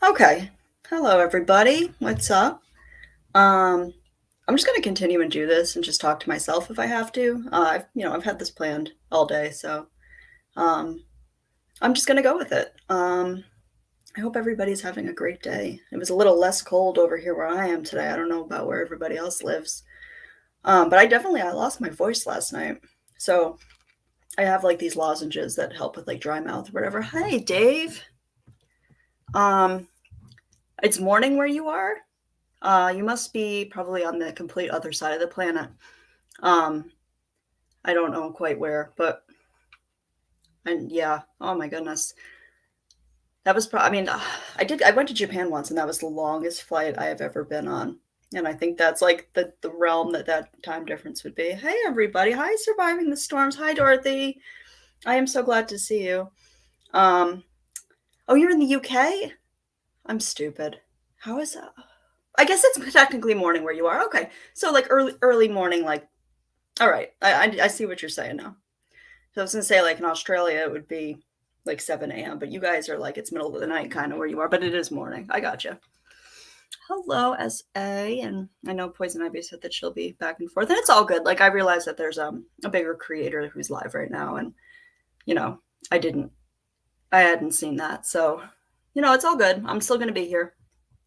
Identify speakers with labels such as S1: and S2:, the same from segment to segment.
S1: Okay. Hello, everybody. What's up? Um, I'm just gonna continue and do this and just talk to myself if I have to. I've had this planned all day, so um, I'm just gonna go with it. I hope everybody's having a great day. It was a little less cold over here where I am today. I don't know about where everybody else lives. But I lost my voice last night, so I have like these lozenges that help with like dry mouth or whatever. Hi, Dave. Um, it's morning where you are. You must be probably on the complete other side of the planet. Um, I don't know quite where, but and yeah, oh my goodness. That was I mean, I went to Japan once and that was the longest flight I have ever been on. And I think that's like the realm that time difference would be. Hey everybody. Hi surviving the storms. Hi Dorothy. I am so glad to see you. Um, oh, you're in the UK? I'm stupid. How is that? I guess it's technically morning where you are. Okay. So like early morning like all right, I see what you're saying now. So I was gonna say, like in Australia, it would be like 7 a.m., but you guys are like it's middle of the night kind of where you are, but it is morning. I got you. Hello, SA, and I know Poison Ivy said that she'll be back and forth, and it's all good. Like I realize that there's a bigger creator who's live right now, and you know I didn't, I hadn't seen that, so it's all good. I'm still gonna be here,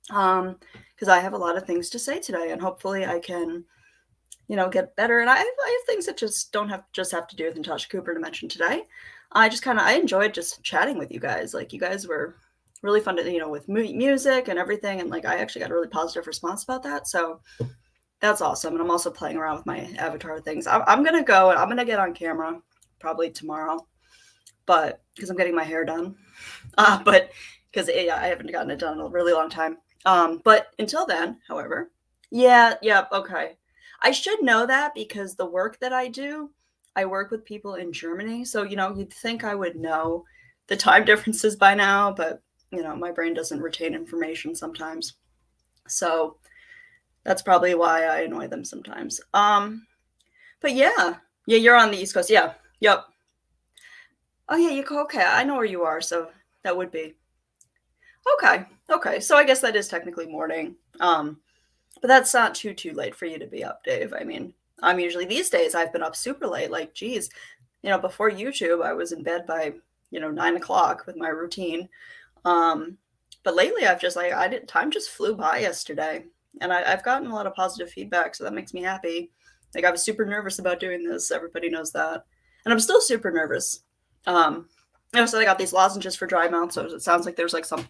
S1: because I have a lot of things to say today, and hopefully I can get better. And I have things that just have to do with Natasha Cooper to mention today. I enjoyed just chatting with you guys. Like you guys were really fun to with music and everything, and like I actually got a really positive response about that. So that's awesome. And I'm also playing around with my avatar things. I'm gonna go and I'm gonna get on camera probably tomorrow, but because I'm getting my hair done, but because yeah, I haven't gotten it done in a really long time. But until then, however, yeah, okay. I should know that because the work that I do, I work with people in Germany. So, you'd think I would know the time differences by now, but, my brain doesn't retain information sometimes. So that's probably why I annoy them sometimes. But yeah, you're on the East Coast. Yeah, yep. Oh, yeah, okay. I know where you are. So that would be. Okay. So I guess that is technically morning. But that's not too late for you to be up, Dave. I mean, I'm usually these days I've been up super late. Like, geez, before YouTube, I was in bed by 9 o'clock with my routine. Um, but lately I've just like I did time just flew by yesterday, and I've gotten a lot of positive feedback, so that makes me happy. Like I was super nervous about doing this. Everybody knows that, and I'm still super nervous. So I got these lozenges for dry mouth, so it sounds like there's like some.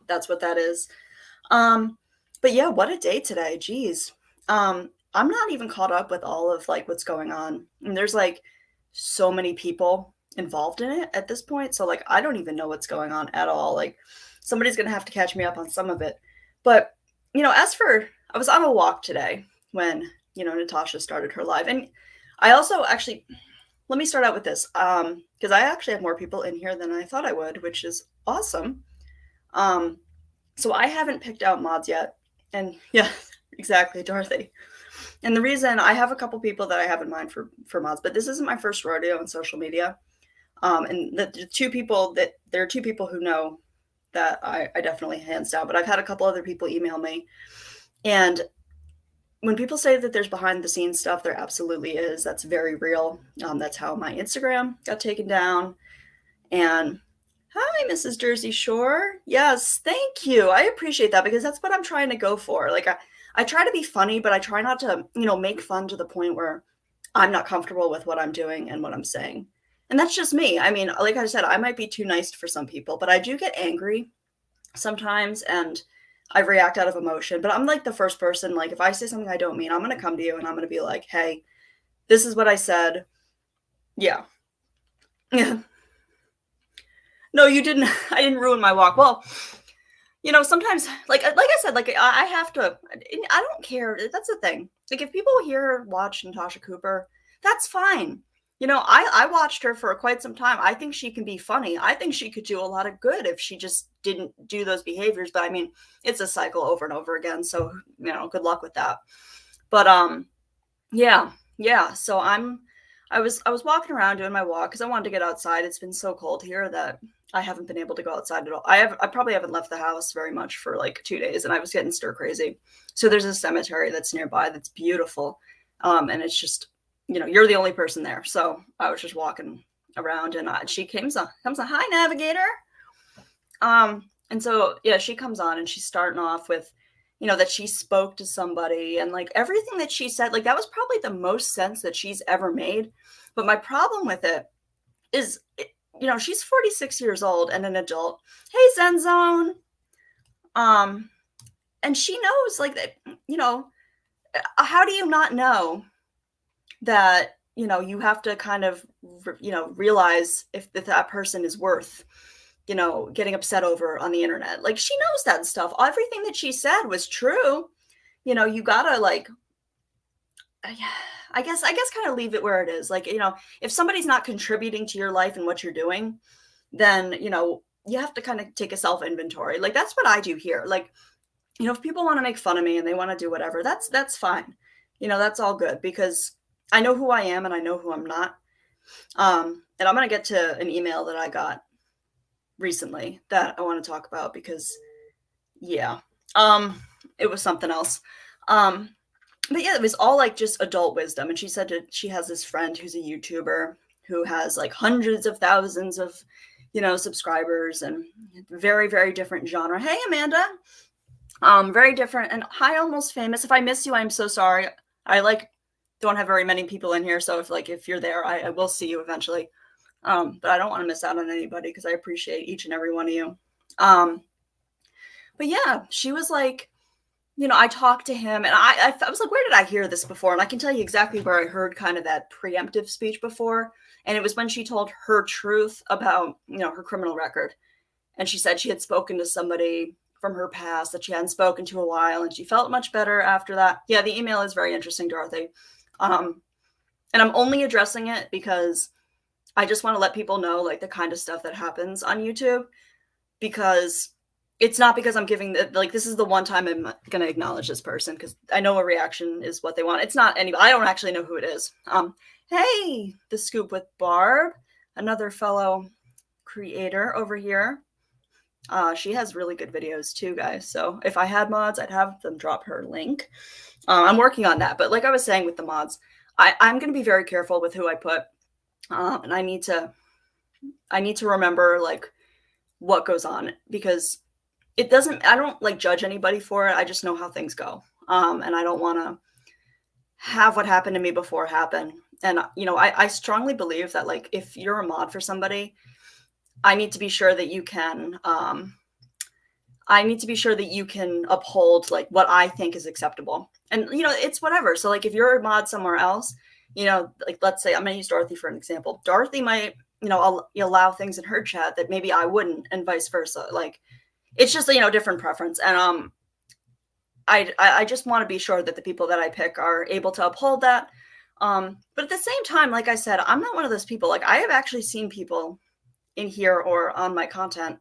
S1: That's what that is. Um, but yeah, what a day today. Jeez. I'm not even caught up with all of like what's going on. And there's like so many people involved in it at this point. So like I don't even know what's going on at all. Like somebody's gonna have to catch me up on some of it. But as for I was on a walk today when, Natasha started her live. And I also actually let me start out with this. Because I actually have more people in here than I thought I would, which is awesome. Um, so I haven't picked out mods yet. And yeah, exactly, Dorothy. And the reason I have a couple people that I have in mind for mods, but this isn't my first rodeo on social media. And there are two people who know that I definitely hands down, but I've had a couple other people email me. And when people say that there's behind the scenes stuff, there absolutely is. That's very real. That's how my Instagram got taken down. And hi, Mrs. Jersey Shore. Yes, thank you. I appreciate that because that's what I'm trying to go for. Like I try to be funny, but I try not to, make fun to the point where I'm not comfortable with what I'm doing and what I'm saying. And that's just me. I mean, like I said, I might be too nice for some people, but I do get angry sometimes and I react out of emotion. But I'm like the first person, like if I say something I don't mean, I'm gonna come to you and I'm gonna be like, hey, this is what I said. Yeah. Yeah. No, you didn't. I didn't ruin my walk. Well, sometimes, like I said, like I have to. I don't care. That's the thing. Like if people here watch Natasha Cooper, that's fine. I watched her for quite some time. I think she can be funny. I think she could do a lot of good if she just didn't do those behaviors. But I mean, it's a cycle over and over again. So good luck with that. But yeah. So I I was walking around doing my walk because I wanted to get outside. It's been so cold here that I haven't been able to go outside at all. I probably haven't left the house very much for like 2 days, and I was getting stir crazy. So there's a cemetery that's nearby that's beautiful, and it's just you're the only person there. So I was just walking around, and she comes on, hi navigator. And so yeah, she comes on and she's starting off with, that she spoke to somebody and like everything that she said, like that was probably the most sense that she's ever made. But my problem with it is, she's 46 years old and an adult. Hey, Zen Zone. And she knows like that, how do you not know that, you have to kind of, realize if that person is worth getting upset over on the internet. Like she knows that stuff. Everything that she said was true. You gotta like, I guess kind of leave it where it is. Like, if somebody's not contributing to your life and what you're doing, then, you have to kind of take a self inventory. Like that's what I do here. Like, if people want to make fun of me and they want to do whatever, that's fine. That's all good because I know who I am and I know who I'm not. And I'm going to get to an email that I got recently that I want to talk about because yeah, it was something else. But yeah, it was all like just adult wisdom. And she said that she has this friend who's a YouTuber who has like hundreds of thousands of, subscribers and very, very different genre. Hey, Amanda. Very different and hi, almost famous. If I miss you, I'm so sorry. I like don't have very many people in here. So if you're there, I will see you eventually. But I don't want to miss out on anybody because I appreciate each and every one of you. But yeah, she was like, I talked to him and I was like, where did I hear this before? And I can tell you exactly where I heard kind of that preemptive speech before. And it was when she told her truth about, her criminal record. And she said she had spoken to somebody from her past that she hadn't spoken to a while. And she felt much better after that. Yeah, the email is very interesting, Dorothy. And I'm only addressing it because I just want to let people know like the kind of stuff that happens on YouTube, because it's not because I'm giving this is the one time I'm going to acknowledge this person because I know a reaction is what they want. It's not anybody. I don't actually know who it is. Hey, The Scoop with Barb, another fellow creator over here. She has really good videos too, guys. So if I had mods, I'd have them drop her link. I'm working on that. But like I was saying with the mods, I'm going to be very careful with who I put. And I need to remember like what goes on because I don't like judge anybody for it. I just know how things go. And I don't want to have what happened to me before happen. And, I strongly believe that like, if you're a mod for somebody, I need to be sure that you can, uphold like what I think is acceptable. And, it's whatever. So like, if you're a mod somewhere else, like let's say I'm going to use Dorothy for an example. Dorothy might, allow things in her chat that maybe I wouldn't, and vice versa. Like, it's just different preference. And I just want to be sure that the people that I pick are able to uphold that. But at the same time, like I said, I'm not one of those people. Like I have actually seen people in here or on my content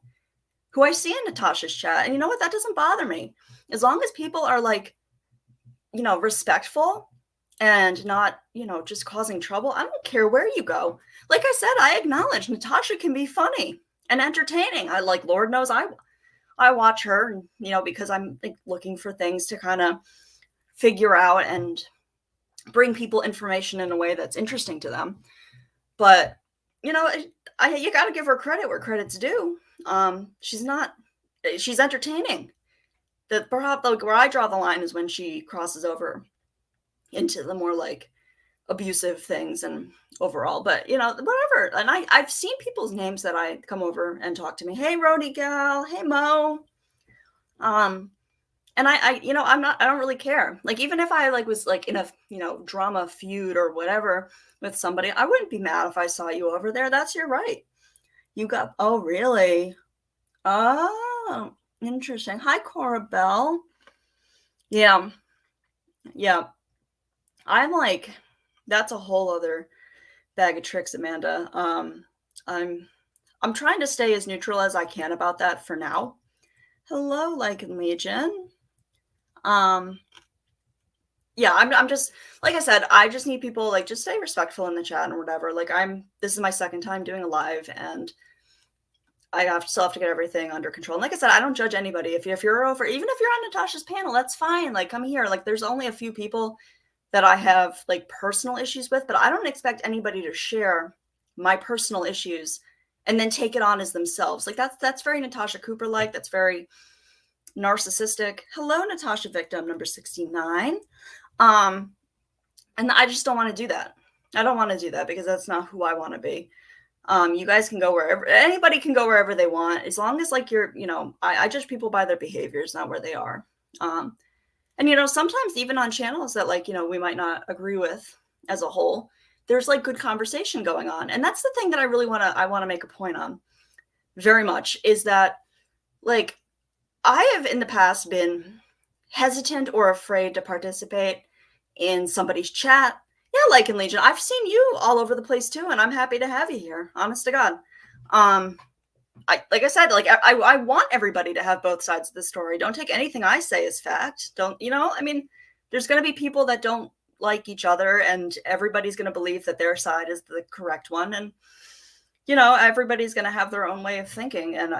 S1: who I see in Natasha's chat. And you know what? That doesn't bother me. As long as people are like, respectful and not, just causing trouble. I don't care where you go. Like I said, I acknowledge Natasha can be funny and entertaining. I like, Lord knows I watch her, because I'm like looking for things to kind of figure out and bring people information in a way that's interesting to them. But, you got to give her credit where credit's due. She's entertaining. Perhaps like where I draw the line is when she crosses over into the more like abusive things and overall, but whatever. And I've seen people's names that I come over and talk to me. Hey, Rody gal. Hey, Mo. And I don't really care. Like, even if I like was like in a, drama feud or whatever with somebody, I wouldn't be mad if I saw you over there. That's your right. Oh, really? Oh, interesting. Hi, Cora Bell. Yeah. Yeah. I'm like, that's a whole other bag of tricks, Amanda. I'm trying to stay as neutral as I can about that for now. Hello, Like Legion. Yeah, I'm just like I said, I just need people, like, just stay respectful in the chat and whatever. Like, this is my second time doing a live, and still have to get everything under control. And like I said, I don't judge anybody. If you're over, even if you're on Natasha's panel, that's fine. Like, come here. Like, there's only a few people that I have like personal issues with, but I don't expect anybody to share my personal issues and then take it on as themselves. Like, that's very Natasha Cooper like. That's very narcissistic. Hello, Natasha victim number 69. And I just don't want to do that. I don't want to do that because that's not who I want to be. You guys can go wherever, anybody can go wherever they want, as long as like I judge people by their behaviors, not where they are. And sometimes even on channels that like, we might not agree with as a whole, there's like good conversation going on. And that's the thing that I really want to make a point on very much, is that like, I have in the past been hesitant or afraid to participate in somebody's chat. Yeah, like in Legion, I've seen you all over the place too, and I'm happy to have you here. Honest to God. Like I said, like I want everybody to have both sides of the story. Don't take anything I say as fact. Don't, I mean, there's going to be people that don't like each other, and everybody's going to believe that their side is the correct one. And, everybody's going to have their own way of thinking. And,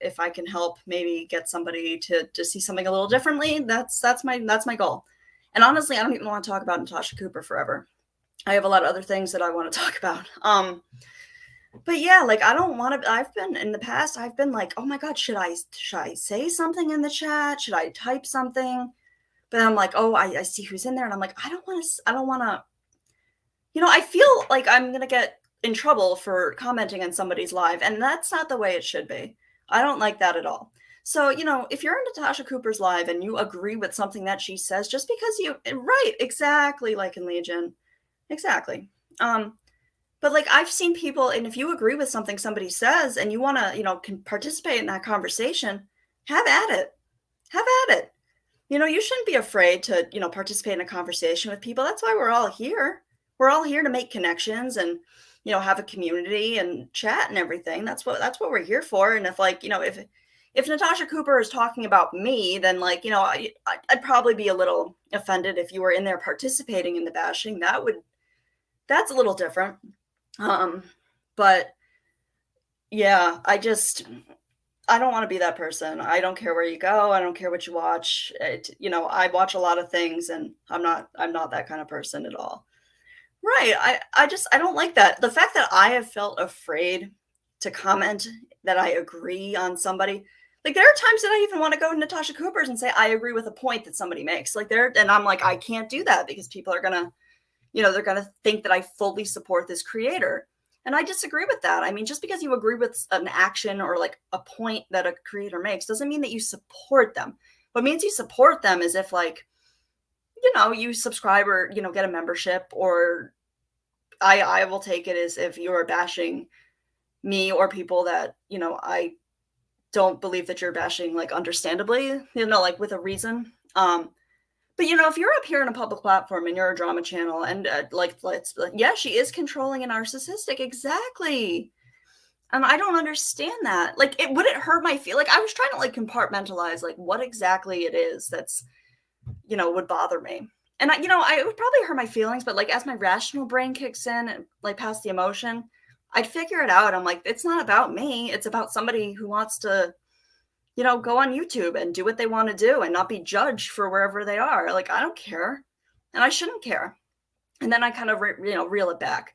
S1: if I can help maybe get somebody to see something a little differently, that's my goal. And honestly, I don't even want to talk about Natasha Cooper forever. I have a lot of other things that I want to talk about. But yeah, like I don't want to. I've been in the past. I've been like, oh my God, should I say something in the chat? Should I type something? But I'm like, oh, I see who's in there, and I'm like, I don't want to. I feel like I'm gonna get in trouble for commenting on somebody's live, and that's not the way it should be. I don't like that at all. So, if you're in Natasha Cooper's live and you agree with something that she says, just because right, exactly, like in Legion, exactly. But like I've seen people, and if you agree with something somebody says and you want to, can participate in that conversation, have at it. Have at it. You shouldn't be afraid to, participate in a conversation with people. That's why we're all here. We're all here to make connections and, have a community and chat and everything. That's what we're here for. And if like, if Natasha Cooper is talking about me, then like, I'd probably be a little offended if you were in there participating in the bashing. That's a little different. But yeah, I don't want to be that person. I don't care where you go. I don't care what you watch. I watch a lot of things, and I'm not that kind of person at all. Right. I don't like that. The fact that I have felt afraid to comment that I agree on somebody. Like there are times that I even want to go to Natasha Cooper's and say, I agree with a point that somebody makes and I'm like, I can't do that because people are going to, they're going to think that I fully support this creator. And I disagree with that. I mean, just because you agree with an action or like a point that a creator makes doesn't mean that you support them. What means you support them is if like, you subscribe or, get a membership, or I will take it as if you're bashing me or people that, I don't believe that you're bashing, like understandably, like with a reason. But if you're up here on a public platform and you're a drama channel and she is controlling and narcissistic. Exactly. And I don't understand that. Like, would it hurt my feel? Like, I was trying to like compartmentalize like what exactly it is that's, would bother me. And I would probably hurt my feelings, but like as my rational brain kicks in and like past the emotion, I'd figure it out. I'm like, it's not about me. It's about somebody who wants to, go on YouTube and do what they want to do and not be judged for wherever they are. Like, I don't care, and I shouldn't care. And then I kind of, reel it back.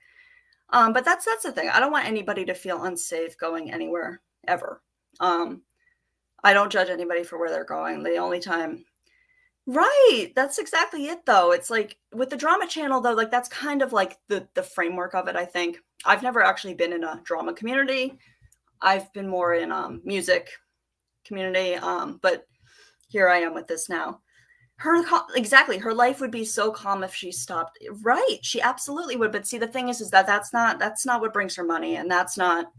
S1: But that's the thing. I don't want anybody to feel unsafe going anywhere ever. I don't judge anybody for where they're going. The only time, right. That's exactly it though. It's like with the drama channel though, like that's kind of like the framework of it. I think I've never actually been in a drama community. I've been more in music community. But here I am with this now. Exactly. Her life would be so calm if she stopped. Right. She absolutely would. But see, the thing is that that's not what brings her money. And that's not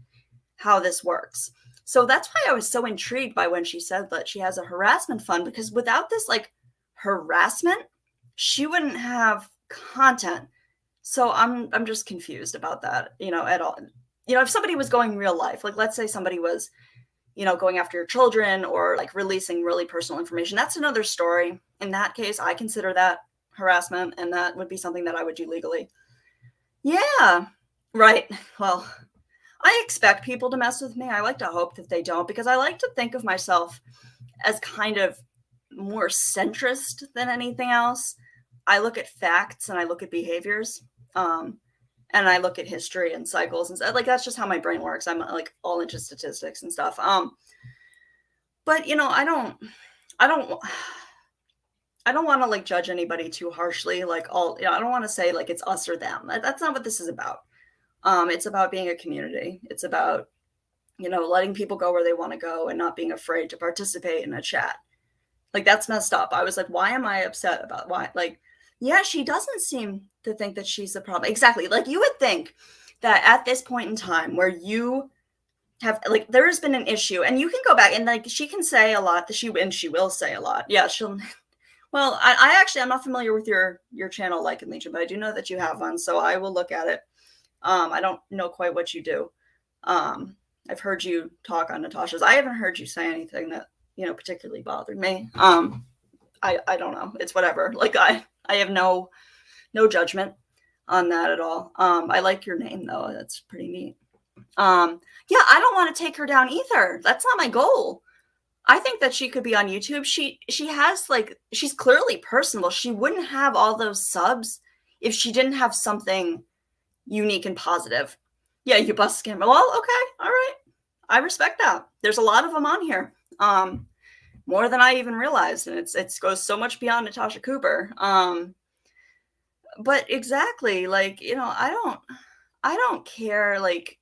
S1: how this works. So that's why I was so intrigued by when she said that she has a harassment fund, because without this like harassment, she wouldn't have content. So I'm just confused about that, at all. If somebody was going real life, like let's say somebody was, going after your children or like releasing really personal information, that's another story. In that case, I consider that harassment, and that would be something that I would do legally. Yeah. Right. Well, I expect people to mess with me. I like to hope that they don't because I like to think of myself as kind of more centrist than anything else. I look at facts and I look at behaviors. Um, and I look at history and cycles and stuff. Like that's just how my brain works. I'm like all into statistics and stuff. But I don't I don't want to like judge anybody too harshly. Like I don't want to say like it's us or them. That's not what this is about. It's about being a community. It's about, letting people go where they want to go and not being afraid to participate in a chat. Like that's messed up. I was like, why am I upset about why? Like, yeah, she doesn't seem to think that she's the problem. Exactly. Like you would think that at this point in time where you have like there has been an issue and you can go back and like she can say a lot that she will say a lot. Yeah, she'll well, I actually I'm not familiar with your channel like in Legion, but I do know that you have one, so I will look at it. I don't know quite what you do. I've heard you talk on Natasha's. I haven't heard you say anything that, particularly bothered me. I don't know. It's whatever. Like I have no judgment on that at all. I like your name though. That's pretty neat. Yeah, I don't want to take her down either. That's not my goal. I think that she could be on YouTube. She has like she's clearly personable. She wouldn't have all those subs if she didn't have something unique and positive. Yeah, you bust scam. Well, okay, all right. I respect that. There's a lot of them on here. More than I even realized, and it goes so much beyond Natasha Cooper. But exactly, like I don't care. Like,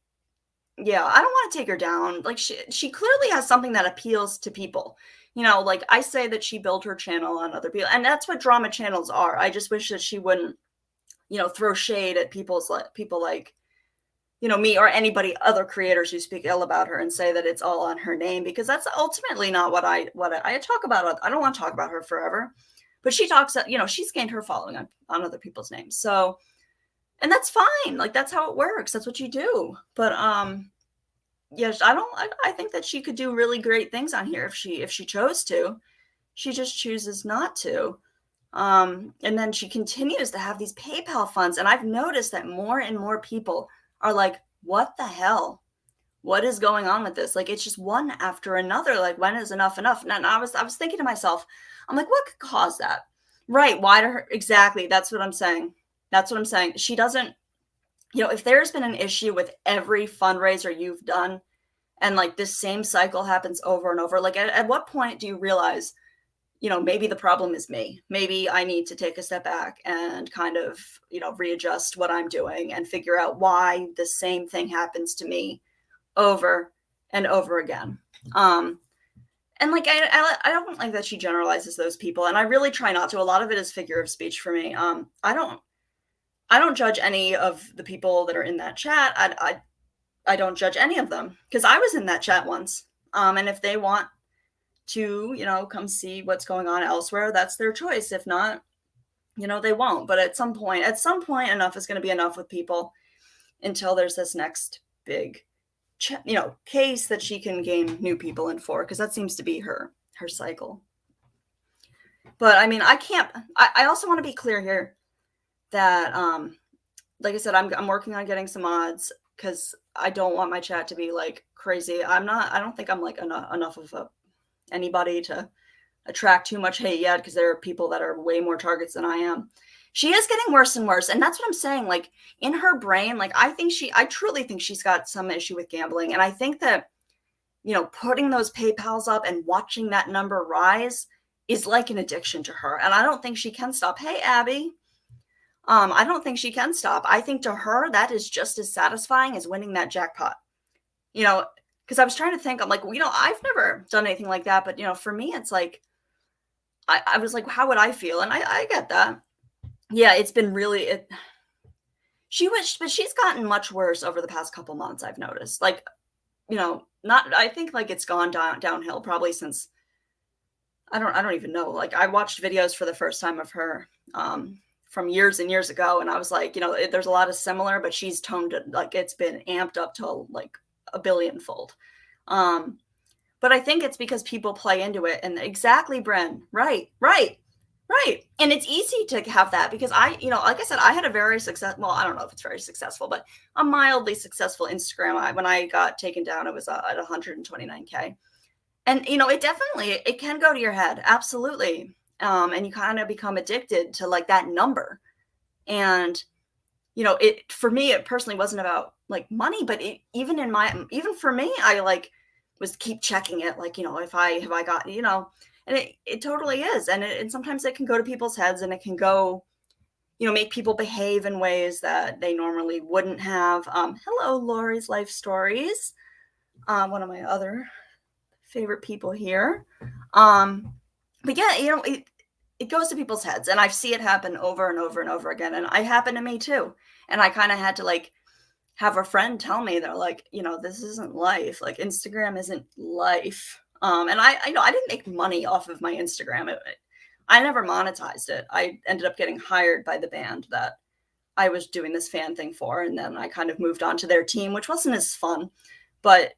S1: yeah, I don't want to take her down. Like, she clearly has something that appeals to people. Like I say that she built her channel on other people, and that's what drama channels are. I just wish that she wouldn't, throw shade at people like me or anybody other creators who speak ill about her and say that it's all on her name, because that's ultimately not what I talk about. I don't want to talk about her forever, but she talks, she's gained her following on other people's names. So, and that's fine. Like that's how it works. That's what you do. But, yes, I think that she could do really great things on here if she chose to. She just chooses not to. And then she continues to have these PayPal funds. And I've noticed that more and more people are like, what the hell? What is going on with this? Like, it's just one after another. Like, when is enough enough? And I was thinking to myself, I'm like, what could cause that? Right. Why to her? Exactly. That's what I'm saying. That's what I'm saying. She doesn't, if there's been an issue with every fundraiser you've done and like this same cycle happens over and over, like at what point do you realize, maybe the problem is me. Maybe I need to take a step back and kind of, readjust what I'm doing and figure out why the same thing happens to me over and over again. And like, I don't like that she generalizes those people. And I really try not to. A lot of it is figure of speech for me. I don't judge any of the people that are in that chat. I don't judge any of them because I was in that chat once. And if they want to, come see what's going on elsewhere, that's their choice. If not, they won't. But at some point, enough is going to be enough with people until there's this next big, case that she can gain new people in for, because that seems to be her cycle. But I mean, I also want to be clear here that, like I said, I'm working on getting some mods because I don't want my chat to be like crazy. I don't think I'm like enough of anybody to attract too much hate yet, because there are people that are way more targets than I am. She is getting worse and worse. And that's what I'm saying. Like in her brain, like I truly think she's got some issue with gambling. And I think that, putting those PayPals up and watching that number rise is like an addiction to her. And I don't think she can stop. Hey, Abby. I don't think she can stop. I think to her, that is just as satisfying as winning that jackpot. Because I was trying to think, I'm like, I've never done anything like that. But, for me, it's like, I was like, how would I feel? And I get that. Yeah, it's been really, but she's gotten much worse over the past couple months, I've noticed. Like, I think like it's gone downhill probably since, I don't even know. Like I watched videos for the first time of her, from years and years ago. And I was like, there's a lot of similar, but she's toned it, like it's been amped up to like a billionfold. But I think it's because people play into it. And exactly, Bren. Right. Right. And it's easy to have that because like I said, I had a very well, I don't know if it's very successful, but a mildly successful Instagram. When I got taken down, it was at 129K. And it definitely it can go to your head. Absolutely. And you kind of become addicted to like that number. And it for me, it personally wasn't about like money, but even for me, I like was keep checking it, like, if I have I got, and it totally is. And sometimes it can go to people's heads and it can go, make people behave in ways that they normally wouldn't have. Hello, Lori's Life Stories. One of my other favorite people here. But yeah, it goes to people's heads, and I see it happen over and over and over again. And it happened to me too. And I kind of had to like have a friend tell me, they're like, this isn't life. Like Instagram isn't life. And I didn't make money off of my Instagram. I never monetized it. I ended up getting hired by the band that I was doing this fan thing for. And then I kind of moved on to their team, which wasn't as fun, but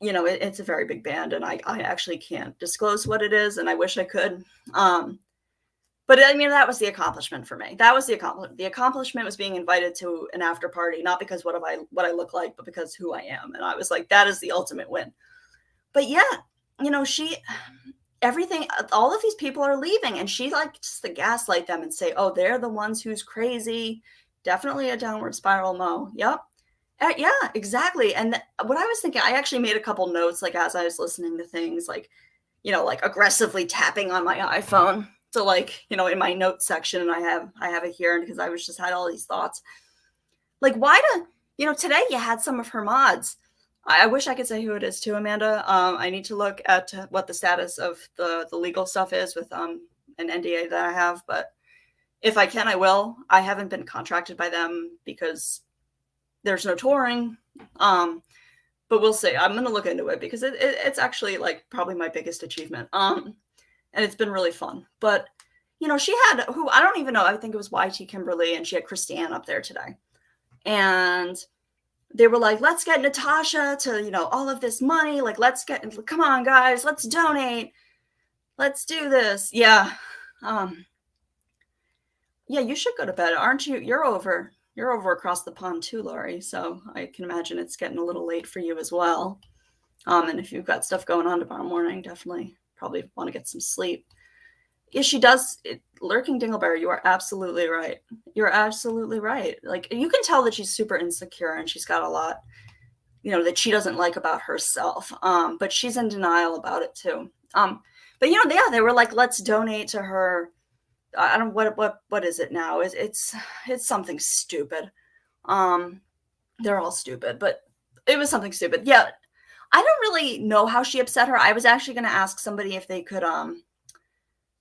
S1: it's a very big band, and I actually can't disclose what it is, and I wish I could. But I mean, that was the accomplishment for me. That was the accomplishment. The accomplishment was being invited to an after party, not because what I look like, but because who I am. And I was like, that is the ultimate win. But yeah, everything, all of these people are leaving, and she likes to gaslight them and say, oh, they're the ones who's crazy. Definitely a downward spiral, Mo. Yep. Yeah, exactly. And what I was thinking, I actually made a couple notes, like as I was listening to things, like, like aggressively tapping on my iPhone. So like, in my notes section, and I have it here because I was just had all these thoughts. Like, why today you had some of her mods. I wish I could say who it is too, Amanda. I need to look at what the status of the legal stuff is with an NDA that I have, but if I can, I will. I haven't been contracted by them because there's no touring. But we'll see. I'm going to look into it because it's actually like probably my biggest achievement. And it's been really fun. But, she had who I don't even know. I think it was YT Kimberly, and she had Christiane up there today. And they were like, let's get Natasha to, all of this money. Like, come on, guys, let's donate. Let's do this. Yeah. Yeah, you should go to bed. Aren't you? You're over across the pond too, Lori. So I can imagine it's getting a little late for you as well. And if you've got stuff going on tomorrow morning, definitely probably want to get some sleep. Yeah, she does. Lurking Dingleberry, you are absolutely right. You're absolutely right. Like, you can tell that she's super insecure, and she's got a lot, that she doesn't like about herself. But she's in denial about it too. But they were like, let's donate to her. I don't what is it now? It's something stupid. They're all stupid, but it was something stupid. Yeah, I don't really know how she upset her. I was actually going to ask somebody if they could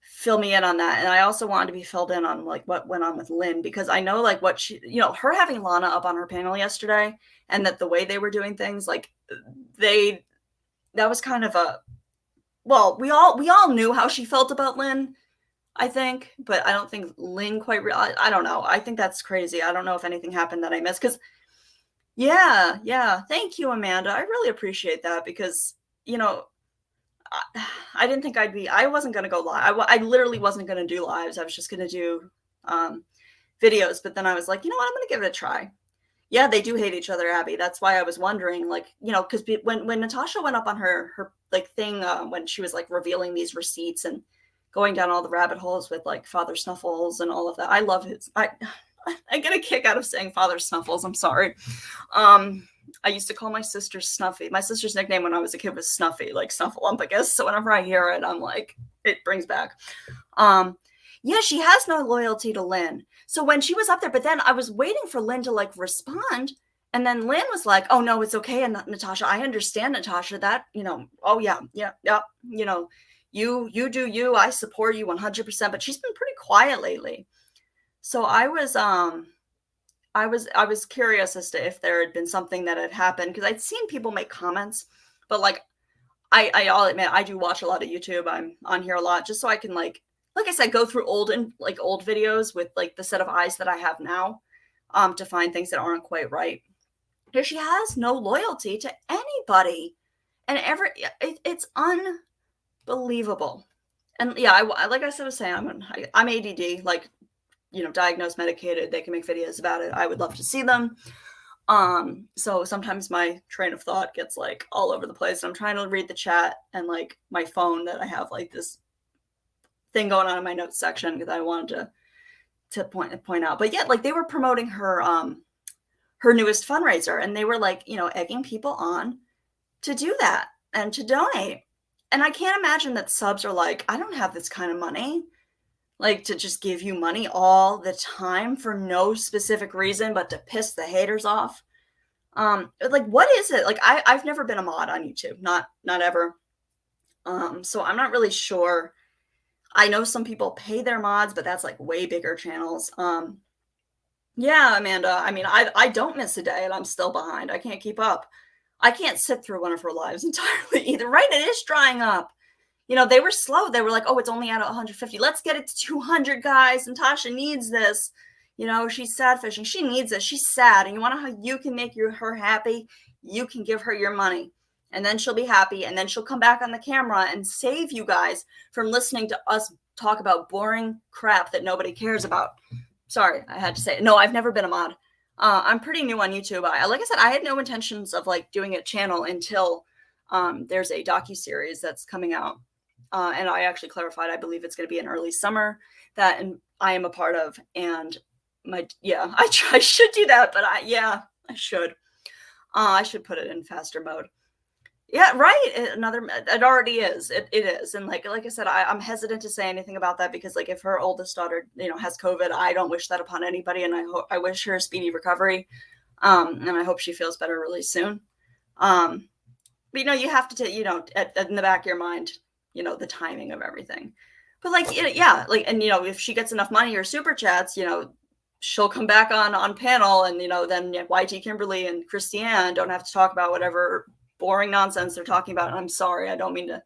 S1: fill me in on that, and I also wanted to be filled in on like what went on with Lynn, because I know like what she, her having Lana up on her panel yesterday, and that the way they were doing things, like that was kind of well, we all knew how she felt about Lynn, I think, but I don't think Lynn quite I don't know. I think that's crazy. I don't know if anything happened that I missed, because yeah. Thank you, Amanda. I really appreciate that, because, I didn't think I wasn't going to go live. I literally wasn't going to do lives. I was just going to do videos, but then I was like, you know what? I'm going to give it a try. Yeah, they do hate each other, Abby. That's why I was wondering, like, because when Natasha went up on her like thing, when she was like revealing these receipts and going down all the rabbit holes with like Father Snuffles and all of that. I love his. I get a kick out of saying Father Snuffles. I'm sorry. I used to call my sister Snuffy. My sister's nickname when I was a kid was Snuffy, like Snuffleumpagus. So whenever I hear it, I'm like, it brings back. Yeah, she has no loyalty to Lynn. So when she was up there, but then I was waiting for Lynn to like respond. And then Lynn was like, oh, no, it's okay. And Natasha, I understand, Natasha, that, oh, yeah. You do you. I support you 100%. But she's been pretty quiet lately. So I was curious as to if there had been something that had happened, because I'd seen people make comments, but like I'll admit, I do watch a lot of YouTube. I'm on here a lot just so I can like I said, go through old videos with like the set of eyes that I have now, to find things that aren't quite right. Here she has no loyalty to anybody, and it's unbelievable. And yeah, like I said, was saying, I'm ADD, like, diagnosed, medicated. They can make videos about it. I would love to see them. So sometimes my train of thought gets like all over the place. I'm trying to read the chat and like my phone that I have like this thing going on in my notes section because I wanted to point out. But yeah, like they were promoting her newest fundraiser and they were like, egging people on to do that and to donate. And I can't imagine that subs are like, I don't have this kind of money, like to just give you money all the time for no specific reason but to piss the haters off. Like what is it? Like I've never been a mod on YouTube, not ever. So I'm not really sure. I know some people pay their mods, but that's like way bigger channels. Yeah, Amanda. I mean, I don't miss a day and I'm still behind. I can't keep up. I can't sit through one of her lives entirely either. Right? It is drying up. They were slow. They were like, oh, it's only at 150. Let's get it to 200, guys. And Tasha needs this. She's sad fishing. She needs this. She's sad. And you want to know how you can make her happy? You can give her your money. And then she'll be happy. And then she'll come back on the camera and save you guys from listening to us talk about boring crap that nobody cares about. Sorry, I had to say it. No, I've never been a mod. I'm pretty new on YouTube. Like I said, I had no intentions of like doing a channel until there's a docuseries that's coming out. And I actually clarified, I believe it's going to be in early summer that I am a part of. And I should do that, but I should. I should put it in faster mode. Yeah, right. It already is. It is. And like I said, I'm hesitant to say anything about that because like if her oldest daughter, has COVID, I don't wish that upon anybody. And I wish her a speedy recovery. And I hope she feels better really soon. But you have to take, in the back of your mind, the timing of everything. But like, yeah, like, and if she gets enough money or super chats, she'll come back on panel and, then YT Kimberly and Christiane don't have to talk about whatever boring nonsense they're talking about. And I'm sorry, I don't mean to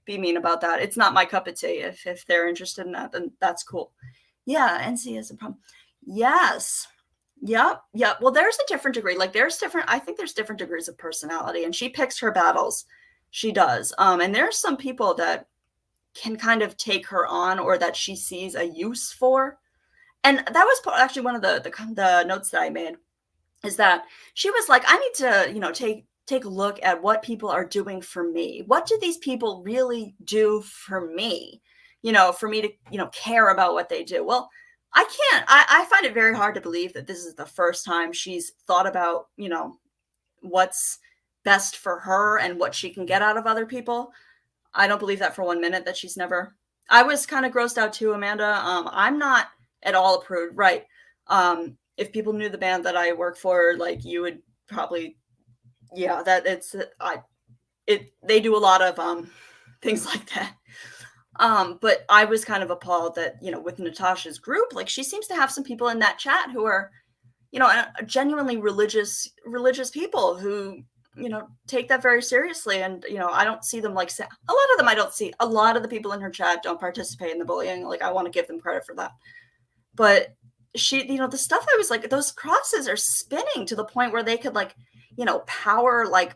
S1: be mean about that. It's not my cup of tea. If they're interested in that, then that's cool. Yeah, NC is a problem. Yes. Yep. Well, there's a different degree. Like I think there's different degrees of personality and she picks her battles. She does. And there's some people that can kind of take her on or that she sees a use for. And that was actually one of the notes that I made is that she was like, I need to, take a look at what people are doing for me. What do these people really do for me? For me to, care about what they do. Well, I can't. I find it very hard to believe that this is the first time she's thought about, what's best for her and what she can get out of other people. I don't believe that for 1 minute that she's never. I was kind of grossed out too, Amanda. I'm not at all approved. Right. If people knew the band that I work for, like you would probably, yeah, that they do a lot of things like that. But I was kind of appalled that, with Natasha's group, like she seems to have some people in that chat who are, genuinely religious people who, take that very seriously. And, I don't see them like a lot of them. I don't see a lot of the people in her chat don't participate in the bullying. Like I want to give them credit for that. But she, the stuff I was like, those crosses are spinning to the point where they could like, power like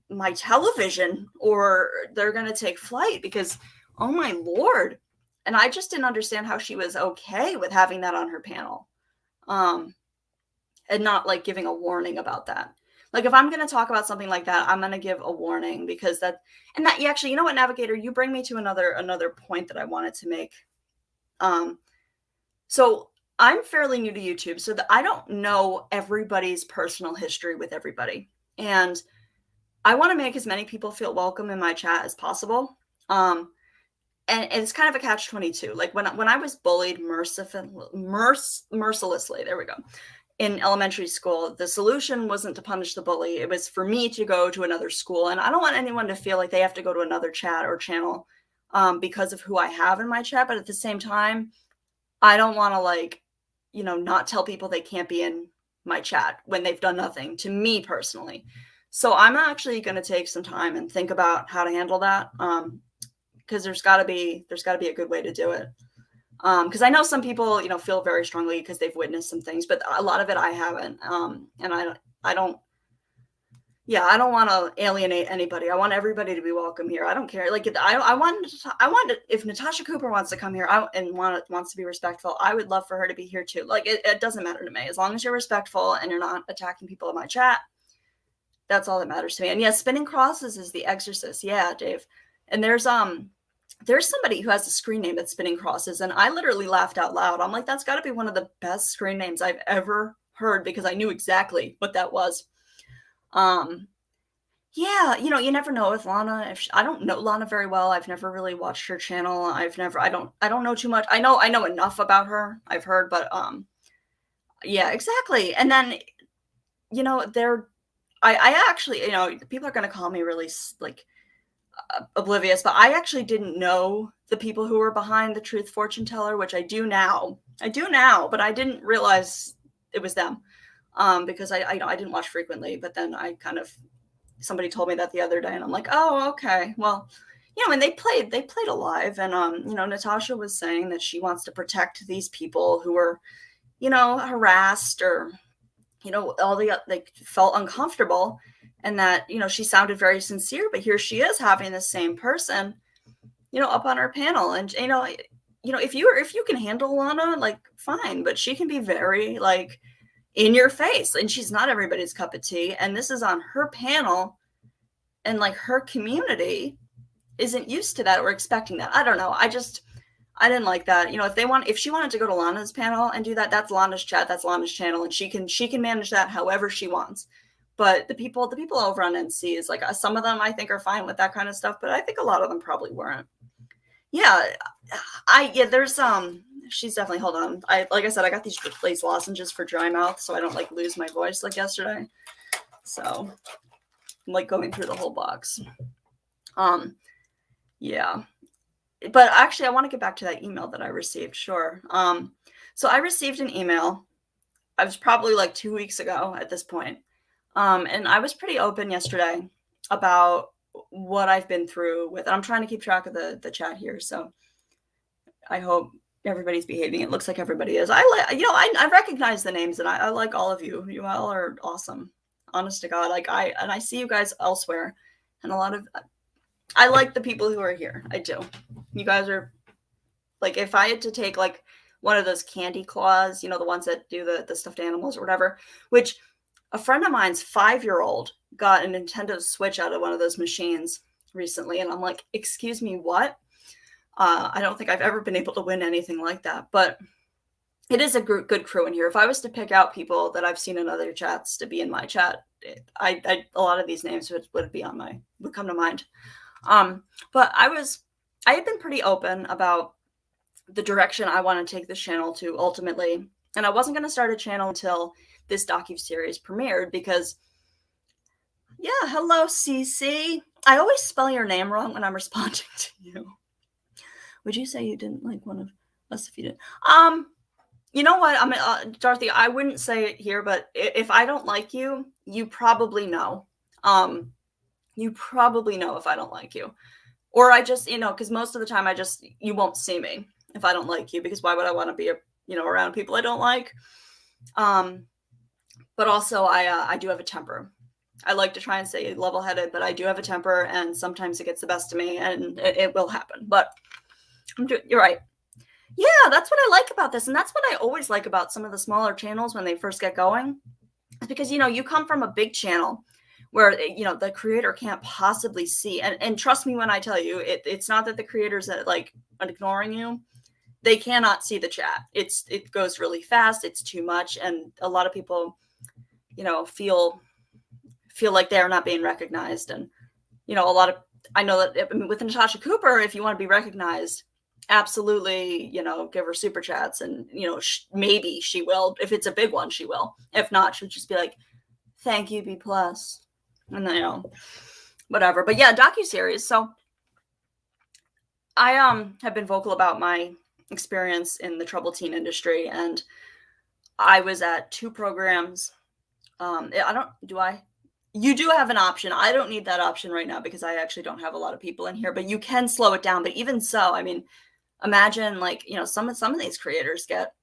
S1: my television or they're going to take flight because, oh my Lord. And I just didn't understand how she was okay with having that on her panel. And not like giving a warning about that. Like if I'm going to talk about something like that, I'm going to give a warning because actually, you know what, Navigator, you bring me to another point that I wanted to make. So I'm fairly new to YouTube, so that I don't know everybody's personal history with everybody. And I want to make as many people feel welcome in my chat as possible. And it's kind of a catch-22. Like when I was bullied mercilessly, there we go, in elementary school, the solution wasn't to punish the bully. It was for me to go to another school. And I don't want anyone to feel like they have to go to another chat or channel because of who I have in my chat. But at the same time, I don't want to like, not tell people they can't be in my chat when they've done nothing to me personally. So I'm actually going to take some time and think about how to handle that. Because there's got to be a good way to do it. Because I know some people, feel very strongly because they've witnessed some things, but a lot of it I haven't. And I don't. Yeah, I don't wanna alienate anybody. I want everybody to be welcome here. I don't care. Like, I want if Natasha Cooper wants to come here, and wants to be respectful, I would love for her to be here too. Like, it doesn't matter to me. As long as you're respectful and you're not attacking people in my chat, that's all that matters to me. And yes, spinning crosses is the exorcist. Yeah, Dave. And there's somebody who has a screen name that's spinning crosses, and I literally laughed out loud. I'm like, that's got to be one of the best screen names I've ever heard, because I knew exactly what that was. Um, yeah, you never know with Lana. If I don't know Lana very well, I've never really watched her channel. I don't know too much. I know enough about her. I've heard, but yeah, exactly. And then there, I actually, people are gonna call me really like oblivious, but I actually didn't know the people who were behind the Truth Fortune Teller, which I do now. I do now, but I didn't realize it was them, because I didn't watch frequently. But then somebody told me that the other day, and I'm like, oh, okay, well, and they played alive, and Natasha was saying that she wants to protect these people who were, harassed, or all they felt uncomfortable, and that she sounded very sincere, but here she is having the same person up on her panel. And if you can handle Lana, like, fine, but she can be very, like, in your face, and she's not everybody's cup of tea, and this is on her panel, and like her community isn't used to that or expecting that. I don't know. I didn't like that. If she wanted to go to Lana's panel and do that, that's Lana's chat, that's Lana's channel, and she can manage that however she wants. But the people over on NC is like, some of them I think are fine with that kind of stuff, but I think a lot of them probably weren't. Yeah, there's she's definitely, hold on. Like I said, I got these replace lozenges for dry mouth, so I don't like lose my voice like yesterday. So I'm like going through the whole box. Yeah. But actually, I want to get back to that email that I received. Sure. So I received an email. I was probably like 2 weeks ago at this point. And I was pretty open yesterday about what I've been through with, and I'm trying to keep track of the chat here. So I hope everybody's behaving. It looks like everybody is. I recognize the names, and I like all of you. You all are awesome. Honest to God. Like, I see you guys elsewhere, and I like the people who are here. I do. You guys are, like, if I had to take like one of those candy claws, the ones that do the stuffed animals or whatever, which a friend of mine's 5-year-old got a Nintendo Switch out of one of those machines recently. And I'm like, excuse me, what? I don't think I've ever been able to win anything like that, but it is a good crew in here. If I was to pick out people that I've seen in other chats to be in my chat, a lot of these names would come to mind. But I had been pretty open about the direction I want to take this channel to ultimately. And I wasn't going to start a channel until this docuseries premiered, because, yeah, hello, CC. I always spell your name wrong when I'm responding to you. Would you say you didn't like one of us if you didn't? You know what? Dorothy, I wouldn't say it here, but if I don't like you, you probably know. You probably know if I don't like you. Or I just, because most of the time you won't see me if I don't like you, because why would I want to be, around people I don't like? But also I do have a temper. I like to try and stay level-headed, but I do have a temper, and sometimes it gets the best of me, and it will happen. But you're right. Yeah, that's what I like about this. And that's what I always like about some of the smaller channels when they first get going. It's because, you come from a big channel where, the creator can't possibly see. And trust me when I tell you, it's not that the creators are like ignoring you. They cannot see the chat. It goes really fast. It's too much. And a lot of people, feel like they're not being recognized. And, I know that with Natasha Cooper, if you want to be recognized, absolutely, give her super chats, and, maybe she will. If it's a big one, she will. If not, she'll just be like, thank you, B+. And then, whatever. But yeah, docuseries. So I have been vocal about my experience in the troubled teen industry, and I was at 2 programs. You do have an option. I don't need that option right now because I actually don't have a lot of people in here, but you can slow it down. But even so, I mean, imagine, like, some of these creators get,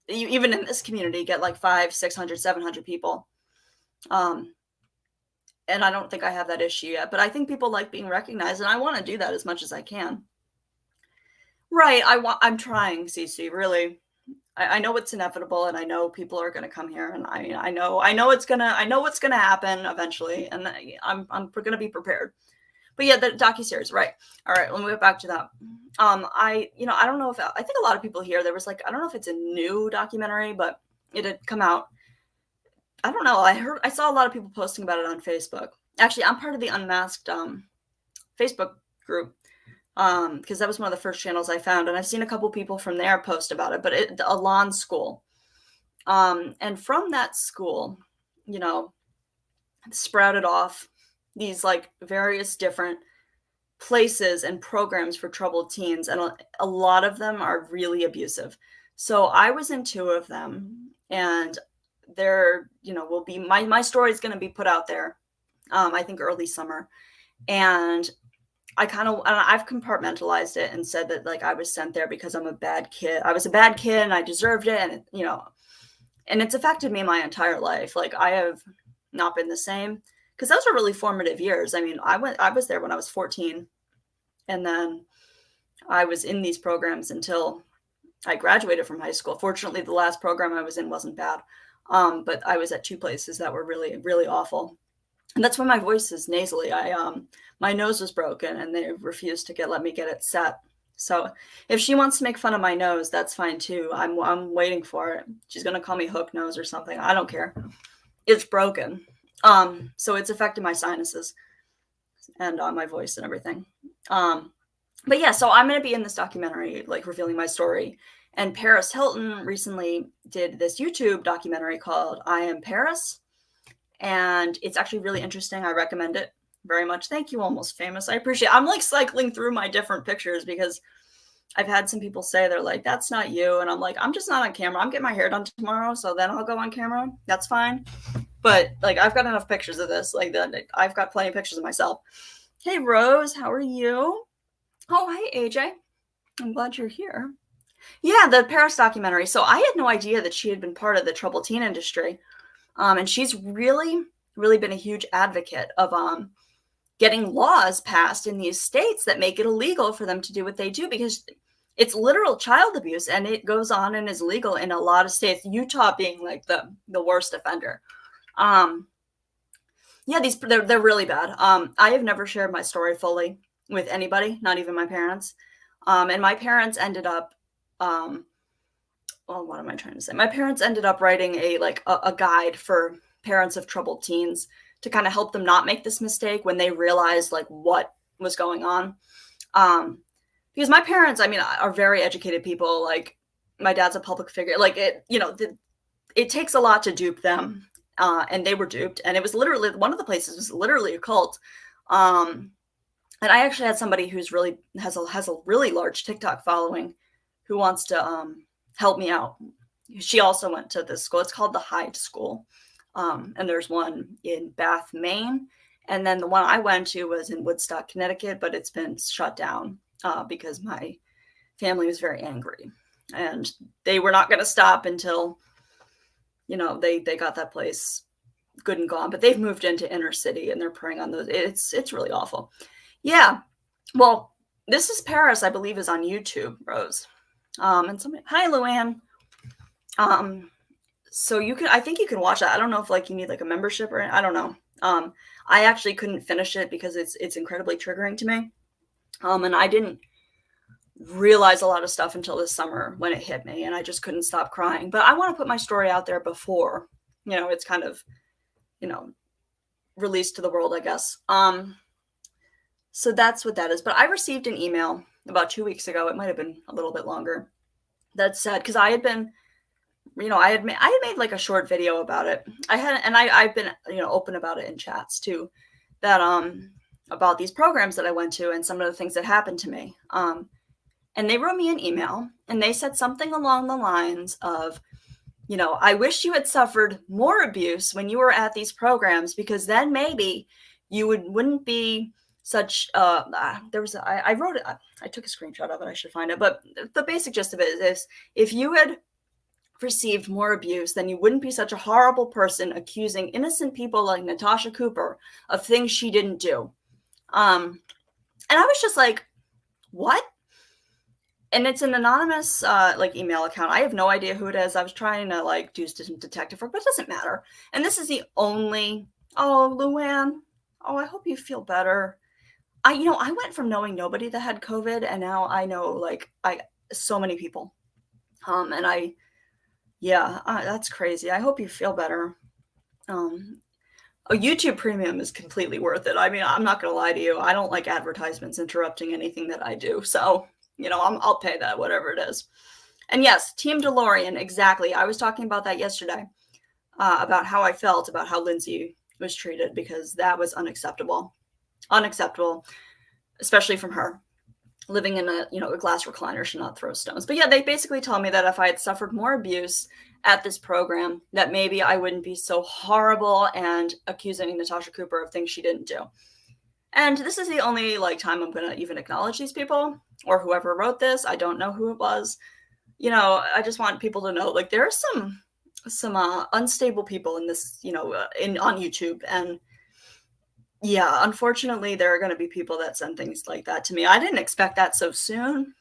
S1: even in this community, get like 500, 600, 700 people. And I don't think I have that issue yet, but I think people like being recognized, and I want to do that as much as I can. Right. I'm trying, Cece, really. I know it's inevitable, and I know people are gonna come here, and I know what's gonna happen eventually, and I'm gonna be prepared. But yeah, the docuseries, right? All right, let me get back to that. I don't know if I think a lot of people here. There was like I don't know if it's a new documentary, but it had come out. I don't know. I saw a lot of people posting about it on Facebook. Actually, I'm part of the Unmasked Facebook group because that was one of the first channels I found, and I've seen a couple people from there post about it. But a lawn school, and from that school, you know, sprouted off these like various different places and programs for troubled teens, and a lot of them are really abusive. So I was in two of them, and there, will be my story is going to be put out there. I think early summer, and I've compartmentalized it and said that like I was sent there because I'm a bad kid. I was a bad kid and I deserved it, and and it's affected me my entire life. Like I have not been the same because those were really formative years. I mean, I was there when I was 14, and then I was in these programs until I graduated from high school. Fortunately, the last program I was in wasn't bad, but I was at two places that were really, really awful. And that's when my voice is nasally. My nose was broken, and they refused to let me get it set. So if she wants to make fun of my nose, that's fine too. I'm waiting for it. She's gonna call me hook nose or something. I don't care. It's broken. So it's affected my sinuses and my voice and everything. But yeah, so I'm gonna be in this documentary, like revealing my story. And Paris Hilton recently did this YouTube documentary called I Am Paris. And it's actually really interesting. I recommend it very much. Thank you, Almost Famous. I appreciate it. I'm like cycling through my different pictures because I've had some people say they're like, that's not you. And I'm like, I'm just not on camera. I'm getting my hair done tomorrow, so then I'll go on camera. That's fine. But like, I've got enough pictures of this. Like, I've got plenty of pictures of myself. Hey, Rose, how are you? Oh, hey, AJ. I'm glad you're here. Yeah, the Paris documentary. So I had no idea that she had been part of the troubled teen industry. And she's really, really been a huge advocate of getting laws passed in these states that make it illegal for them to do what they do, because it's literal child abuse, and it goes on and is legal in a lot of states, Utah being like the worst offender. Yeah, they're really bad. I have never shared my story fully with anybody, not even my parents. And my parents ended up well, what am I trying to say? My parents ended up writing a guide for parents of troubled teens to kind of help them not make this mistake when they realized like what was going on. Because my parents, I mean, are very educated people. Like my dad's a public figure. Like it takes a lot to dupe them, and they were duped. And it was literally one of the places was literally a cult. And I actually had somebody who's really has a really large TikTok following who wants to help me out. She also went to this school. It's called the Hyde School. And there's one in Bath, Maine. And then the one I went to was in Woodstock, Connecticut, but it's been shut down because my family was very angry. And they were not going to stop until, they got that place good and gone. But they've moved into inner city, and they're preying on those. It's really awful. Yeah. Well, This is Paris, I believe, is on YouTube, Rose. And somebody, hi, Luann. So I think you can watch that. I don't know if like you need like a membership or I don't know. I actually couldn't finish it because it's incredibly triggering to me. And I didn't realize a lot of stuff until this summer when it hit me, and I just couldn't stop crying. But I want to put my story out there before, it's kind of, released to the world, I guess. So that's what that is. But I received an email about 2 weeks ago. It might have been a little bit longer. That said, because I had been, I had made like a short video about it. I've been, open about it in chats too, that about these programs that I went to and some of the things that happened to me. And they wrote me an email, and they said something along the lines of, I wish you had suffered more abuse when you were at these programs, because then maybe you wouldn't be such I wrote it, I took a screenshot of it, I should find it, but the basic gist of it is if you had received more abuse, then you wouldn't be such a horrible person accusing innocent people like Natasha Cooper of things she didn't do. And I was just like, what? And it's an anonymous like email account. I have no idea who it is. I was trying to like do some detective work, but it doesn't matter. And this is the only, oh, Luann, oh, I hope you feel better. I went from knowing nobody that had COVID, and now I know like so many people. That's crazy. I hope you feel better. A YouTube Premium is completely worth it. I mean, I'm not gonna lie to you. I don't like advertisements interrupting anything that I do. So, I'll pay that, whatever it is. And yes, Team DeLorean, exactly. I was talking about that yesterday, about how I felt about how Lindsay was treated, because that was unacceptable. Unacceptable, especially from her. Living in a glass recliner should not throw stones. But yeah, they basically tell me that if I had suffered more abuse at this program, that maybe I wouldn't be so horrible and accusing Natasha Cooper of things she didn't do. And this is the only time I'm going to even acknowledge these people or whoever wrote this. I don't know who it was. I just want people to know, there are some unstable people in this, on YouTube. And yeah, unfortunately, there are going to be people that send things like that to me. I didn't expect that so soon.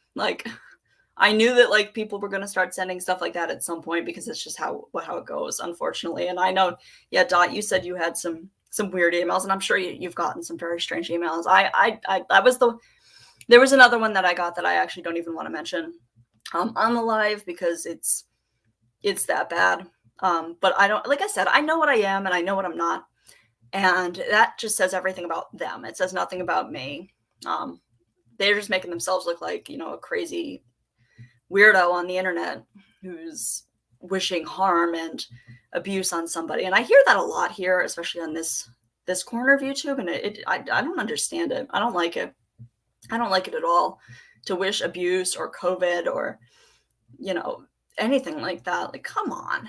S1: I knew that people were going to start sending stuff like that at some point, because it's just how it goes, unfortunately. And I know, yeah, Dot, you said you had some weird emails, and I'm sure you've gotten some very strange emails. There was another one that I got that I actually don't even want to mention on the live, because it's that bad. But I don't, like I said, I know what I am and I know what I'm not. And that just says everything about them. It says nothing about me. They're just making themselves look like, a crazy weirdo on the internet who's wishing harm and abuse on somebody. And I hear that a lot here, especially on this corner of YouTube. And I don't understand it. I don't like it. I don't like it at all, to wish abuse or COVID or, anything like that. Come on.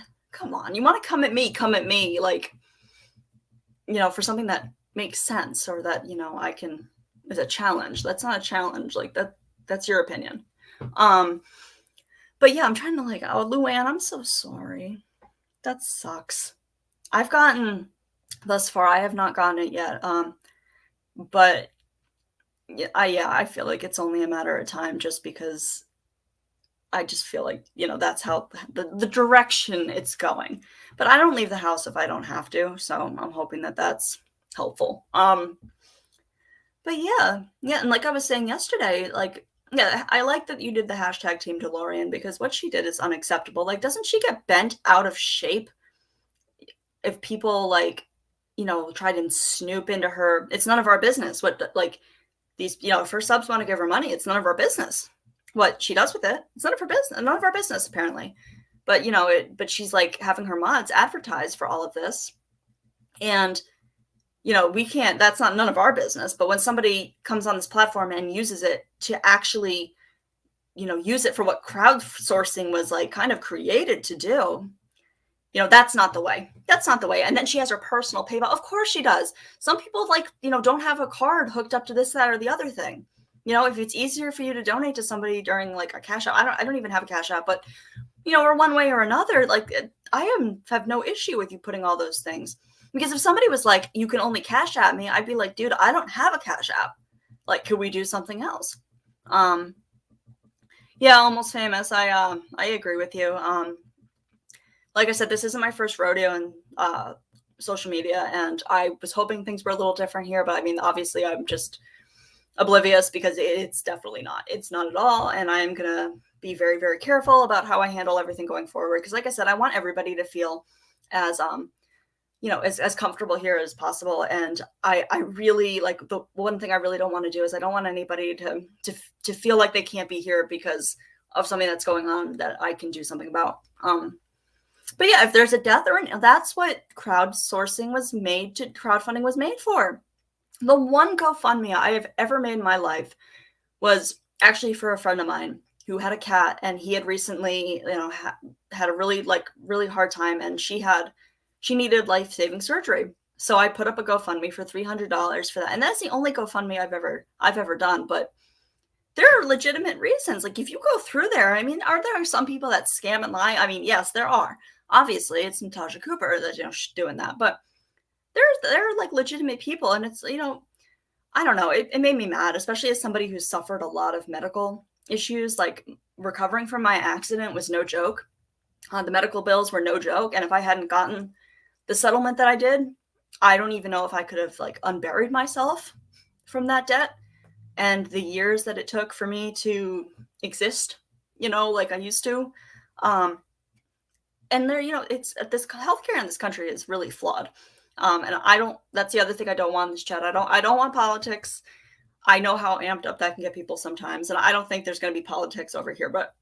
S1: You want to come at me, for something that makes sense, or that, I can, is a challenge. That's not a challenge. That's your opinion. But yeah, I'm trying to oh, Luann, I'm so sorry. That sucks. I've gotten thus far. I have not gotten it yet. But I feel like it's only a matter of time, just because I just feel like, that's how the direction it's going. But I don't leave the house if I don't have to. So I'm hoping that that's helpful. But yeah. And like I was saying yesterday, yeah, I like that you did the hashtag Team DeLorean, because what she did is unacceptable. Doesn't she get bent out of shape if people try to snoop into her? It's none of our business what these, if her subs want to give her money, it's none of our business what she does with it. It's none of our business, apparently. But but she's having her mods advertise for all of this, and we can't, that's not none of our business. But when somebody comes on this platform and uses it to actually use it for what crowdsourcing was kind of created to do, that's not the way. And then she has her personal PayPal. Of course she does. Some people don't have a card hooked up to this, that, or the other thing. If it's easier for you to donate to somebody during a Cash App, I don't even have a Cash App, but or one way or another, have no issue with you putting all those things. Because if somebody was you can only Cash App me, I'd be like, dude, I don't have a Cash App. Could we do something else? Yeah, Almost Famous. I agree with you. Like I said, this isn't my first rodeo in social media, and I was hoping things were a little different here, but I mean, obviously I'm just oblivious, because it's definitely not. It's not at all. And I'm going to be very, very careful about how I handle everything going forward. Because like I said, I want everybody to feel as, as comfortable here as possible. And I really the one thing I really don't want to do is I don't want anybody to feel like they can't be here because of something that's going on that I can do something about. But yeah, if there's a death that's what crowdfunding was made for. The one GoFundMe I have ever made in my life was actually for a friend of mine who had a cat, and he had recently, had a really really hard time, and she needed life-saving surgery. So I put up a GoFundMe for $300 for that, and that's the only GoFundMe I've ever done. But there are legitimate reasons. Like, if you go through there, I mean, are there some people that scam and lie? I mean, yes, there are. Obviously, it's Natasha Cooper that, doing that, but there are like legitimate people, and it's, I don't know. It made me mad, especially as somebody who's suffered a lot of medical issues. Like, recovering from my accident was no joke. The medical bills were no joke, and if I hadn't gotten the settlement that I did, I don't even know if I could have like unburied myself from that debt and the years that it took for me to exist, like I used to. Um, and there, it's this healthcare in this country is really flawed. And I don't. That's the other thing I don't want in this chat. I don't want politics. I know how amped up that can get people sometimes, and I don't think there's going to be politics over here. But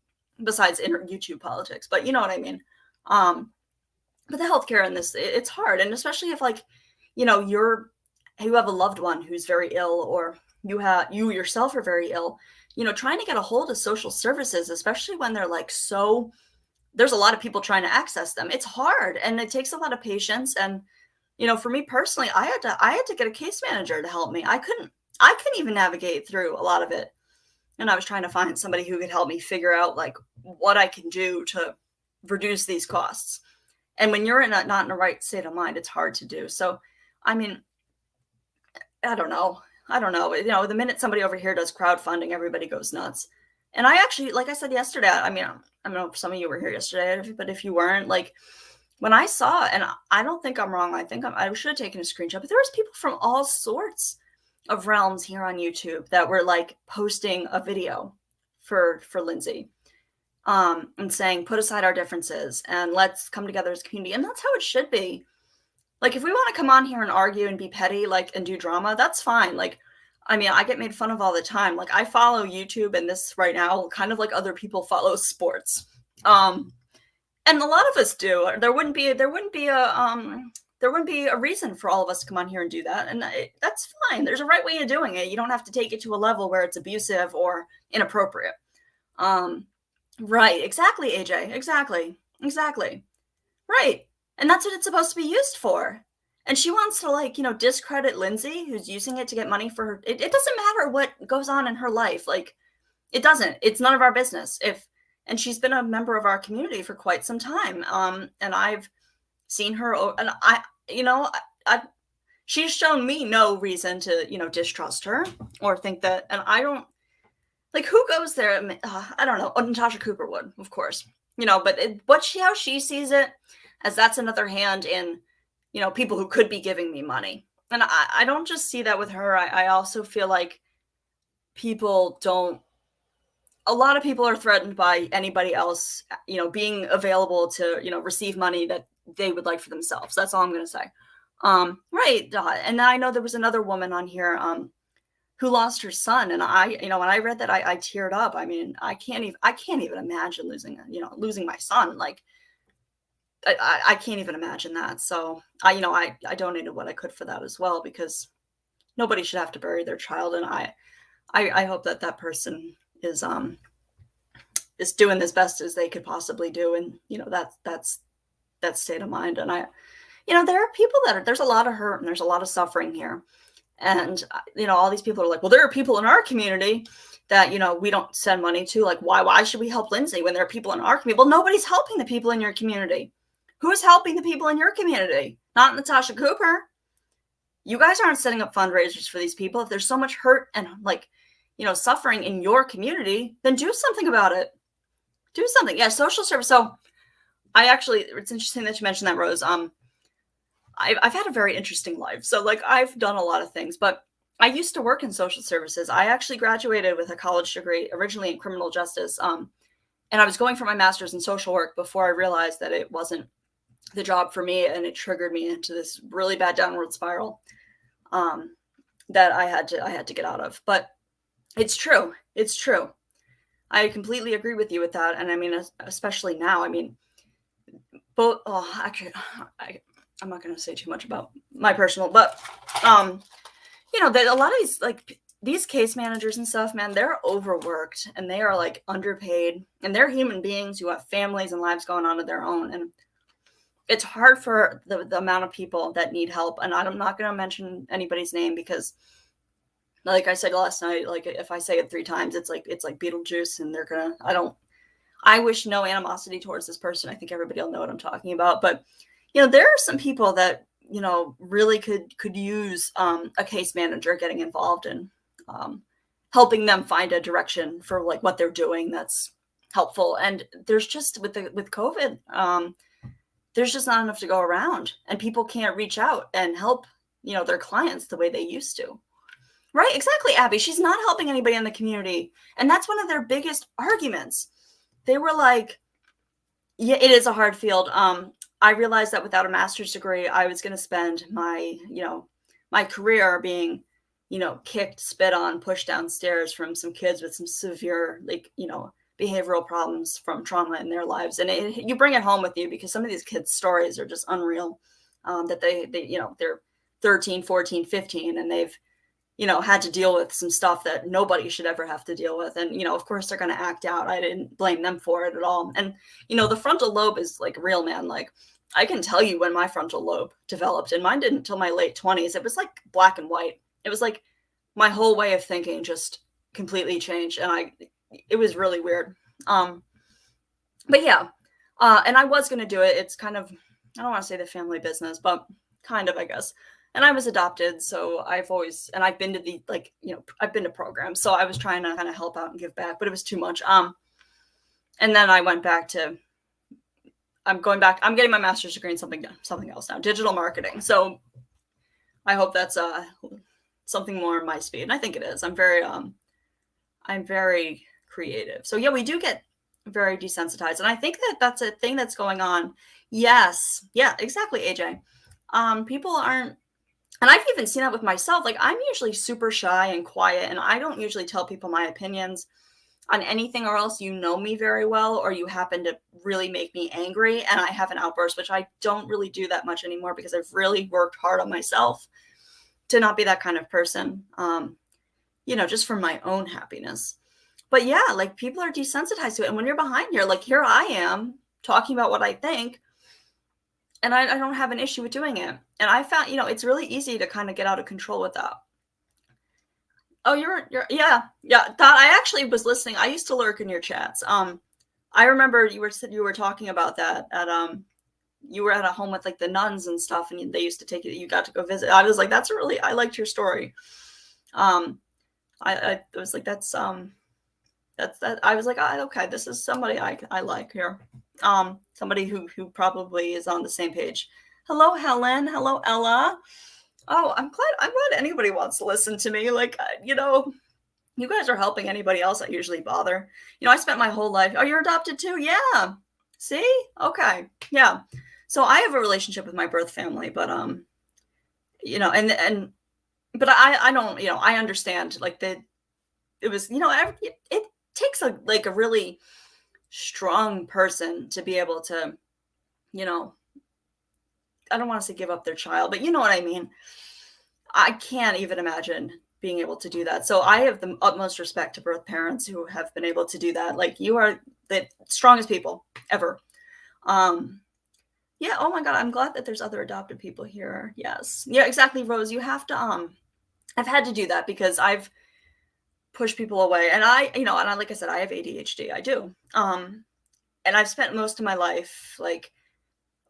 S1: besides YouTube politics, but you know what I mean. But the healthcare in this, it's hard, and especially if like, you have a loved one who's very ill, or you yourself are very ill. Trying to get a hold of social services, especially when they're like there's a lot of people trying to access them. It's hard, and it takes a lot of patience. And for me personally, I had to get a case manager to help me. I couldn't even navigate through a lot of it, and I was trying to find somebody who could help me figure out like what I can do to reduce these costs. And when you're not in the right state of mind, it's hard to do. So, I mean, I don't know. The minute somebody over here does crowdfunding, everybody goes nuts. And I actually, like I said yesterday, I mean, I don't know if some of you were here yesterday, but if you weren't, like, when I saw, and I don't think I'm wrong, I should have taken a screenshot, but there was people from all sorts of realms here on YouTube that were like posting a video for Lindsay, and saying, put aside our differences and let's come together as a community. And that's how it should be. Like, if we want to come on here and argue and be petty, like, and do drama, that's fine. Like, I mean, I get made fun of all the time. Like, I follow YouTube, and this right now, kind of like other people follow sports. And a lot of us do. There wouldn't be a reason for all of us to come on here and do that. And that's fine. There's a right way of doing it. You don't have to take it to a level where it's abusive or inappropriate. Right. Exactly, AJ. Exactly. Right. And that's what it's supposed to be used for. And she wants to, like, discredit Lindsay, who's using it to get money for her. It doesn't matter what goes on in her life. Like, it doesn't. It's none of our business. And she's been a member of our community for quite some time. And I've seen her, and she's shown me no reason to, distrust her or think that, and I don't, like, who goes there? I don't know. Natasha Cooper would, of course, but how she sees it, as that's another hand in, people who could be giving me money. And I don't just see that with her. I also feel like a lot of people are threatened by anybody else, being available to, receive money that they would like for themselves. That's all I'm going to say. Right. And I know there was another woman on here, who lost her son. And when I read that, I teared up. I mean, I can't even imagine losing my son. Like, I can't even imagine that. So I donated what I could for that as well, because nobody should have to bury their child. And I hope that person is doing as best as they could possibly do. And, that's that state of mind. And there are people there's a lot of hurt and there's a lot of suffering here. And, all these people are like, well, there are people in our community that, we don't send money to. Like, why should we help Lindsay when there are people in our community? Well, nobody's helping the people in your community. Who's helping the people in your community? Not Natasha Cooper. You guys aren't setting up fundraisers for these people. If there's so much hurt and, like, suffering in your community, then do something about it. Do something. Yeah, social service. So it's interesting that you mentioned that, Rose. I've had a very interesting life. So, like, I've done a lot of things, but I used to work in social services. I actually graduated with a college degree originally in criminal justice. And I was going for my master's in social work before I realized that it wasn't the job for me. And it triggered me into this really bad downward spiral, that I had to get out of. But it's true. It's true. I completely agree with you with that. And I mean, especially now, I mean, actually, I'm not going to say too much about my personal, but, that a lot of these, like, these case managers and stuff, man, they're overworked and they are, like, underpaid, and they're human beings who have families and lives going on of their own. And it's hard for the amount of people that need help. And I'm not going to mention anybody's name because Like I said last night, like if I say it 3 times, it's like Beetlejuice, and they're gonna I wish no animosity towards this person. I think everybody will know what I'm talking about. But there are some people that really could use a case manager getting involved and um, helping them find a direction for like what they're doing that's helpful. And there's just with COVID, there's just not enough to go around, and people can't reach out and help their clients the way they used to. Right, exactly, Abby. She's not helping anybody in the community, and that's one of their biggest arguments. They were like, yeah, it is a hard field. I realized that without a master's degree, I was going to spend my career being, kicked, spit on, pushed downstairs from some kids with some severe, like, behavioral problems from trauma in their lives. And you bring it home with you, because some of these kids' stories are just unreal. That they're 13, 14, 15, and they've had to deal with some stuff that nobody should ever have to deal with. And, of course they're going to act out. I didn't blame them for it at all. And, the frontal lobe is like real, man. Like I can tell you when my frontal lobe developed, and mine didn't until my late 20s. It was like black and white. It was like my whole way of thinking just completely changed. And it was really weird. But yeah. And I was going to do it. It's kind of, I don't want to say the family business, but kind of, I guess. And I was adopted, so I've been to I've been to programs, so I was trying to kind of help out and give back, but it was too much. And then I went back to, I'm getting my master's degree in something else now, digital marketing. So I hope that's something more my speed. And I think it is. I'm very creative. So yeah, we do get very desensitized. And I think that that's a thing that's going on. Yes. Yeah, exactly, AJ. People aren't, and I've even seen that with myself. Like I'm usually super shy and quiet, and I don't usually tell people my opinions on anything, or else me very well, or you happen to really make me angry and I have an outburst, which I don't really do that much anymore, because I've really worked hard on myself to not be that kind of person, just for my own happiness. But yeah, like people are desensitized to it. And when you're behind here, like here I am talking about what I think, and I don't have an issue with doing it. And I found, it's really easy to kind of get out of control with that. Oh, yeah. Dot, I actually was listening. I used to lurk in your chats. I remember you were talking about that at, you were at a home with like the nuns and stuff, and they used to take you got to go visit. I was like, I liked your story. I was like, that's that. I was like, okay, this is somebody I like here. Somebody who probably is on the same page. Hello, Helen. Hello, Ella. Oh, I'm glad anybody wants to listen to me. Like, you guys are helping anybody else I usually bother. I spent my whole life. Oh, you're adopted too? Yeah. See? Okay. Yeah. So I have a relationship with my birth family, but but I don't, I understand like it was, it takes a really strong person to be able to, I don't want to say give up their child, but you know what I mean? I can't even imagine being able to do that. So I have the utmost respect to birth parents who have been able to do that. Like you are the strongest people ever. Yeah. Oh my God. I'm glad that there's other adopted people here. Yes. Yeah, exactly. Rose, you have to, I've had to do that because I've pushed people away, and like I said, I have ADHD. I do. And I've spent most of my life, like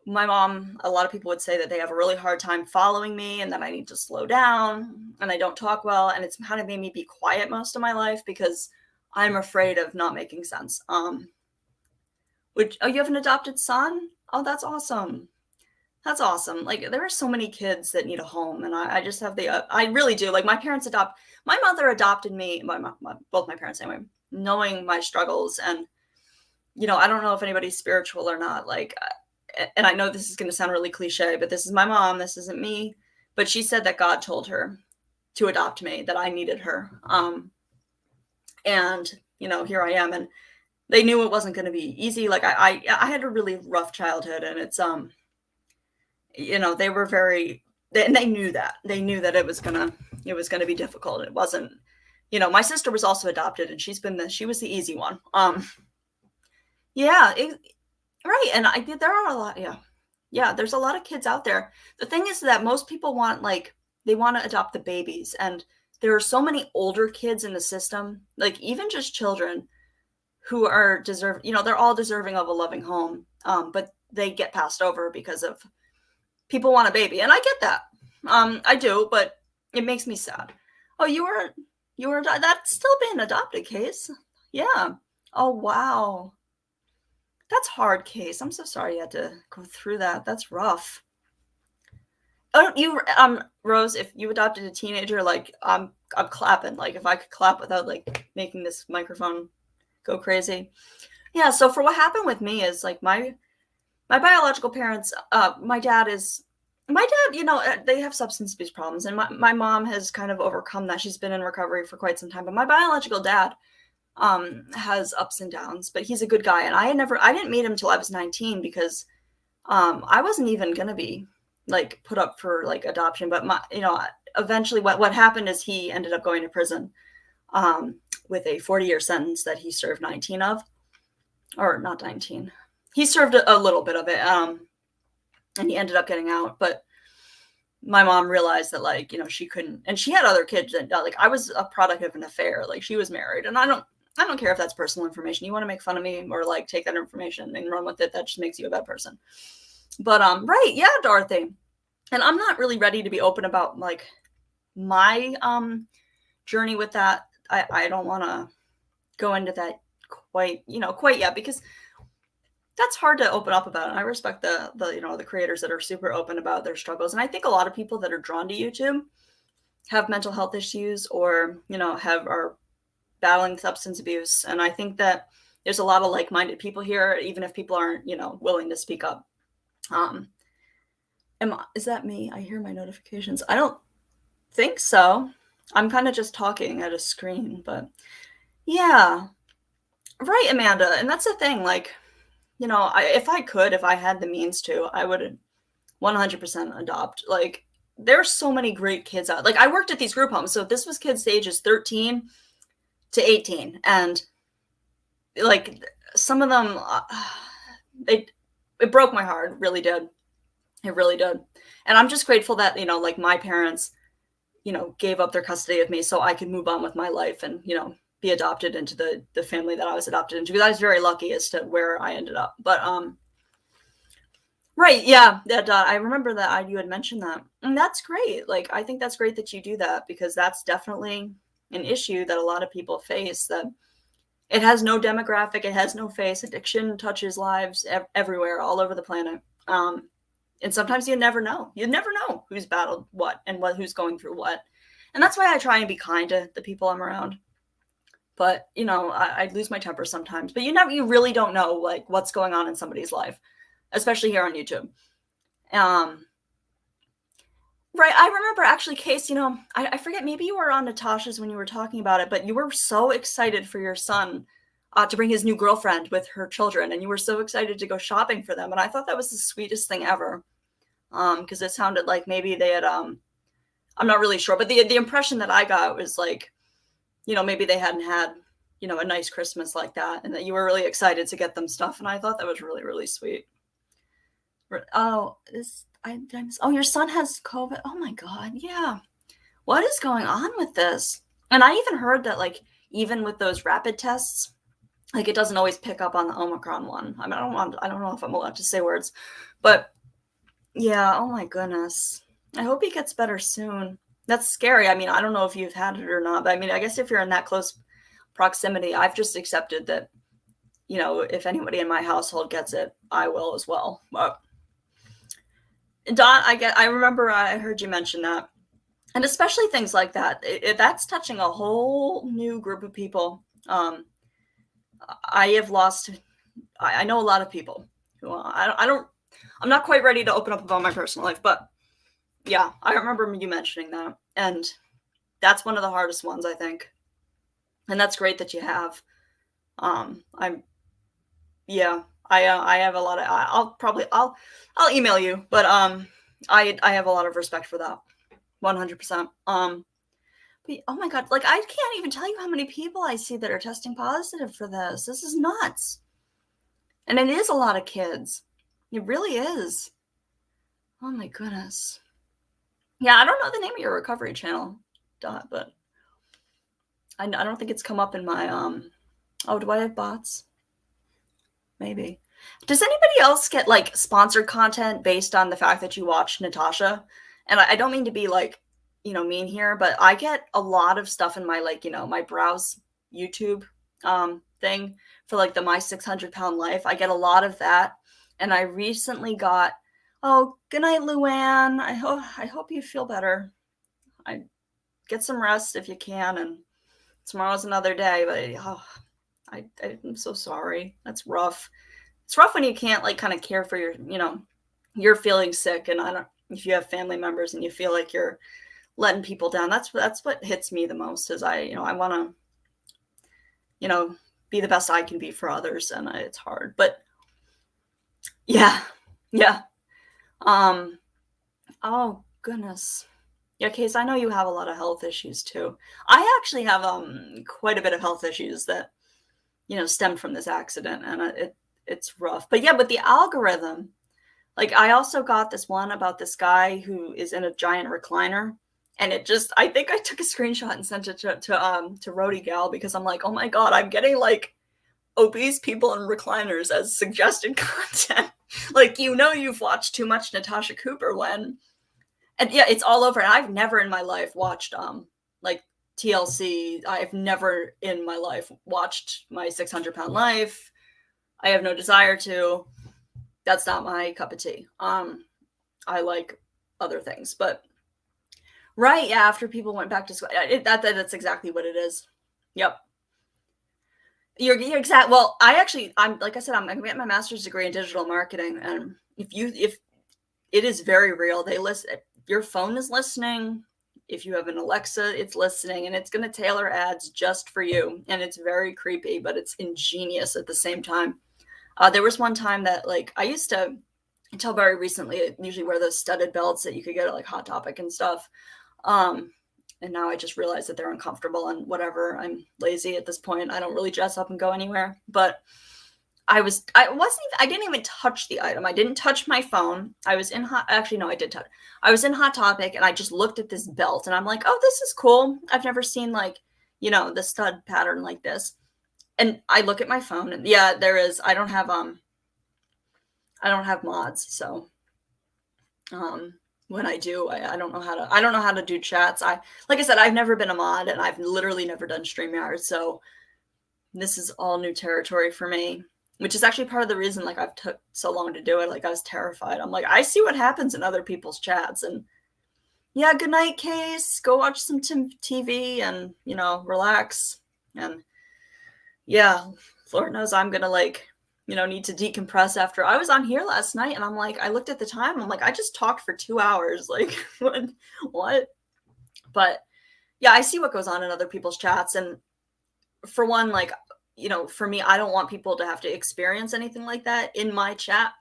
S1: my mom, a lot of people would say that they have a really hard time following me and that I need to slow down and I don't talk well. And it's kind of made me be quiet most of my life because I'm afraid of not making sense. You have an adopted son? Oh, that's awesome. That's awesome. Like there are so many kids that need a home, and I just have I really do. Like my mother adopted me, both my parents anyway, knowing my struggles. And, I don't know if anybody's spiritual or not. Like, and I know this is going to sound really cliche, but this is my mom. This isn't me. But she said that God told her to adopt me, that I needed her. And, here I am. And they knew it wasn't going to be easy. Like I had a really rough childhood, and it's, they were and they knew that it was going to be difficult. It wasn't, my sister was also adopted, and she was the easy one. Yeah, right. And there are a lot. Yeah. Yeah. There's a lot of kids out there. The thing is that most people want, they want to adopt the babies, and there are so many older kids in the system, like even just children who are they're all deserving of a loving home. But they get passed over because of people want a baby. And I get that. I do, but it makes me sad. Oh, that's still being adopted, Case. Yeah. Oh, wow. That's hard, Case. I'm so sorry you had to go through that. That's rough. Oh, Rose, if you adopted a teenager, like I'm clapping. Like if I could clap without like making this microphone go crazy. Yeah, so for what happened with me is like my biological parents, my dad, they have substance abuse problems, and my mom has kind of overcome that. She's been in recovery for quite some time, but my biological dad has ups and downs, but he's a good guy. And I didn't meet him until I was 19 because I wasn't even going to be like put up for like adoption. But eventually what happened is he ended up going to prison with a 40-year sentence that he served 19 of, or not 19. He served a little bit of it, and he ended up getting out. But my mom realized that, like, she couldn't, and she had other kids, and like I was a product of an affair. Like she was married, and I don't care if that's personal information. You want to make fun of me or like take that information and run with it, that just makes you a bad person. But right, yeah, Dorothy. And I'm not really ready to be open about like my journey with that. I don't want to go into that quite yet, because that's hard to open up about. And I respect the creators that are super open about their struggles. And I think a lot of people that are drawn to YouTube have mental health issues or, are battling substance abuse. And I think that there's a lot of like-minded people here, even if people aren't, willing to speak up. Is that me? I hear my notifications. I don't think so. I'm kind of just talking at a screen, but yeah. Right, Amanda. And that's the thing, like, if I had the means to, I would 100% adopt. Like, there's so many great kids out. Like, I worked at these group homes, so this was kids ages 13 to 18, and like some of them, it broke my heart. It really did. It really did. And I'm just grateful that like my parents, gave up their custody of me so I could move on with my life and be adopted into the family that I was adopted into, because I was very lucky as to where I ended up. But right, yeah, I remember that you had mentioned that, and that's great. Like, I think that's great that you do that, because that's definitely an issue that a lot of people face. That it has no demographic, it has no face. Addiction touches lives everywhere, all over the planet. And sometimes you never know. You never know who's battled what and who's going through what. And that's why I try and be kind to the people I'm around. But, I lose my temper sometimes. But you really don't know, like, what's going on in somebody's life, especially here on YouTube. Right, I remember actually, Case, I forget, maybe you were on Natasha's when you were talking about it, but you were so excited for your son to bring his new girlfriend with her children, and you were so excited to go shopping for them. And I thought that was the sweetest thing ever, because it sounded like maybe they had, I'm not really sure, but the impression that I got was like, maybe they hadn't had, a nice Christmas like that, and that you were really excited to get them stuff. And I thought that was really, really sweet. Oh, your son has COVID. Oh my God. Yeah. What is going on with this? And I even heard that, like, even with those rapid tests, like, it doesn't always pick up on the Omicron one. I mean, I don't know if I'm allowed to say words, but yeah. Oh my goodness. I hope he gets better soon. That's scary. I mean, I don't know if you've had it or not, but I mean, I guess if you're in that close proximity, I've just accepted that, if anybody in my household gets it, I will as well. But Don, I remember I heard you mention that. And especially things like that, that's touching a whole new group of people. I know a lot of people who I'm not quite ready to open up about my personal life, but yeah, I remember you mentioning that. And that's one of the hardest ones, I think. And that's great that you have. I have a lot of, I'll email you, but I have a lot of respect for that. 100%. But oh my God, like, I can't even tell you how many people I see that are testing positive for this. This is nuts. And it is a lot of kids. It really is. Oh my goodness. Yeah, I don't know the name of your recovery channel, Dot, but I don't think it's come up in my, oh, do I have bots? Maybe. Does anybody else get, like, sponsored content based on the fact that you watch Natasha? And I don't mean to be, like, mean here, but I get a lot of stuff in my, like, my browse YouTube, thing for, like, the My 600-Pound Life. I get a lot of that, and I recently got, "Oh, good night, Luann. I hope you feel better. I Get some rest if you can, and tomorrow's another day, but, oh, I'm so sorry. That's rough." It's rough when you can't, like, kinda care for you're feeling sick, and I don't if you have family members and you feel like you're letting people down, that's what hits me the most is I wanna, you know, be the best I can be for others, and it's hard, but yeah. Yeah. Um, oh, goodness. Yeah, Case, I know you have a lot of health issues too. I actually have, quite a bit of health issues that, stem from this accident, and, it's rough, but yeah, but the algorithm, like, I also got this one about this guy who is in a giant recliner, and I think I took a screenshot and sent it to Rody Gal because I'm like, "Oh my god, I'm getting, like, obese people in recliners as suggested content." Like, you've watched too much Natasha Cooper when and yeah, it's all over, and I've never in my life watched, like, TLC. I've never in my life watched My 600-Pound Life. I have no desire to. That's not my cup of tea. I like other things, but right, yeah, after people went back to school, that's exactly what it is. Yep. You're exact. Well, I'm like I said, I'm getting my master's degree in digital marketing, and if it is very real, they listen. Your phone is listening. If you have an Alexa, it's listening, and it's going to tailor ads just for you. And it's very creepy, but it's ingenious at the same time. There was one time that, like, I used to, until very recently, I usually wear those studded belts that you could get at, like, Hot Topic and stuff. Um, and now I just realize that they're uncomfortable and whatever. I'm lazy at this point. I don't really dress up and go anywhere. But I didn't even touch the item. I didn't touch my phone. I was in hot, actually, no, I did touch. I was in Hot Topic and I just looked at this belt and I'm like, oh, this is cool. I've never seen, like, the stud pattern like this. And I look at my phone and yeah, there is, I don't have mods. So, when I do, I I don't know how to do chats. Like I said, I've never been a mod and I've literally never done StreamYard. So this is all new territory for me, which is actually part of the reason, like, I've took so long to do it. Like, I was terrified. I'm like, I see what happens in other people's chats, and yeah, good night, Case. Go watch some TV and, relax. And yeah, Lord knows I'm gonna, like, need to decompress after I was on here last night, and I'm like, I looked at the time, I'm like, I just talked for 2 hours. Like, what? But yeah, I see what goes on in other people's chats, and for one, like, for me, I don't want people to have to experience anything like that in my chat,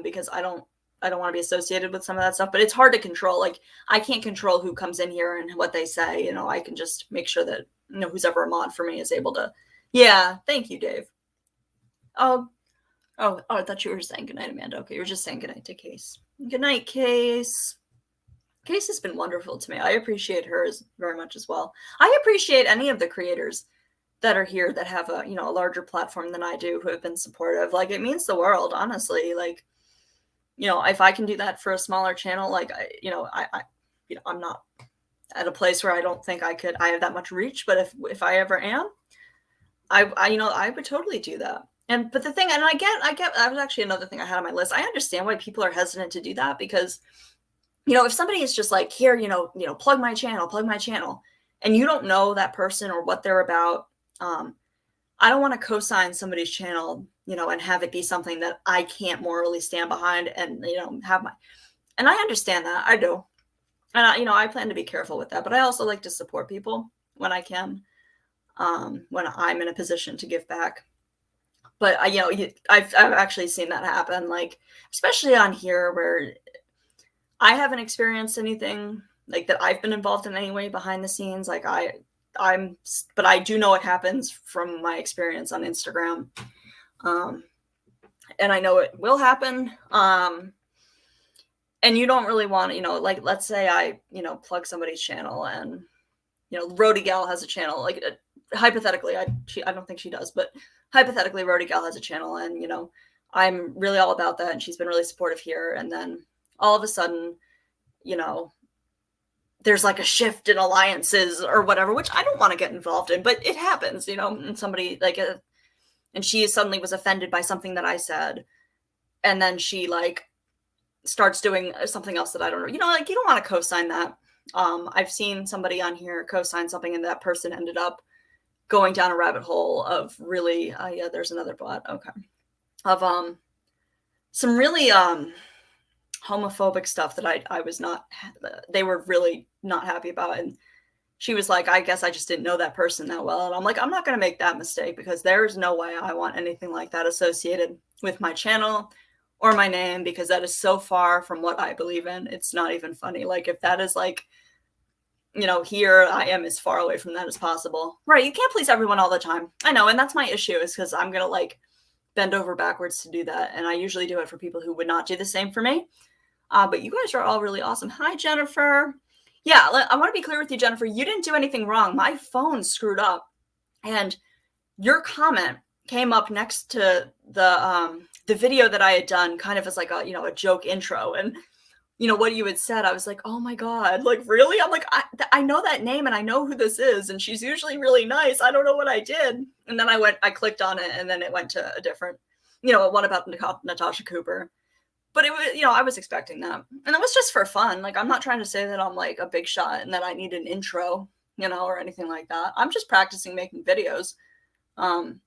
S1: because I don't want to be associated with some of that stuff. But it's hard to control. Like, I can't control who comes in here and what they say. I can just make sure that who's ever a mod for me is able to. Yeah, thank you, Dave. Oh, I thought you were saying goodnight, Amanda. Okay, you were just saying goodnight to Case. Good night, Case. Case has been wonderful to me. I appreciate hers very much as well. I appreciate any of the creators that are here that have a larger platform than I do, who have been supportive. Like, it means the world, honestly. Like, if I can do that for a smaller channel, like, I'm not at a place where I don't think I have that much reach, but if I ever am, I would totally do that. But the thing, and I get that was actually another thing I had on my list. I understand why people are hesitant to do that, because if somebody is just like, here, plug my channel, and you don't know that person or what they're about, I don't want to co-sign somebody's channel, and have it be something that I can't morally stand behind, and and I understand that. I do. And I plan to be careful with that, but I also like to support people when I can, when I'm in a position to give back. But I've actually seen that happen, like, especially on here, where I haven't experienced anything like that I've been involved in any way behind the scenes. Like, but I do know it happens from my experience on Instagram. And I know it will happen. And you don't really want, like, let's say I, plug somebody's channel and, Rody Gal has a channel. Like, hypothetically, I don't think she does, but hypothetically, Rody Gal has a channel, and I'm really all about that, and she's been really supportive here. And then all of a sudden, there's like a shift in alliances or whatever, which I don't want to get involved in, but it happens, and somebody and she suddenly was offended by something that I said, and then she like starts doing something else that I don't know. Like, you don't want to co-sign that. I've seen somebody on here co-sign something, and that person ended up going down a rabbit hole of really, yeah, there's another bot. Okay. Of some really homophobic stuff that I was not, they were really not happy about. And she was like, I guess I just didn't know that person that well. And I'm like, I'm not going to make that mistake, because there's no way I want anything like that associated with my channel or my name, because that is so far from what I believe in. It's not even funny. Like, if that is like, here I am as far away from that as possible. Right. You can't please everyone all the time. I know. And that's my issue, is because I'm going to like bend over backwards to do that. And I usually do it for people who would not do the same for me. But you guys are all really awesome. Hi, Jennifer. Yeah, I want to be clear with you, Jennifer. You didn't do anything wrong. My phone screwed up, and your comment came up next to the video that I had done, kind of as like a joke intro. And what you had said, I was like, oh my God, like, really? I'm like, I know that name, and I know who this is, and she's usually really nice. I don't know what I did. And then I clicked on it, and then it went to a different, one about Natasha Cooper. But it was, I was expecting that. And that was just for fun. Like, I'm not trying to say that I'm like a big shot and that I need an intro, or anything like that. I'm just practicing making videos. And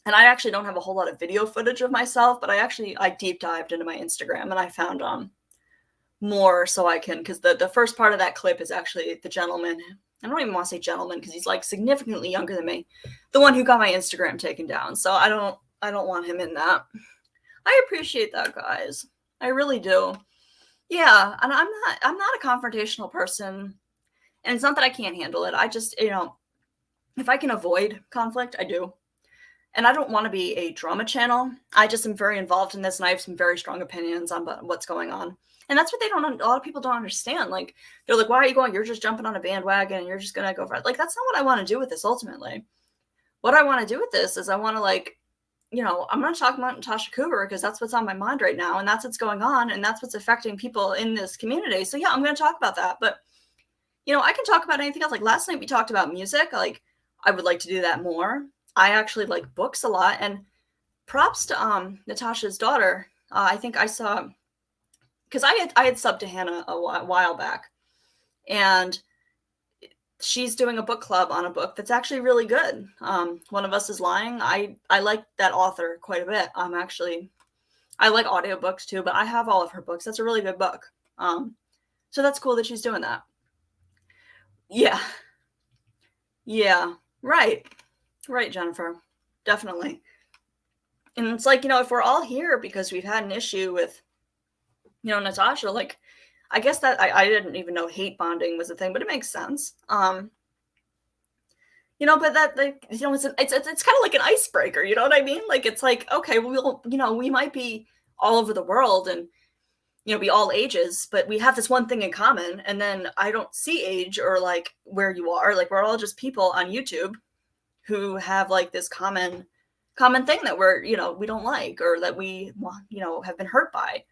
S1: I actually don't have a whole lot of video footage of myself, but I deep dived into my Instagram, and I found more, so I can, because the first part of that clip is actually the gentleman. I don't even want to say gentleman, because he's like significantly younger than me, the one who got my Instagram taken down. So I don't want him in that. I appreciate that, guys. I really do. Yeah, and I'm not a confrontational person, and it's not that I can't handle it. I just, if I can avoid conflict, I do. And I don't want to be a drama channel. I just am very involved in this, and I have some very strong opinions on what's going on. And that's what a lot of people don't understand. Like, they're like, why are you going? You're just jumping on a bandwagon, and you're just going to go for it. Like, that's not what I want to do with this ultimately. What I want to do with this is I want to, like, I'm going to talk about Natasha Cooper, because that's what's on my mind right now, and that's what's going on, and that's what's affecting people in this community. So yeah, I'm going to talk about that. But, I can talk about anything else. Like, last night we talked about music. Like, I would like to do that more. I actually like books a lot, and props to Natasha's daughter. I think I saw, because I had subbed to Hannah a while back, and she's doing a book club on a book that's actually really good. One of Us is Lying. I like that author quite a bit. I like audiobooks too, but I have all of her books. That's a really good book. So that's cool that she's doing that. Yeah. Yeah. Right, Jennifer. Definitely. And it's like, if we're all here because we've had an issue with, Natasha, like, I guess that I didn't even know hate bonding was a thing, but it makes sense. But that, like, it's kind of like an icebreaker. You know what I mean? Like, it's like, okay, we might be all over the world and, be all ages, but we have this one thing in common. And then I don't see age or like where you are. Like, we're all just people on YouTube who have like this common thing that we're, we don't like, or that we, have been hurt by.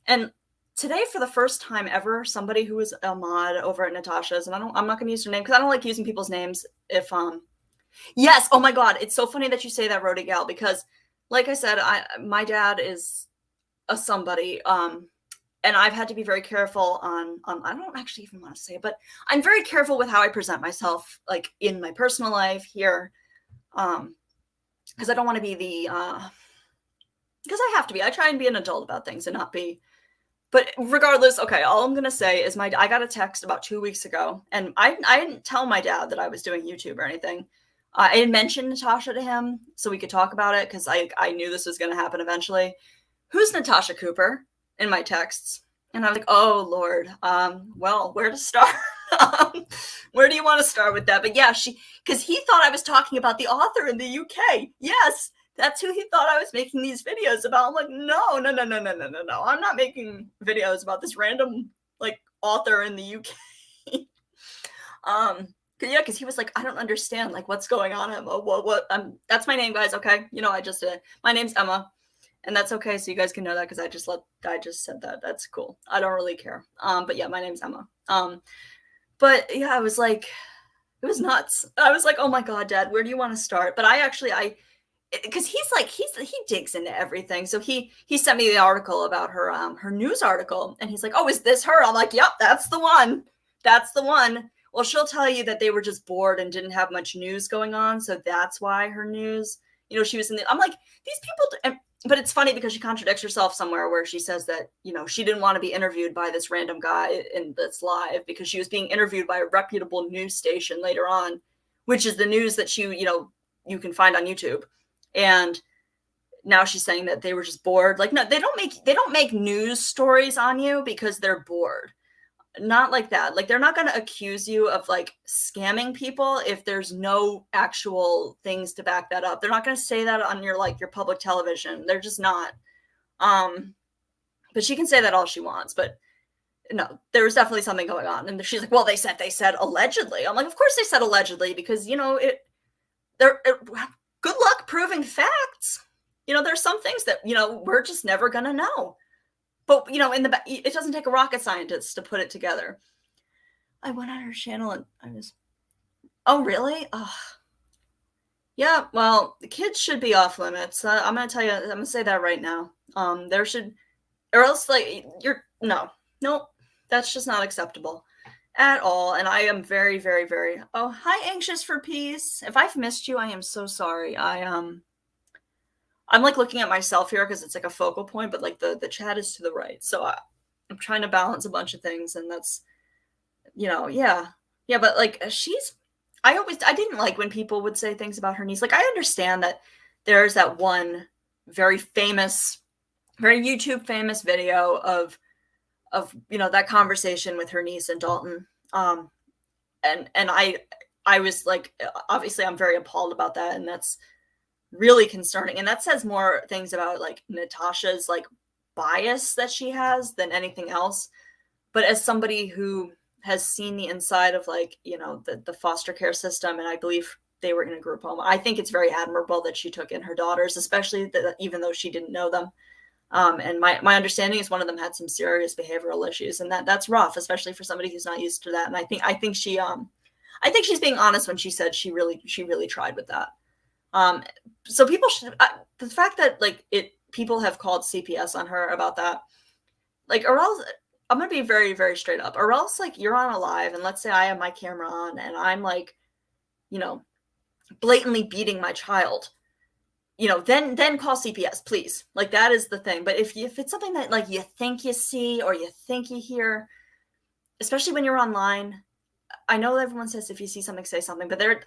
S1: And today, for the first time ever, somebody who was a mod over at Natasha's, and I'm not going to use her name because I don't like using people's names. Yes. Oh my God. It's so funny that you say that, Rody Gal, because like I said, my dad is a somebody, and I've had to be very careful on, I don't actually even want to say it, but I'm very careful with how I present myself, like in my personal life here. Because I don't want to be because I have to be. I try and be an adult about things and not be. But regardless, okay, all I'm going to say is I got a text about 2 weeks ago, and I didn't tell my dad that I was doing YouTube or anything. I had mentioned Natasha to him so we could talk about it, because I knew this was going to happen eventually. Who's Natasha Cooper in my texts? And I was like, oh, Lord. Well, where to start? Where do you want to start with that? But yeah, because he thought I was talking about the author in the UK. Yes. That's who he thought I was making these videos about. I'm like, no. I'm not making videos about this random like author in the UK. Yeah, because he was like, I don't understand, like, what's going on, Emma. What? That's my name, guys. Okay, my name's Emma, and that's okay. So you guys can know that because I just said that. That's cool. I don't really care. But yeah, my name's Emma. But yeah, I was like, it was nuts. I was like, oh my god, Dad, where do you want to start? But I because he digs into everything. So he sent me the article about her news article, and he's like, oh, is this her? I'm like, yep, that's the one. That's the one. Well, she'll tell you that they were just bored and didn't have much news going on, so that's why her news. She was in the. I'm like, these people. But it's funny because she contradicts herself somewhere where she says that she didn't want to be interviewed by this random guy in that's live because she was being interviewed by a reputable news station later on, which is the news that you can find on YouTube. And now she's saying that they were just bored. Like, no, they don't make news stories on you because they're bored. Not like that. Like, they're not going to accuse you of like scamming people if there's no actual things to back that up. They're not going to say that on your public television. They're just not. But she can say that all she wants, but no, there was definitely something going on. And she's like, well, they said allegedly. I'm like, of course they said allegedly because good luck proving facts. There's some things that, we're just never going to know. But, it doesn't take a rocket scientist to put it together. I went on her channel and I was, oh, really? Oh. Yeah, well, the kids should be off limits. I'm going to tell you, I'm going to say that right now. There should, or else, no, that's just not acceptable at all. And I am very, very, very, oh, hi, anxious for peace. If I've missed you, I am so sorry. I'm like looking at myself here because it's like a focal point, but like the chat is to the right. So I'm trying to balance a bunch of things, and that's, yeah. But like I didn't like when people would say things about her niece. Like, I understand that there's that one very famous, very YouTube famous video of that conversation with her niece and Dalton. And I was like, obviously I'm very appalled about that, and that's really concerning. And that says more things about like Natasha's like bias that she has than anything else. But as somebody who has seen the inside of like, the foster care system, and I believe they were in a group home, I think it's very admirable that she took in her daughters, especially even though she didn't know them. And my understanding is one of them had some serious behavioral issues, and that's rough, especially for somebody who's not used to that. And I think she's being honest when she said she really tried with that. So people should, the fact that like people have called CPS on her about that, like, or else I'm going to be very, very straight up, or else like you're on a live and let's say I have my camera on and I'm like, blatantly beating my child, then call CPS, please. Like, that is the thing. But if it's something that like you think you see or you think you hear, especially when you're online, I know everyone says if you see something, say something, but they're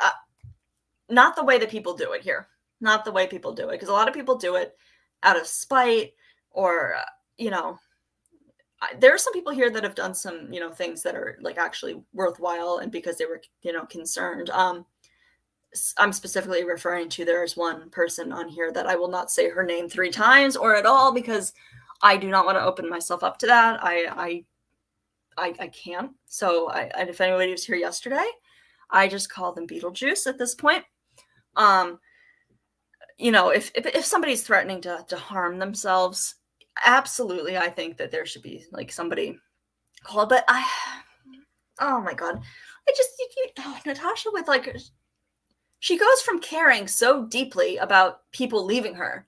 S1: not the way that people do it here. Not the way people do it, because a lot of people do it out of spite or, there are some people here that have done some, things that are like actually worthwhile and because they were, concerned. I'm specifically referring to, there's one person on here that I will not say her name 3 times or at all because I do not want to open myself up to that. I can't. So if anybody was here yesterday, I just call them Beetlejuice at this point. If somebody's threatening to harm themselves, absolutely, I think that there should be like somebody called. But oh my god, Natasha with like, she goes from caring so deeply about people leaving her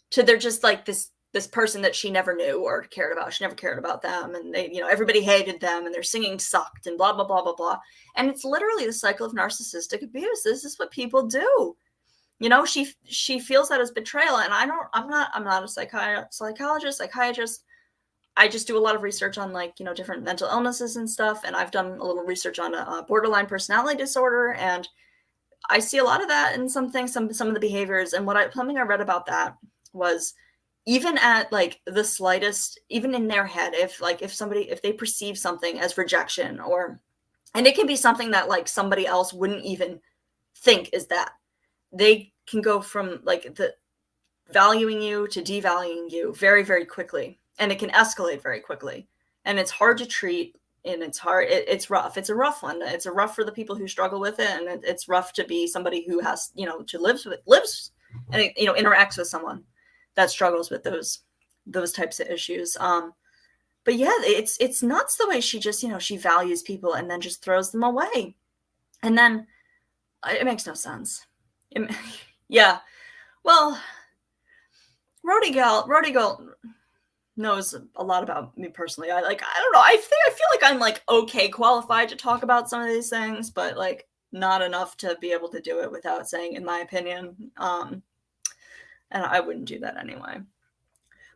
S1: to they're just like this person that she never knew or cared about. She never cared about them, and they, everybody hated them, and their singing sucked, and blah blah blah blah blah. And it's literally the cycle of narcissistic abuse. This is what people do. She feels that as betrayal, and I'm not a psychiatrist. I just do a lot of research on like, different mental illnesses and stuff. And I've done a little research on a borderline personality disorder. And I see a lot of that in some things, some of the behaviors. And something I read about that was, even at like the slightest, even in their head, if they perceive something as rejection, and it can be something that like somebody else wouldn't even think is that, they can go from like the valuing you to devaluing you very, very quickly. And it can escalate very quickly. And it's hard to treat and it's hard. It's rough. It's a rough one. It's a rough for the people who struggle with it, and it's rough to be somebody who has, to lives and interacts with someone that struggles with those types of issues. But yeah, it's nuts the way she just, she values people and then just throws them away, and then it makes no sense. Yeah, well, Roadie Girl knows a lot about me personally. I don't know. I feel like I'm like okay qualified to talk about some of these things, but like not enough to be able to do it without saying, in my opinion. And I wouldn't do that anyway.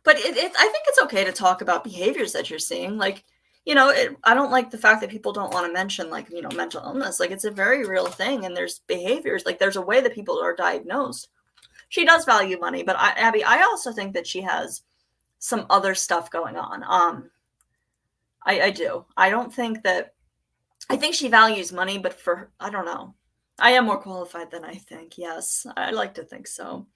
S1: But I think it's okay to talk about behaviors that you're seeing. Like, I don't like the fact that people don't want to mention like, mental illness. Like it's a very real thing, and there's behaviors, like there's a way that people are diagnosed. She does value money, but Abby, I also think that she has some other stuff going on. I do. I don't think that, I think she values money, but I don't know. I am more qualified than I think. Yes, I like to think so.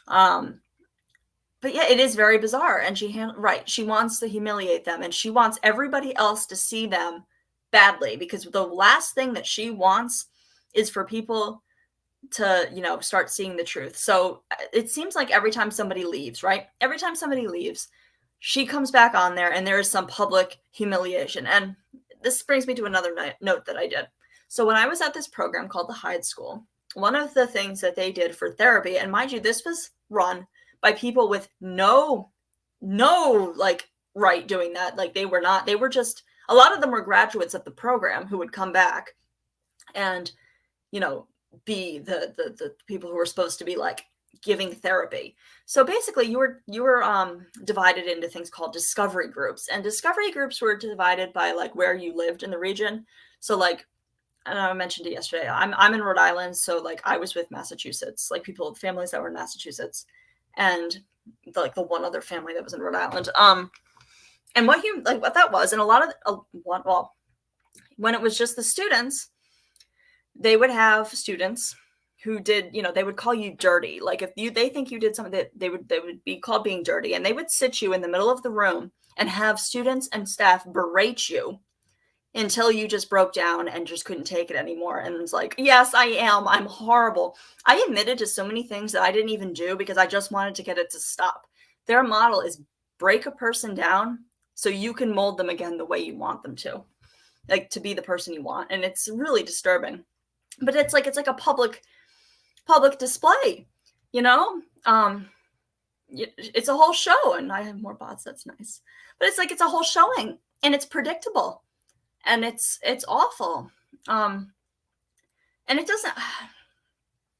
S1: But yeah, it is very bizarre. And she wants to humiliate them, and she wants everybody else to see them badly, because the last thing that she wants is for people to, start seeing the truth. So it seems like every time somebody leaves, right? Every time somebody leaves, she comes back on there and there is some public humiliation. And this brings me to another note that I did. So when I was at this program called the Hyde School, one of the things that they did for therapy, and mind you, this was run by people with no like right doing that. Like they were just, a lot of them were graduates of the program who would come back and, be the people who were supposed to be like giving therapy. So basically you were divided into things called discovery groups, and discovery groups were divided by like where you lived in the region. So like, and I mentioned it yesterday, I'm in Rhode Island. So like I was with Massachusetts, like families that were in Massachusetts, and the one other family that was in Rhode Island. And what that was, and a lot of, when it was just the students, they would have students who did, they would call you dirty. Like if they think you did something, that they would be called being dirty, and they would sit you in the middle of the room and have students and staff berate you until you just broke down and just couldn't take it anymore. And was like, yes, I'm horrible. I admitted to so many things that I didn't even do because I just wanted to get it to stop. Their model is break a person down so you can mold them again the way you want them to, like to be the person you want. And it's really disturbing. But it's like a public display, it's a whole show. And I have more bots. That's nice. But it's like, it's a whole showing, and it's predictable, and it's awful. And it doesn't,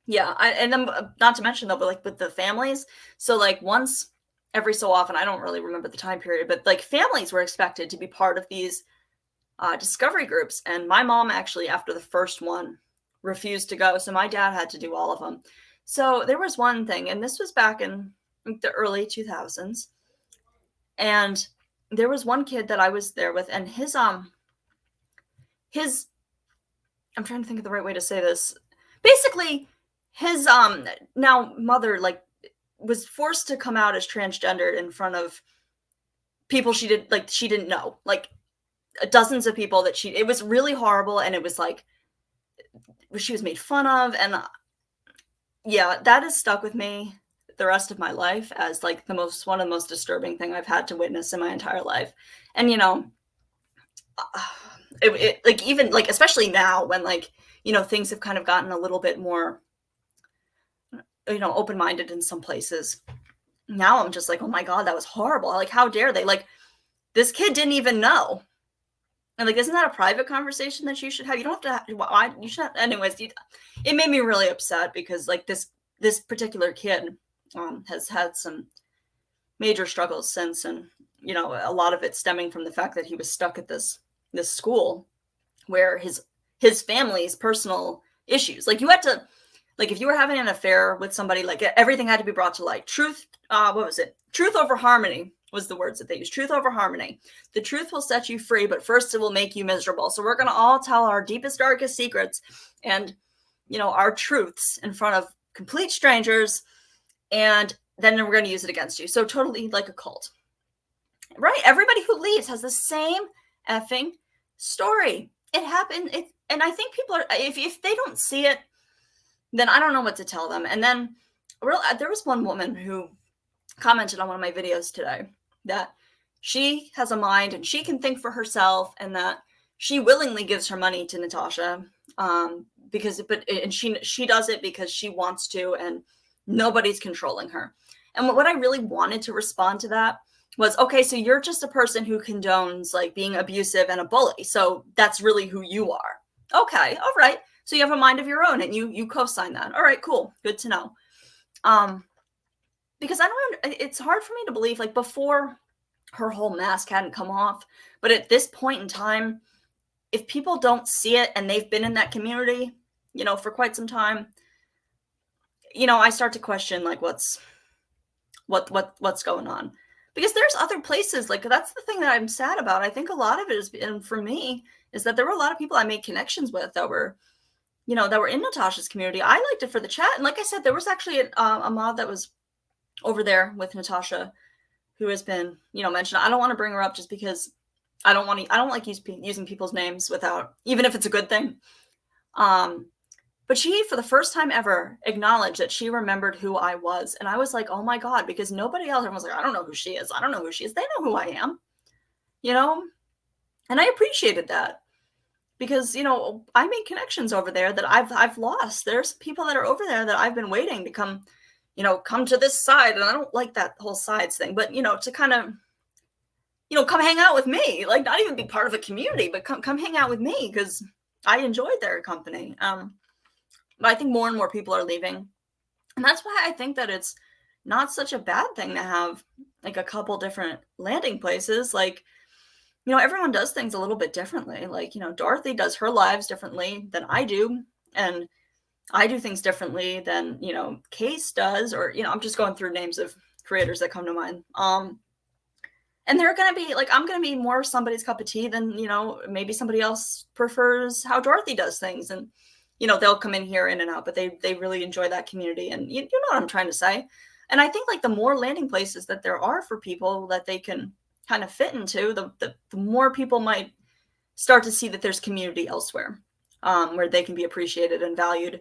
S1: yeah. And then not to mention though, but like with the families. So like once every so often, I don't really remember the time period, but like families were expected to be part of these discovery groups. And my mom actually, after the first one, refused to go. So my dad had to do all of them. So there was one thing, and this was back in the early 2000s. And there was one kid that I was there with, and his, I'm trying to think of the right way to say this. Basically, his, now mother, like, was forced to come out as transgendered in front of people she didn't know, like dozens of people that it was really horrible. And it was like, she was made fun of. And yeah, that has stuck with me the rest of my life as like one of the most disturbing thing I've had to witness in my entire life. And, it like, even like, especially now when like, things have kind of gotten a little bit more, open-minded in some places. Now I'm just like, oh my God, that was horrible. Like, how dare they? Like, this kid didn't even know. And like, isn't that a private conversation that you should have? You don't have to. You should. Anyways, it made me really upset because like this particular kid has had some major struggles since, and a lot of it stemming from the fact that he was stuck at this school where his family's personal issues. Like you had to, like if you were having an affair with somebody, like everything had to be brought to light. Truth. What was it? Truth over harmony was the words that they used. Truth over harmony. The truth will set you free, but first it will make you miserable. So we're going to all tell our deepest, darkest secrets and, our truths in front of complete strangers. And then we're going to use it against you. So totally like a cult, right? Everybody who leaves has the same effing story. It happened. And I think people are, if they don't see it, then I don't know what to tell them. And then there was one woman who commented on one of my videos today that she has a mind and she can think for herself, and that she willingly gives her money to Natasha, and she does it because she wants to, and nobody's controlling her. And what I really wanted to respond to that was, okay, so you're just a person who condones like being abusive and a bully, so that's really who you are. Okay, all right. So you have a mind of your own, and you co-sign that. All right, cool, good to know. Because it's hard for me to believe, like, before her whole mask hadn't come off, but at this point in time, if people don't see it and they've been in that community, for quite some time, I start to question like what's going on. Because there's other places, like, that's the thing that I'm sad about. I think a lot of it is, and for me, is that there were a lot of people I made connections with that were in Natasha's community. I liked it for the chat. And like I said, there was actually a mod that was over there with Natasha who has been, mentioned. I don't want to bring her up just because I don't like using people's names without, even if it's a good thing. But she, for the first time ever, acknowledged that she remembered who I was. And I was like, oh my God, because nobody else, everyone's like, I don't know who she is. I don't know who she is. They know who I am, And I appreciated that because, I made connections over there that I've lost. There's people that are over there that I've been waiting to come to this side. And I don't like that whole sides thing, but, to kind of, come hang out with me, like not even be part of a community, but come hang out with me because I enjoyed their company. But I think more and more people are leaving. And that's why I think that it's not such a bad thing to have like a couple different landing places. Like, everyone does things a little bit differently. Like, Dorothy does her lives differently than I do. And I do things differently than, Case does, or, I'm just going through names of creators that come to mind. And they're going to be like, I'm going to be more somebody's cup of tea than, maybe somebody else prefers how Dorothy does things. And, they'll come in here in and out, but they really enjoy that community. And you know what I'm trying to say? And I think like the more landing places that there are for people that they can kind of fit into, the more people might start to see that there's community elsewhere, where they can be appreciated and valued.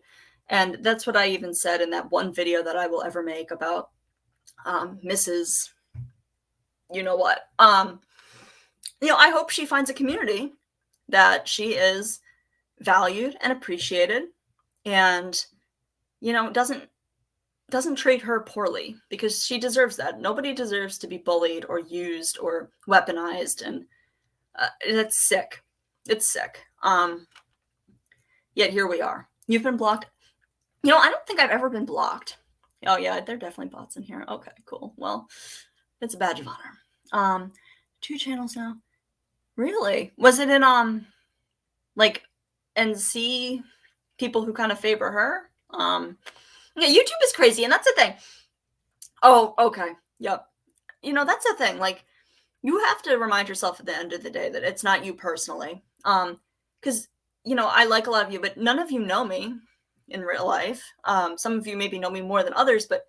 S1: And that's what I even said in that one video that I will ever make about Mrs. You know what? I hope she finds a community that she is valued and appreciated, and doesn't treat her poorly, because she deserves that. Nobody deserves to be bullied or used or weaponized, and it's sick. It's sick. Yet here we are. You've been blocked. I don't think I've ever been blocked. Oh yeah, there are definitely bots in here. Okay, cool. Well, it's a badge of honor. 2 channels now. Really? Was it in like NC people who kind of favor her? Yeah, YouTube is crazy, and that's the thing. Oh, okay. Yep. That's the thing. Like, you have to remind yourself at the end of the day that it's not you personally. Because I like a lot of you, but none of you know me in real life. Some of you maybe know me more than others, but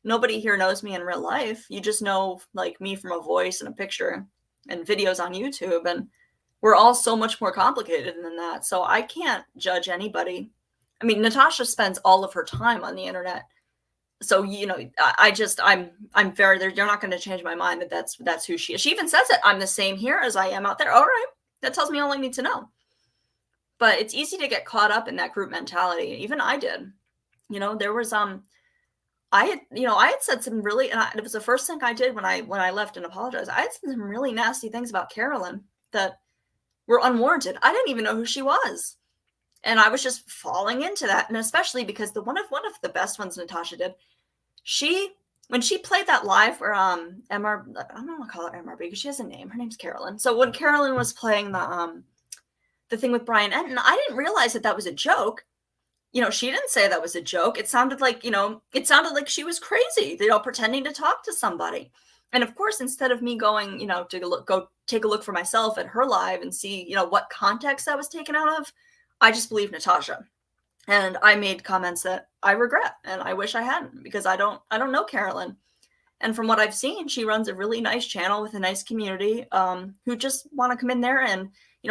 S1: nobody here knows me in real life. You just know like me from a voice and a picture and videos on YouTube, and we're all so much more complicated than that. So I can't judge anybody. I mean, Natasha spends all of her time on the internet. So, I'm very there. You're not going to change my mind that that's who she is. She even says it. I'm the same here as I am out there. All right. That tells me all I need to know. But it's easy to get caught up in that group mentality. Even I did. There was I had said some really, and it was the first thing I did when I left and apologized. I had said some really nasty things about Carolyn that were unwarranted. I didn't even know who she was, and I was just falling into that. And especially because one of the best ones Natasha did, when she played that live where MR, I don't want to call her MR because she has a name. Her name's Carolyn. So when Carolyn was playing the thing with Brian Enton, I didn't realize that was a joke. She didn't say that was a joke. It sounded like, she was crazy, pretending to talk to somebody. And of course, instead of me going, to go take a look for myself at her live and see, what context that was taken out of, I just believed Natasha. And I made comments that I regret and I wish I hadn't, because I don't know Carolyn. And from what I've seen, she runs a really nice channel with a nice community who just want to come in there and,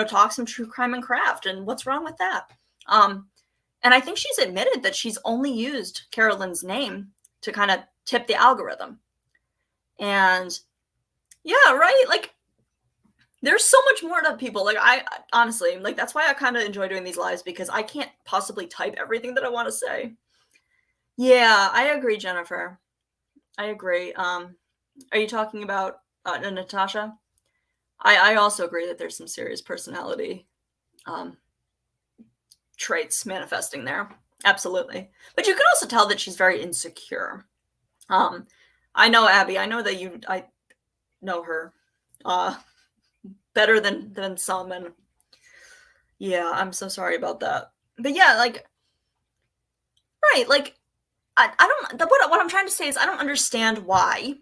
S1: talk some true crime and craft. And what's wrong with that? And I think she's admitted that she's only used Carolyn's name to kind of tip the algorithm. And yeah, right. Like, there's so much more to people. Like, I honestly, like, that's why I kind of enjoy doing these lives, because I can't possibly type everything that I want to say. Yeah, I agree, Jennifer. I agree. Are you talking about Natasha? I also agree that there's some serious personality traits manifesting there. Absolutely. But you can also tell that she's very insecure. I know Abby. I know that I know her better than some, and yeah, I'm so sorry about that. But yeah, like, right, like, I don't. What I'm trying to say is I don't understand why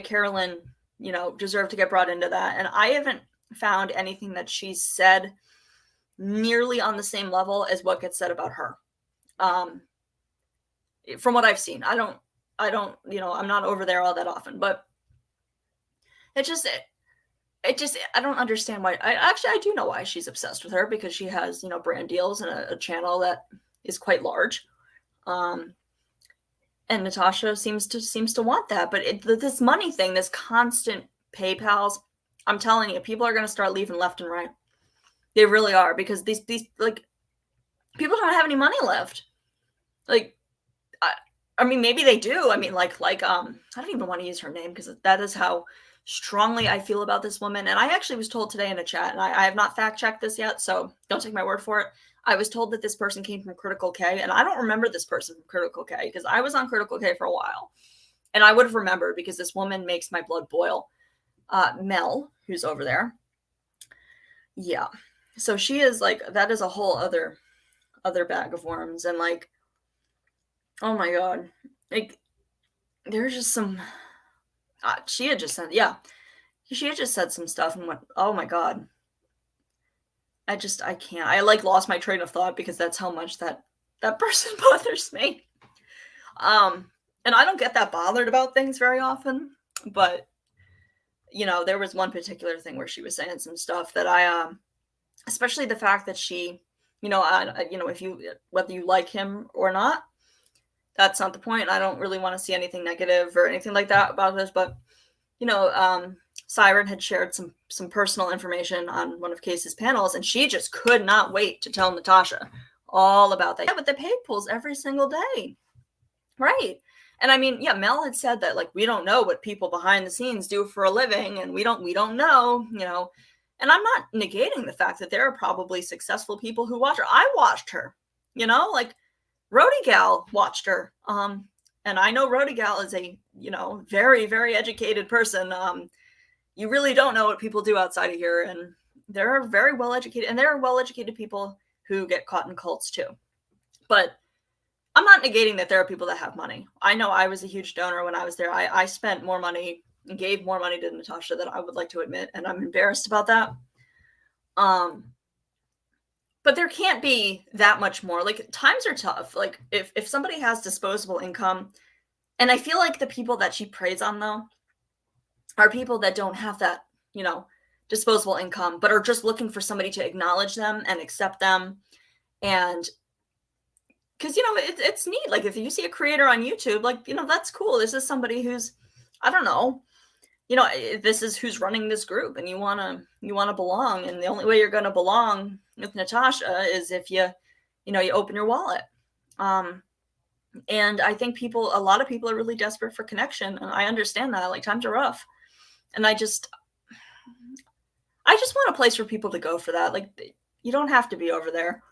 S1: Carolyn, deserved to get brought into that, and I haven't found anything that she's said nearly on the same level as what gets said about her. From what I've seen, I don't, I'm not over there all that often, but it just, I don't understand why. I do know why she's obsessed with her, because she has, brand deals and a channel that is quite large. And Natasha seems to want that, but this money thing, this constant PayPals, I'm telling you, people are going to start leaving left and right. They really are, because these like, people don't have any money left. Like, I mean, maybe they do. I mean, like I don't even want to use her name, because that is how strongly I feel about this woman. And I actually was told today in a chat, and I have not fact checked this yet, so don't take my word for it. I was told that this person came from Critical K, and I don't remember this person from Critical K, because I was on Critical K for a while, and I would have remembered, because this woman makes my blood boil. Mel, who's over there. Yeah. So she is like, that is a whole other bag of worms. And like, oh my God, like, there's just some, she had just said some stuff, and went, oh my God, I can't. I like lost my train of thought, because that's how much that person bothers me. And I don't get that bothered about things very often, but there was one particular thing where she was saying some stuff that I, especially the fact that she, if whether you like him or not, that's not the point. I don't really want to see anything negative or anything like that about this, but Siren had shared some personal information on one of Casey's panels, and she just could not wait to tell Natasha all about that. Yeah, but they pay pulls every single day, right? And I mean, yeah, Mel had said that, like, we don't know what people behind the scenes do for a living, and we don't know, And I'm not negating the fact that there are probably successful people who watch her. I watched her, like, Rody Gal watched her. And I know Rody Gal is a, very, very educated person. You really don't know what people do outside of here. And there are very well educated, and there are well educated people who get caught in cults too. But I'm not negating that there are people that have money. I know I was a huge donor when I was there. I spent more money and gave more money to Natasha than I would like to admit, and I'm embarrassed about that. But there can't be that much more. Like, times are tough. Like, if somebody has disposable income, and I feel like the people that she preys on, though, are people that don't have that, disposable income, but are just looking for somebody to acknowledge them and accept them. And because, it's neat. Like, if you see a creator on YouTube, like, that's cool. This is somebody who's, I don't know, this is who's running this group, and you want to belong. And the only way you're going to belong with Natasha is if you open your wallet. And I think a lot of people are really desperate for connection. And I understand that. Like, times are rough. And I just want a place for people to go for that. Like, you don't have to be over there.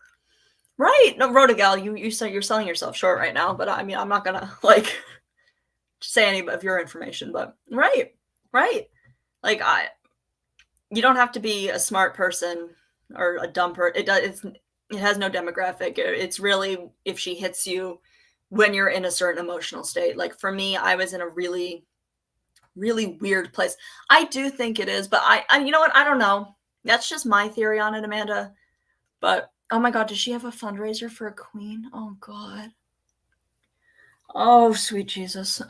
S1: Right. No, Rodigal, you're selling yourself short right now, but I mean, I'm not going to like say any of your information, but right. Like, you don't have to be a smart person or a dumb person. It has no demographic. It's really if she hits you when you're in a certain emotional state. Like, for me, I was in a really, really weird place. I do think it is, but I you know what? I don't know. That's just my theory on it, Amanda. But oh my God, does she have a fundraiser for a queen? Oh God. Oh, sweet Jesus.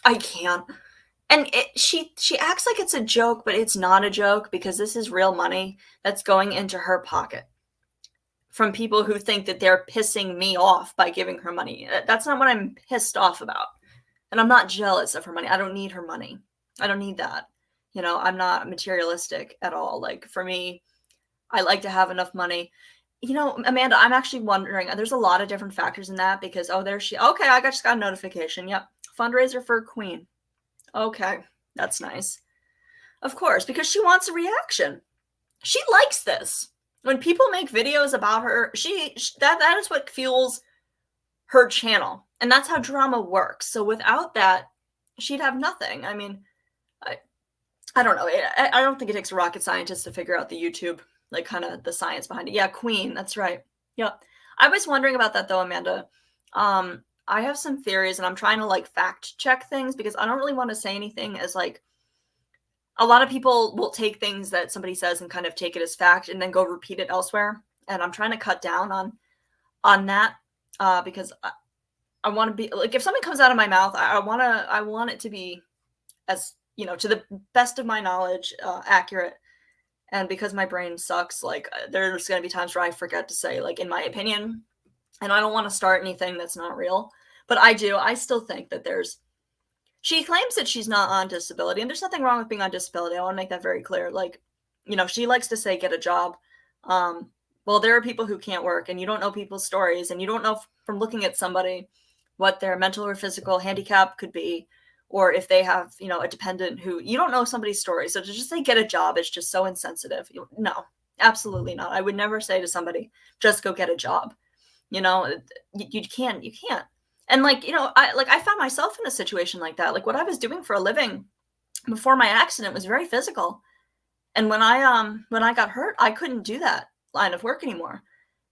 S1: I can't. And she acts like it's a joke, but it's not a joke because this is real money that's going into her pocket from people who think that they're pissing me off by giving her money. That's not what I'm pissed off about. And I'm not jealous of her money. I don't need her money. I don't need that. I'm not materialistic at all. Like, for me, I like to have enough money. Amanda, I'm actually wondering, there's a lot of different factors in that because, oh, there she, okay, just got a notification. Yep. Fundraiser for Queen. Okay. That's nice. Of course, because she wants a reaction. She likes this. When people make videos about her, that is what fuels her channel. And that's how drama works. So without that, she'd have nothing. I mean, I don't know. I don't think it takes a rocket scientist to figure out the YouTube, like, kind of the science behind it. Yeah, Queen. That's right. Yeah. I was wondering about that though, Amanda. I have some theories and I'm trying to like fact check things because I don't really want to say anything as like, a lot of people will take things that somebody says and kind of take it as fact and then go repeat it elsewhere. And I'm trying to cut down on that because I want to be like, if something comes out of my mouth, I want it to be as, to the best of my knowledge, accurate. And because my brain sucks, like, there's going to be times where I forget to say, like, in my opinion, and I don't want to start anything that's not real, but I still think that she claims that she's not on disability, and there's nothing wrong with being on disability. I want to make that very clear. Like, she likes to say, get a job. Well, there are people who can't work, and you don't know people's stories, and you don't know from looking at somebody what their mental or physical handicap could be, or if they have, a dependent who, you don't know somebody's story. So to just say, get a job, is just so insensitive. No, absolutely not. I would never say to somebody, just go get a job. You can't. And like, I found myself in a situation like that. Like, what I was doing for a living before my accident was very physical. And when I got hurt, I couldn't do that line of work anymore.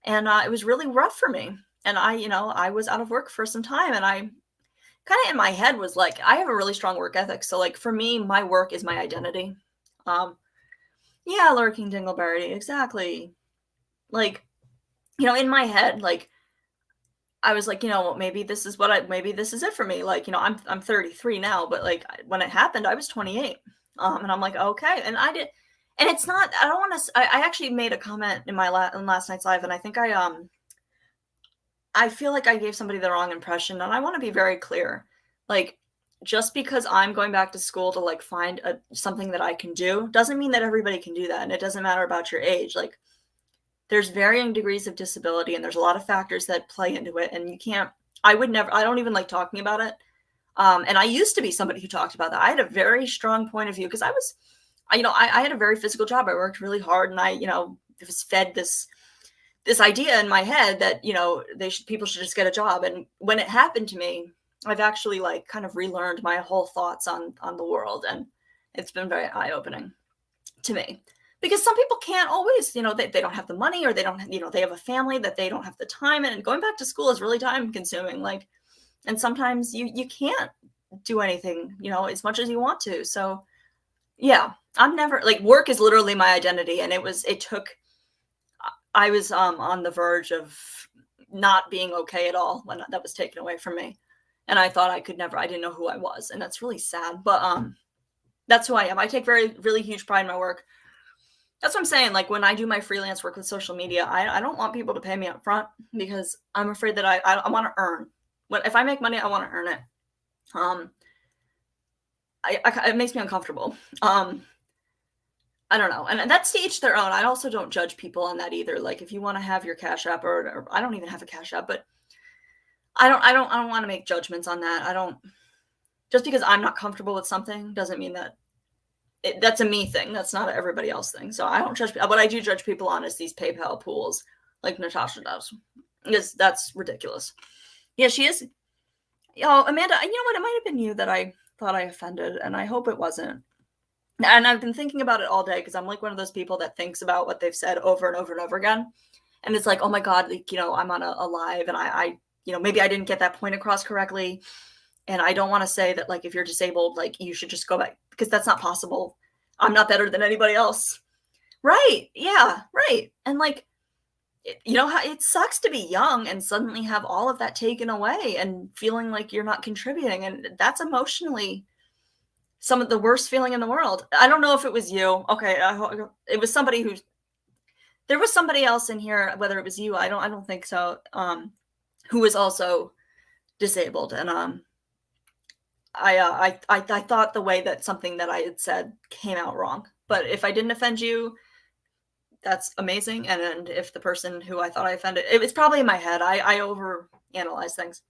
S1: And it was really rough for me. And I was out of work for some time, and I kind of in my head was like, I have a really strong work ethic. So like, for me, my work is my identity. Yeah, Lurking Dingleberry, exactly. Like, in my head, like, I was like, maybe this is it for me. Like, I'm 33 now, but like, when it happened, I was 28. And I'm like, okay. And I did, and it's not, I don't want to, I actually made a comment in in last night's live. And I think I feel like I gave somebody the wrong impression, and I want to be very clear. Like, just because I'm going back to school to like find something that I can do doesn't mean that everybody can do that. And it doesn't matter about your age. Like, there's varying degrees of disability, and there's a lot of factors that play into it. And I don't even like talking about it. And I used to be somebody who talked about that. I had a very strong point of view because I had a very physical job. I worked really hard, and I was fed this idea in my head that, people should just get a job. And when it happened to me, I've actually like kind of relearned my whole thoughts on the world. And it's been very eye-opening to me. Because some people can't always, they don't have the money, or they don't, they have a family that they don't have the time. And going back to school is really time consuming. Like, and sometimes you can't do anything, as much as you want to. So yeah, I'm never like, work is literally my identity. And I was on the verge of not being okay at all when that was taken away from me. And I thought I didn't know who I was. And that's really sad. But that's who I am. I take really huge pride in my work. That's what I'm saying. Like, when I do my freelance work with social media, I don't want people to pay me up front because I'm afraid that I want to earn. If I make money, I want to earn it. It makes me uncomfortable. I don't know. And that's to each their own. I also don't judge people on that either. Like, if you want to have your Cash App, or I don't even have a Cash App, but I don't want to make judgments on that. Just because I'm not comfortable with something doesn't mean that that's a me thing. That's not an everybody else thing. So I don't judge. What I do judge people on is these PayPal pools, like Natasha does, because that's ridiculous. Yeah, she is. Amanda, you know what? It might have been you that I thought I offended, and I hope it wasn't. And I've been thinking about it all day because I'm like one of those people that thinks about what they've said over and over and over again. And it's like, oh my God, like, I'm on a live, and I maybe I didn't get that point across correctly. And I don't want to say that, like, if you're disabled, like, you should just go back, because that's not possible. I'm not better than anybody else. Right. Yeah. Right. And like, you know how it sucks to be young and suddenly have all of that taken away and feeling like you're not contributing, and that's emotionally some of the worst feeling in the world. I don't know if it was you. Okay, it was somebody who there was somebody else in here, whether it was you, I don't think so, who was also disabled, and I thought the way that something that I had said came out wrong. But if I didn't offend you, that's amazing. And if the person who I thought I offended, it's probably in my head. I over analyze things.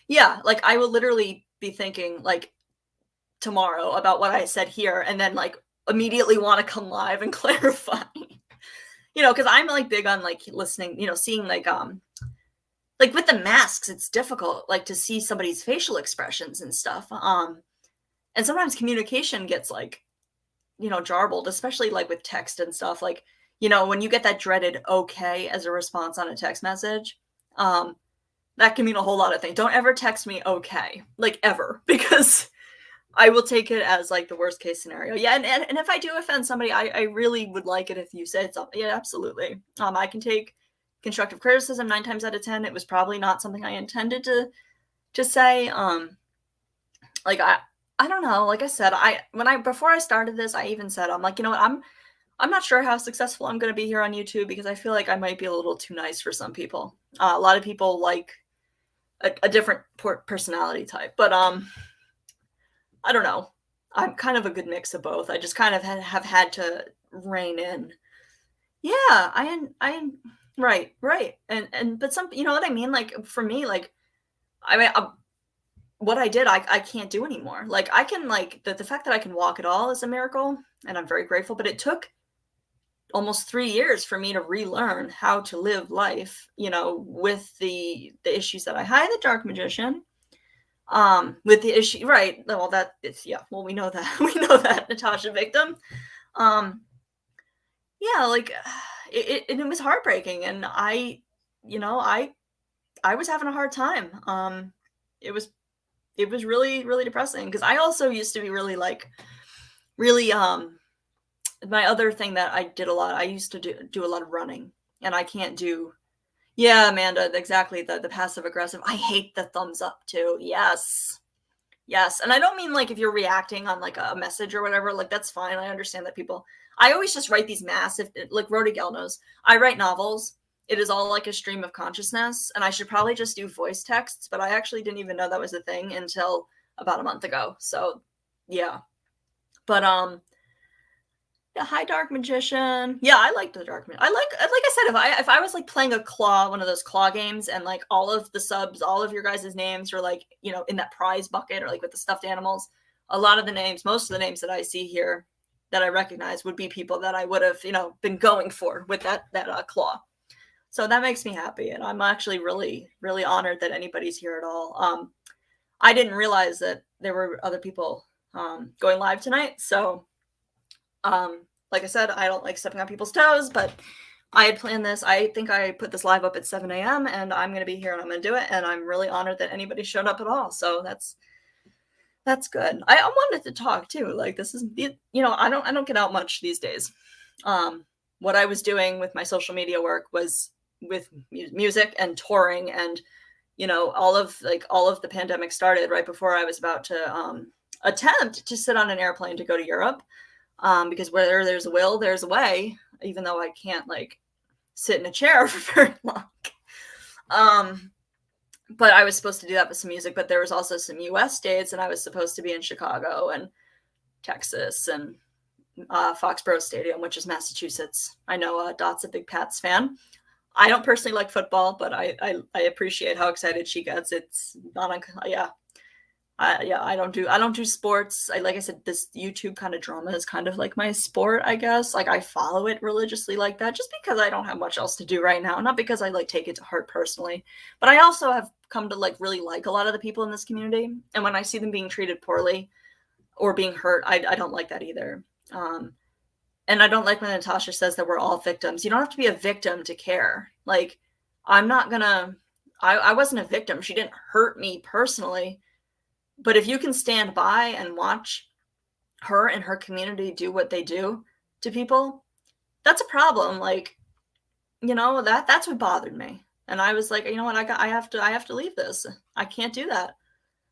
S1: Yeah, like I will literally be thinking like tomorrow about what I said here, and then like immediately want to come live and clarify. Because I'm like big on like listening, seeing like with the masks, it's difficult like to see somebody's facial expressions and stuff. And sometimes communication gets like, jarbled, especially like with text and stuff. Like, when you get that dreaded okay as a response on a text message, that can mean a whole lot of things. Don't ever text me okay, like ever, because I will take it as like the worst case scenario. Yeah, and if I do offend somebody, I really would like it if you said something. Yeah, absolutely. I can take constructive criticism 9 times out of 10. It was probably not something I intended to say. Like I don't know. Like I said, before I started this, I even said I'm like, you know what, I'm not sure how successful I'm going to be here on YouTube because I feel like I might be a little too nice for some people. A lot of people like a different personality type, but I don't know. I'm kind of a good mix of both. I just kind of have had to rein in. Yeah, right, right, but some, you know what I mean. Like for me, like I mean, what I did, I can't do anymore. Like I can like the fact that I can walk at all is a miracle, and I'm very grateful. But it took almost 3 years for me to relearn how to live life, with the issues that I had. The dark magician, with the issue, right? Well, that is, yeah. Well, we know that we know that Natasha victim. Yeah, like it was heartbreaking, and I was having a hard time. It was really really depressing because I also used to be really like really my other thing that I did a lot. I used to do a lot of running, and I can't do. Yeah, Amanda, exactly. The passive aggressive. I hate the thumbs up too. Yes. Yes. And I don't mean like if you're reacting on like a message or whatever, like that's fine. I understand that people, I always just write these massive, like Rhoda Gell knows, I write novels. It is all like a stream of consciousness. And I should probably just do voice texts, but I actually didn't even know that was a thing until about a month ago. So yeah. But yeah, hi Dark Magician. Yeah, I like the Dark Magician. Like I said, if I was like playing a claw, one of those claw games, and like all of the subs, all of your guys' names are like, in that prize bucket or like with the stuffed animals, a lot of the names, most of the names that I see here that I recognize would be people that I would have, been going for with that claw. So that makes me happy, and I'm actually really, really honored that anybody's here at all. I didn't realize that there were other people going live tonight, so like I said, I don't like stepping on people's toes, but I had planned this. I think I put this live up at 7 a.m. and I'm going to be here and I'm going to do it. And I'm really honored that anybody showed up at all. So that's good. I wanted to talk too. Like this is, I don't get out much these days. What I was doing with my social media work was with music and touring, and all of the pandemic started right before I was about to attempt to sit on an airplane to go to Europe. Because where there's a will, there's a way, even though I can't like sit in a chair for very long. But I was supposed to do that with some music, but there was also some US dates, and I was supposed to be in Chicago and Texas and Foxborough Stadium, which is Massachusetts. I know Dot's a big Pats fan. I don't personally like football, but I appreciate how excited she gets. It's not, yeah. I don't do sports. Like I said, this YouTube kind of drama is kind of like my sport, I guess. Like I follow it religiously like that, just because I don't have much else to do right now. Not because I like take it to heart personally, but I also have come to like really like a lot of the people in this community. And when I see them being treated poorly or being hurt, I don't like that either. And I don't like when Natasha says that we're all victims. You don't have to be a victim to care. Like I wasn't a victim. She didn't hurt me personally. But if you can stand by and watch her and her community do what they do to people, that's a problem. Like, that's what bothered me. And I was like, you know what, I have to leave this. I can't do that.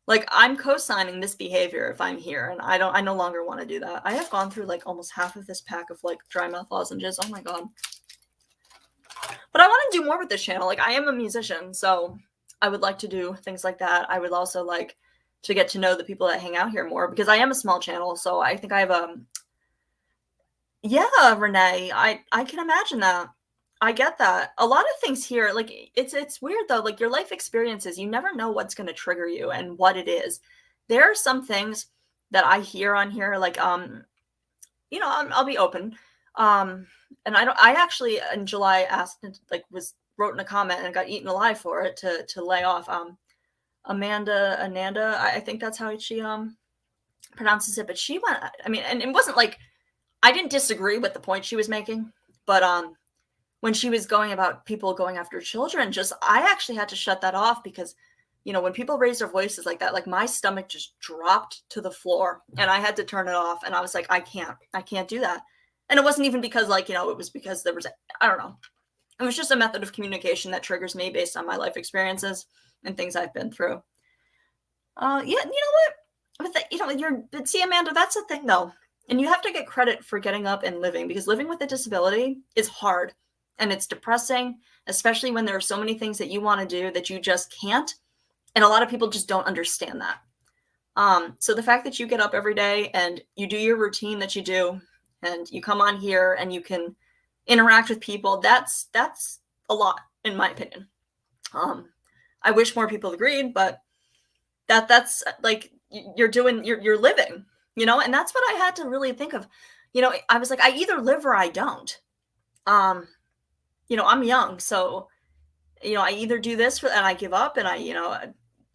S1: Like, I'm co-signing this behavior if I'm here, and I no longer want to do that. I have gone through like almost half of this pack of like dry mouth lozenges. Oh my god. But I want to do more with this channel. Like, I am a musician, so I would like to do things like that. I would also like to get to know the people that hang out here more, because I am a small channel, so I think I have yeah, Renee, I can imagine that. I get that. A lot of things here, like, it's weird though, like your life experiences, you never know what's going to trigger you and what it is. There are some things that I hear on here, like, I'll be open. And I actually in July asked, like, wrote in a comment and got eaten alive for it to lay off Ananda, I think that's how she pronounces it, but she went, I mean, and it wasn't like I didn't disagree with the point she was making, but when she was going about people going after children, just I actually had to shut that off, because when people raise their voices like that, like my stomach just dropped to the floor and I had to turn it off. And I was like, I can't do that. And it wasn't even because like, it was because there was, I don't know. It was just a method of communication that triggers me based on my life experiences and things I've been through. Yeah, you know what? But see, Amanda, that's the thing though. And you have to get credit for getting up and living, because living with a disability is hard and it's depressing, especially when there are so many things that you want to do that you just can't. And a lot of people just don't understand that. So the fact that you get up every day and you do your routine that you do, and you come on here and you can interact with people, that's a lot, in my opinion. I wish more people agreed, but that's like you're living, and that's what I had to really think of. I was like, I either live or I don't. I'm young, so I either do this and I give up, and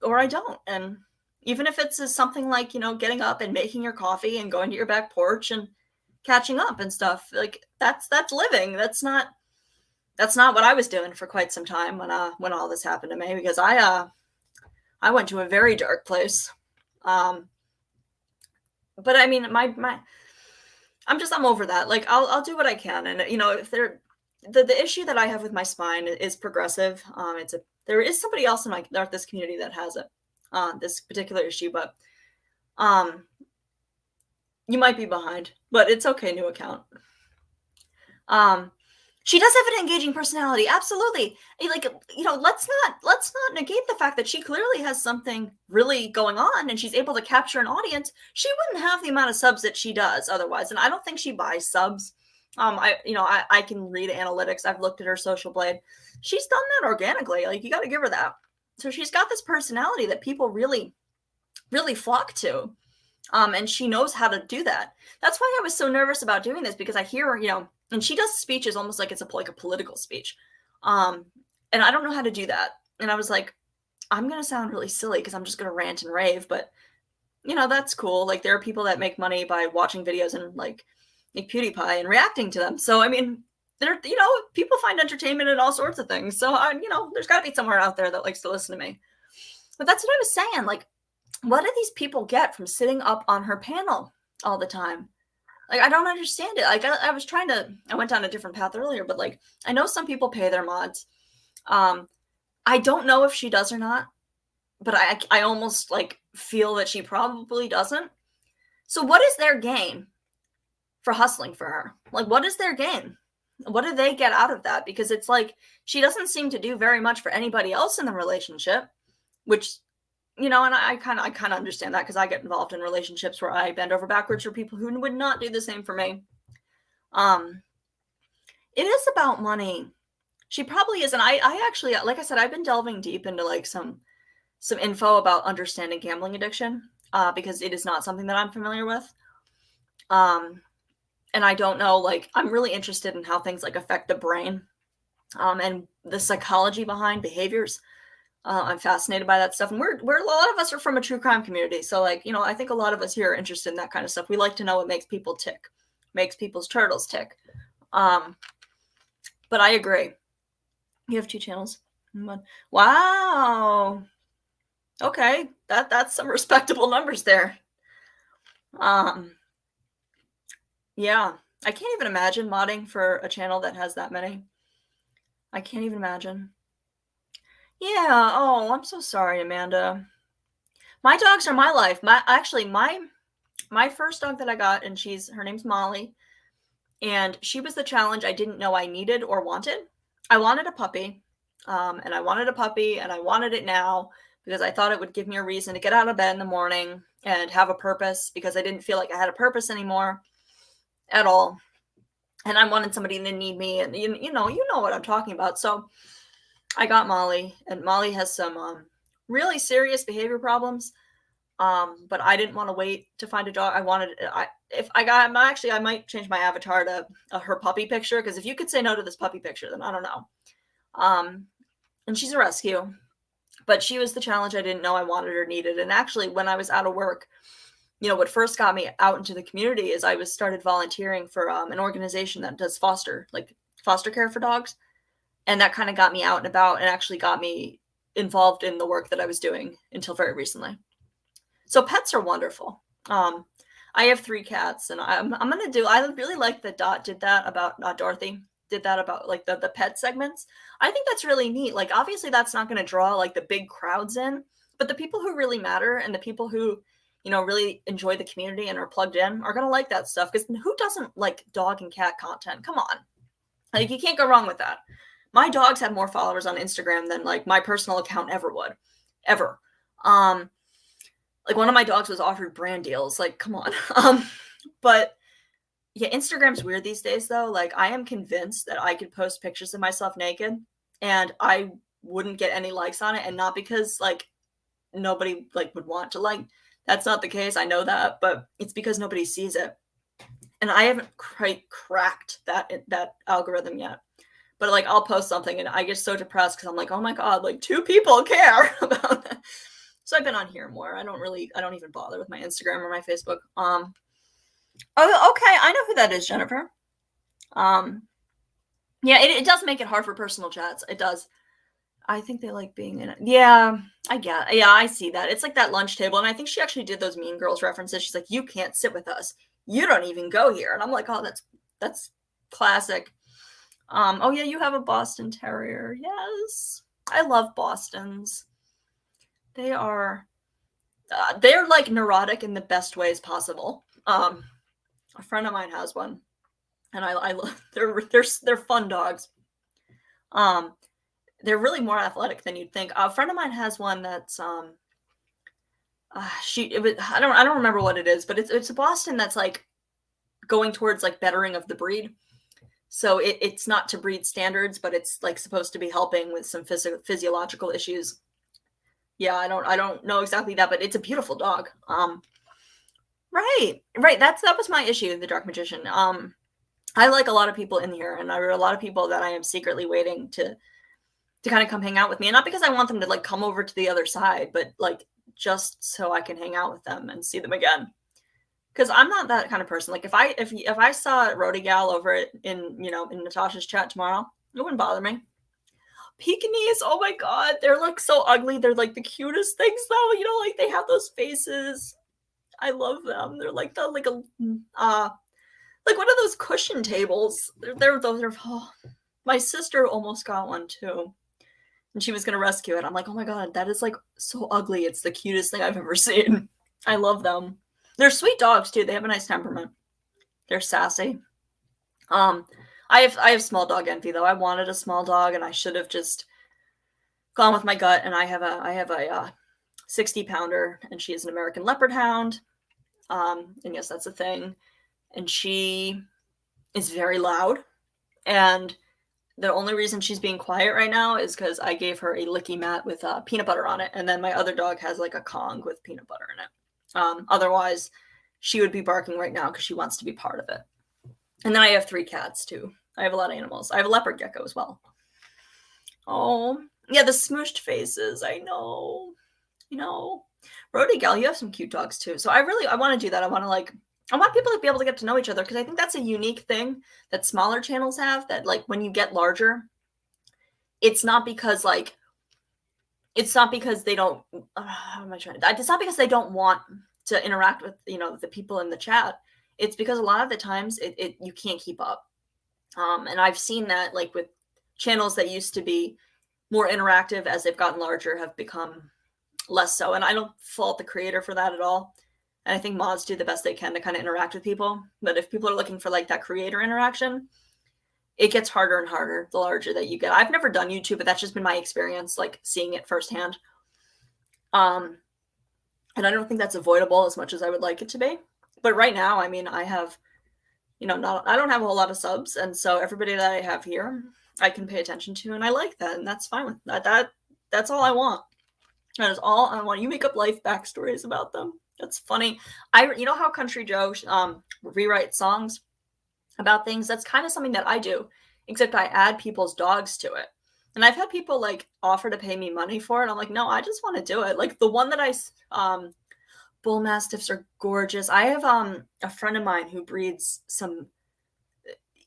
S1: or I don't. And even if it's something like getting up and making your coffee and going to your back porch and catching up and stuff, like that's living. That's not what I was doing for quite some time when all this happened to me, because I went to a very dark place. But I mean, I'm over that. Like, I'll do what I can. And, if the issue that I have with my spine is progressive. There is somebody else in this community that has it, this particular issue, but, you might be behind, but it's okay. New account. She does have an engaging personality. Absolutely. Like, let's not negate the fact that she clearly has something really going on and she's able to capture an audience. She wouldn't have the amount of subs that she does otherwise. And I don't think she buys subs. I can read analytics. I've looked at her social blade. She's done that organically. Like, you got to give her that. So she's got this personality that people really, really flock to. And she knows how to do that. That's why I was so nervous about doing this, because I hear, and she does speeches almost like it's a political speech. And I don't know how to do that. And I was like, I'm going to sound really silly because I'm just going to rant and rave. But, that's cool. Like, there are people that make money by watching videos and like PewDiePie and reacting to them. So, I mean, people find entertainment in all sorts of things. So, there's got to be somewhere out there that likes to listen to me. But that's what I was saying. Like, what do these people get from sitting up on her panel all the time? Like, I don't understand it. Like, I went down a different path earlier, but like, I know some people pay their mods. I don't know if she does or not, but I almost like feel that she probably doesn't. So what is their gain for hustling for her? Like, what is their gain? What do they get out of that? Because it's like, she doesn't seem to do very much for anybody else in the relationship, which, and I kind of understand that, because I get involved in relationships where I bend over backwards for people who would not do the same for me. It is about money. She probably is. And I actually, like I said, I've been delving deep into like some info about understanding gambling addiction, because it is not something that I'm familiar with. And I don't know, like, I'm really interested in how things like affect the brain, and the psychology behind behaviors. I'm fascinated by that stuff. And we're a lot of us are from a true crime community. So like, I think a lot of us here are interested in that kind of stuff. We like to know what makes people tick, makes people's turtles tick. But I agree. You have 2 channels. Wow. Okay. That's some respectable numbers there. Yeah. I can't even imagine modding for a channel that has that many. I can't even imagine. Yeah, oh, I'm so sorry, Amanda. My dogs are my life. My first dog that I got, and her name's Molly, and she was the challenge I didn't know I needed or wanted. I wanted a puppy, and I wanted a puppy, and I wanted it now because I thought it would give me a reason to get out of bed in the morning and have a purpose, because I didn't feel like I had a purpose anymore at all. And I wanted somebody to need me, and you know what I'm talking about. So I got Molly, and Molly has some really serious behavior problems. But I didn't want to wait to find a dog. I might change my avatar to her puppy picture, because if you could say no to this puppy picture, then I don't know. And she's a rescue, but she was the challenge I didn't know I wanted or needed. And actually, when I was out of work, what first got me out into the community is I started volunteering for an organization that does foster care for dogs. And that kind of got me out and about, and actually got me involved in the work that I was doing until very recently. So pets are wonderful. I have 3 cats, and I really like that Dot did that about Dorothy did that about like the pet segments. I think that's really neat. Like, obviously that's not going to draw like the big crowds in, but the people who really matter, and the people who, really enjoy the community and are plugged in, are going to like that stuff, because who doesn't like dog and cat content? Come on. Like, you can't go wrong with that. My dogs have more followers on Instagram than like my personal account ever would. Ever. Like, one of my dogs was offered brand deals. Like, come on. But yeah, Instagram's weird these days though. Like, I am convinced that I could post pictures of myself naked and I wouldn't get any likes on it. And not because like nobody like would want to like, that's not the case. I know that, but it's because nobody sees it. And I haven't quite cracked that algorithm yet. But like, I'll post something and I get so depressed because I'm like, oh my God, like 2 people care about that. So I've been on here more. I don't even bother with my Instagram or my Facebook. Oh, okay. I know who that is, Jennifer. Yeah, it does make it hard for personal chats. It does. I think they like being in it. Yeah, I get. Yeah, I see that. It's like that lunch table. And I think she actually did those Mean Girls references. She's like, you can't sit with us. You don't even go here. And I'm like, oh, that's classic. Oh yeah, you have a Boston Terrier. Yes. I love Bostons. They're like neurotic in the best ways possible. A friend of mine has one, and I love. They're fun dogs. They're really more athletic than you'd think. A friend of mine has one that's I don't remember what it is, but it's a Boston that's like going towards like bettering of the breed. So it's not to breed standards, but it's like supposed to be helping with some physiological issues. Yeah, I don't know exactly that, but it's a beautiful dog. Right. That was my issue, the Dark Magician. I like a lot of people in here, and I read a lot of people that I am secretly waiting to kind of come hang out with me. And not because I want them to like come over to the other side, but like just so I can hang out with them and see them again. Because I'm not that kind of person. Like, if I saw Rody Gal over in Natasha's chat tomorrow, it wouldn't bother me. Pekingese, oh my God, they're like so ugly. They're like the cutest things though. Like they have those faces. I love them. They're like like one of those cushion tables. They're oh. My sister almost got one too, and she was gonna rescue it. I'm like, oh my God, that is like so ugly. It's the cutest thing I've ever seen. I love them. They're sweet dogs too. They have a nice temperament. They're sassy. I have small dog envy though. I wanted a small dog, and I should have just gone with my gut. And I have a 60-pounder, and she is an American Leopard Hound. And yes, that's a thing. And she is very loud. And the only reason she's being quiet right now is because I gave her a licky mat with peanut butter on it. And then my other dog has like a Kong with peanut butter in it. Otherwise, she would be barking right now because she wants to be part of it. And then I have 3 cats too. I have a lot of animals. I have a leopard gecko as well. Oh, yeah, the smooshed faces. I know. Rody Gal, you have some cute dogs too. So I want to do that. I want people to be able to get to know each other, because I think that's a unique thing that smaller channels have, that like when you get larger, it's not because they don't, it's not because they don't want to interact with, the people in the chat. It's because a lot of the times you can't keep up. And I've seen that like with channels that used to be more interactive as they've gotten larger have become less so. And I don't fault the creator for that at all. And I think mods do the best they can to kind of interact with people. But if people are looking for like that creator interaction, it gets harder and harder the larger that you get. I've never done YouTube, but that's just been my experience, like seeing it firsthand. And I don't think that's avoidable as much as I would like it to be. But right now, I mean, I have, I don't have a whole lot of subs. And so everybody that I have here, I can pay attention to, and I like that. And that's fine with that. That's all I want. That is all I want. You make up life backstories about them. That's funny. You know how Country Joe rewrites songs about things? That's kind of something that I do, except I add people's dogs to it. And I've had people like offer to pay me money for it. I'm like, no, I just want to do it. Like the one that bull mastiffs are gorgeous. I have a friend of mine who breeds some,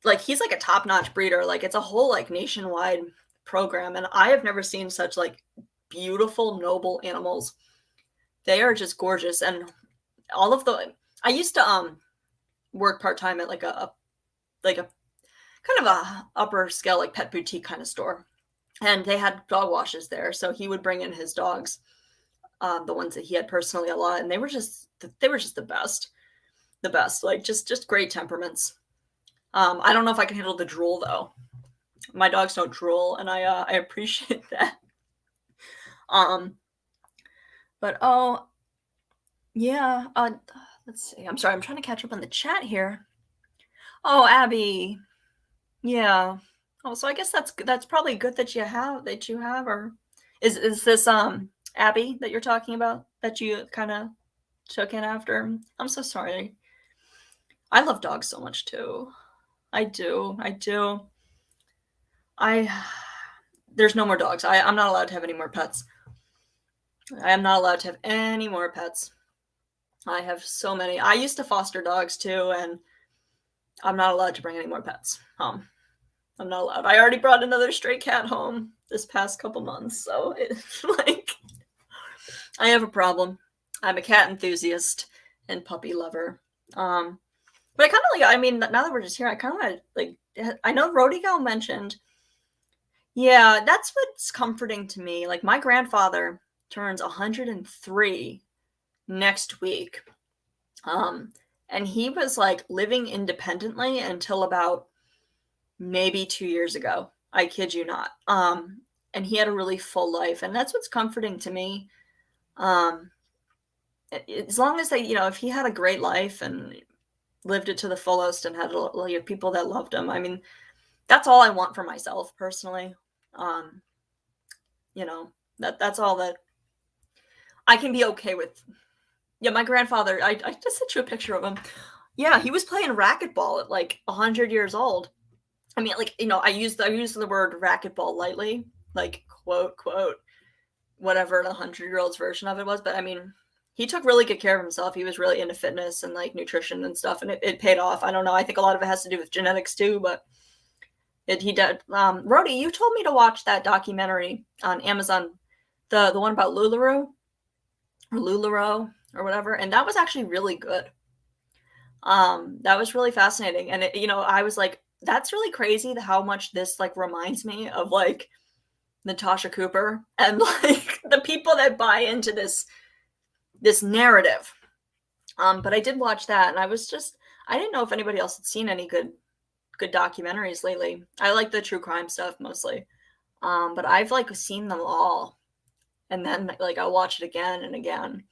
S1: like he's like a top-notch breeder. Like it's a whole like nationwide program, and I have never seen such like beautiful, noble animals. They are just gorgeous. And all of I used to work part-time at like a kind of a upper scale like pet boutique kind of store, and they had dog washes there, so he would bring in his dogs, the ones that he had personally a lot, and they were just the best, like just great temperaments. I don't know if I can handle the drool though. My dogs don't drool, and I appreciate that. But oh yeah, let's see. I'm sorry, I'm trying to catch up on the chat here. Oh, Abby. Yeah. Oh, so I guess that's probably good that you have, or is this Abby that you're talking about that you kind of took in after? I'm so sorry. I love dogs so much too. I do. There's no more dogs. I'm not allowed to have any more pets. I am not allowed to have any more pets. I have so many. I used to foster dogs too, and I'm not allowed to bring any more pets home. I'm not allowed. I already brought another stray cat home this past couple months, so it's like I have a problem. I'm a cat enthusiast and puppy lover. But I kind of like, I mean, now that we're just here, I kind of like, I know Rodigal mentioned, yeah, that's what's comforting to me. Like my grandfather turns 103 next week. And he was like living independently until about maybe 2 years ago. I kid you not. And he had a really full life, and that's what's comforting to me. As long as if he had a great life and lived it to the fullest and had people that loved him, I mean, that's all I want for myself personally. That's all that I can be okay with. Yeah, my grandfather, I just sent you a picture of him. Yeah, he was playing racquetball at like 100 years old. I mean, like, I use the word racquetball lightly, like quote, whatever the 100-year-old's version of it was. But I mean, he took really good care of himself. He was really into fitness and like nutrition and stuff, and it paid off. I don't know. I think a lot of it has to do with genetics too, but he did. Rody, you told me to watch that documentary on Amazon, the one about LuLaRoe or whatever, and that was actually really good. That was really fascinating, and I was like, that's really crazy how much this like reminds me of like Natasha Cooper and like the people that buy into this narrative. But I did watch that, and I didn't know if anybody else had seen any good documentaries lately. I like the true crime stuff mostly. But I've like seen them all, and then like I'll watch it again and again.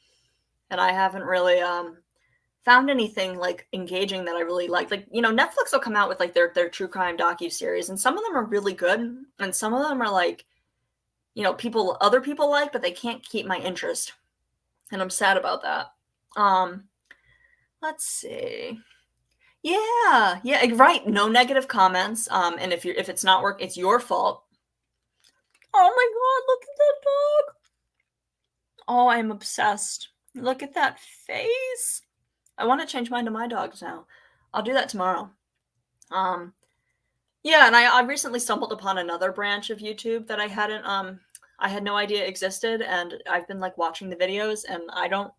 S1: And I haven't really found anything like engaging that I really like. Like, Netflix will come out with like their true crime docu-series, and some of them are really good, and some of them are like, other people like, but they can't keep my interest. And I'm sad about that. Let's see. Yeah, right. No negative comments. And if it's not work, it's your fault. Oh my god, look at that dog. Oh, I'm obsessed. Look at that face. I want to change mine to my dogs now. I'll do that tomorrow. Yeah, and I recently stumbled upon another branch of YouTube that I had no idea existed, and I've been like watching the videos, and I don't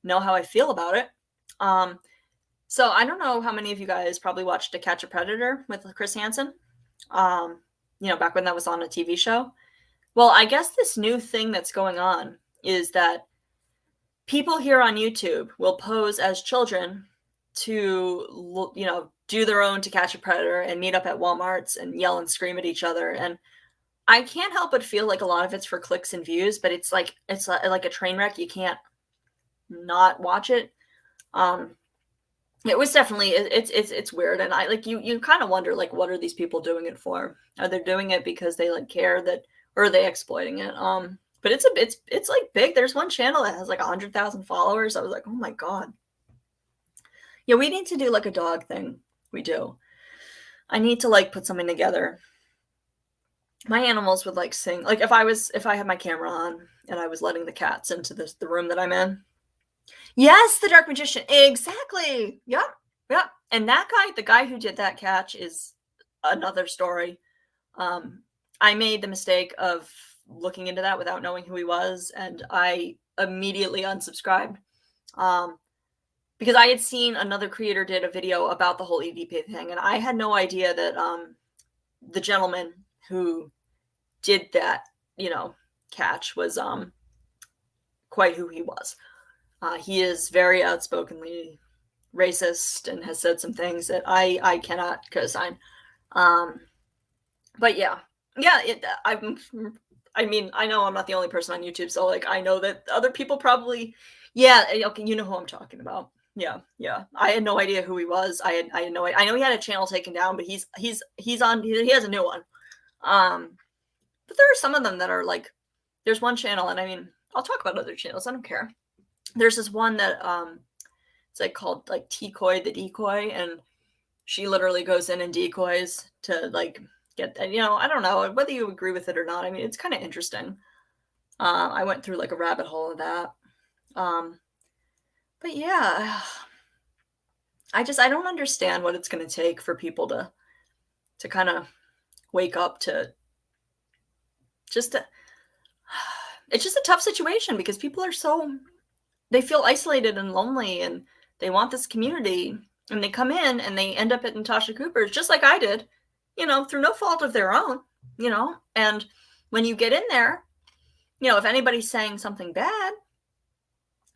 S1: know how I feel about it. So I don't know how many of you guys probably watched To Catch a Predator with Chris Hansen. back when that was on a TV show. Well, I guess this new thing that's going on is that people here on YouTube will pose as children to, do their own To Catch a Predator and meet up at Walmarts and yell and scream at each other. And I can't help but feel like a lot of it's for clicks and views, but it's like a train wreck. You can't not watch it. It was definitely it's weird, and you kind of wonder, like, what are these people doing it for? Are they doing it because they like care that, or are they exploiting it? But it's like big. There's one channel that has like 100,000 followers. I was like, oh my god. Yeah, we need to do like a dog thing. We do. I need to like put something together. My animals would like sing. Like if I had my camera on and I was letting the cats into the room that I'm in. Yes, the Dark Magician. Exactly. Yep. Yep. And that guy, the guy who did that catch, is another story. I made the mistake of looking into that without knowing who he was, and I immediately unsubscribed. Because I had seen another creator did a video about the whole EVP thing, and I had no idea that the gentleman who did that, catch was quite who he was. He is very outspokenly racist and has said some things that I cannot co-sign. But yeah, I mean, I know I'm not the only person on YouTube, so like I know that other people probably, yeah, okay, you know who I'm talking about. Yeah. I had no idea who he was. I had no idea. I know he had a channel taken down, but he has a new one. But there are some of them that are like, there's one channel, and I mean, I'll talk about other channels. I don't care. There's this one that it's like called like Decoy the Decoy, and she literally goes in and decoys to like get, I don't know whether you agree with it or not. I mean, it's kind of interesting. I went through like a rabbit hole of that. But yeah, I don't understand what it's going to take for people to kind of wake up to it's just a tough situation, because people are they feel isolated and lonely, and they want this community, and they come in and they end up at Natasha Cooper's, just like I did, through no fault of their own, and when you get in there, if anybody's saying something bad,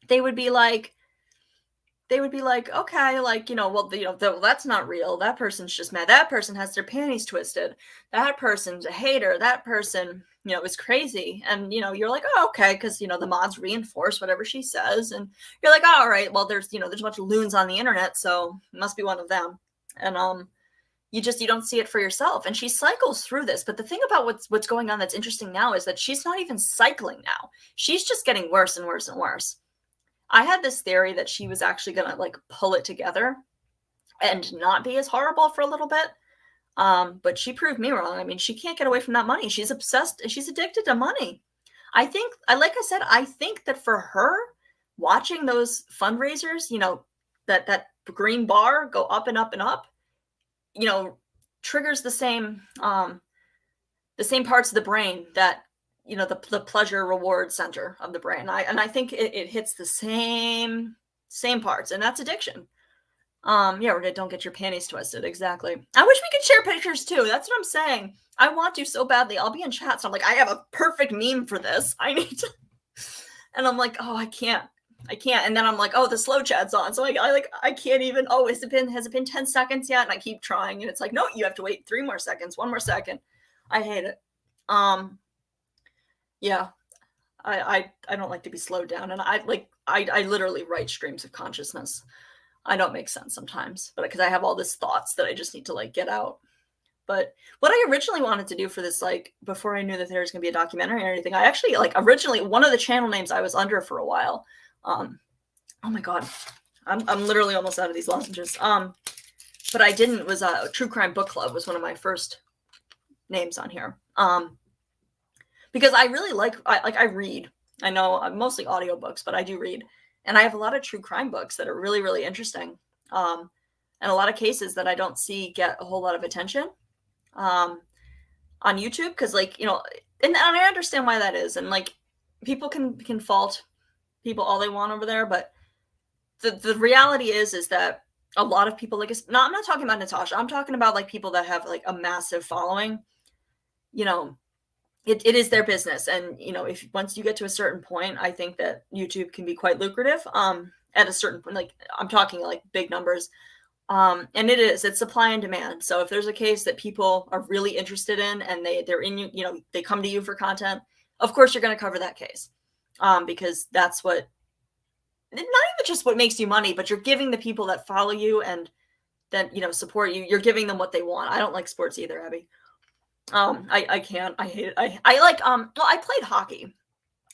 S1: they would be like, okay, like, well, that's not real. That person's just mad. That person has their panties twisted. That person's a hater. That person, is crazy. And, you're like, oh, okay. Cause the mods reinforce whatever she says. And you're like, oh, all right, well, there's a bunch of loons on the internet, so it must be one of them. And, you don't see it for yourself. And she cycles through this. But the thing about what's going on that's interesting now is that she's not even cycling now. She's just getting worse and worse and worse. I had this theory that she was actually going to like pull it together and not be as horrible for a little bit. But she proved me wrong. I mean, she can't get away from that money. She's obsessed and she's addicted to money. I think that for her, watching those fundraisers, that green bar go up and up and up, triggers the same parts of the brain that, the pleasure reward center of the brain. I think it hits the same parts, and that's addiction. Don't get your panties twisted. Exactly. I wish we could share pictures too. That's what I'm saying. I want to so badly. I'll be in chat, so I'm like, I have a perfect meme for this. I need to, and I'm like, oh, I can't. And then I'm like, oh, the slow chat's on. So I can't even, oh, has it been 10 seconds yet? And I keep trying, and it's like, no, you have to wait 3 more seconds, 1 more second. I hate it. Yeah, I don't like to be slowed down, and I literally write streams of consciousness. I don't make sense sometimes, but because I have all these thoughts that I just need to like get out. But what I originally wanted to do for this, like before I knew that there was going to be a documentary or anything, I actually originally, one of the channel names I was under for a while. Oh my god, I'm literally almost out of these lozenges. But I didn't, was True Crime Book Club was one of my first names on here. Because I really I read. I know I'm mostly audiobooks, but I do read. And I have a lot of true crime books that are really, really interesting. And a lot of cases that I don't see get a whole lot of attention on YouTube. Because and I understand why that is. And people can fault people all they want over there. But the reality is that a lot of people, I'm not talking about Natasha. I'm talking about people that have a massive following. you know, it is their business. And, if once you get to a certain point, I think that YouTube can be quite lucrative. At a certain point, like I'm talking like big numbers. And it's supply and demand. So if there's a case that people are really interested in and they're in you, they come to you for content, of course you're going to cover that case. Because that's what, not even just what makes you money, but you're giving the people that follow you and that, support you, you're giving them what they want. I don't like sports either, Abby. I can't, I hate it. I like, well, I played hockey.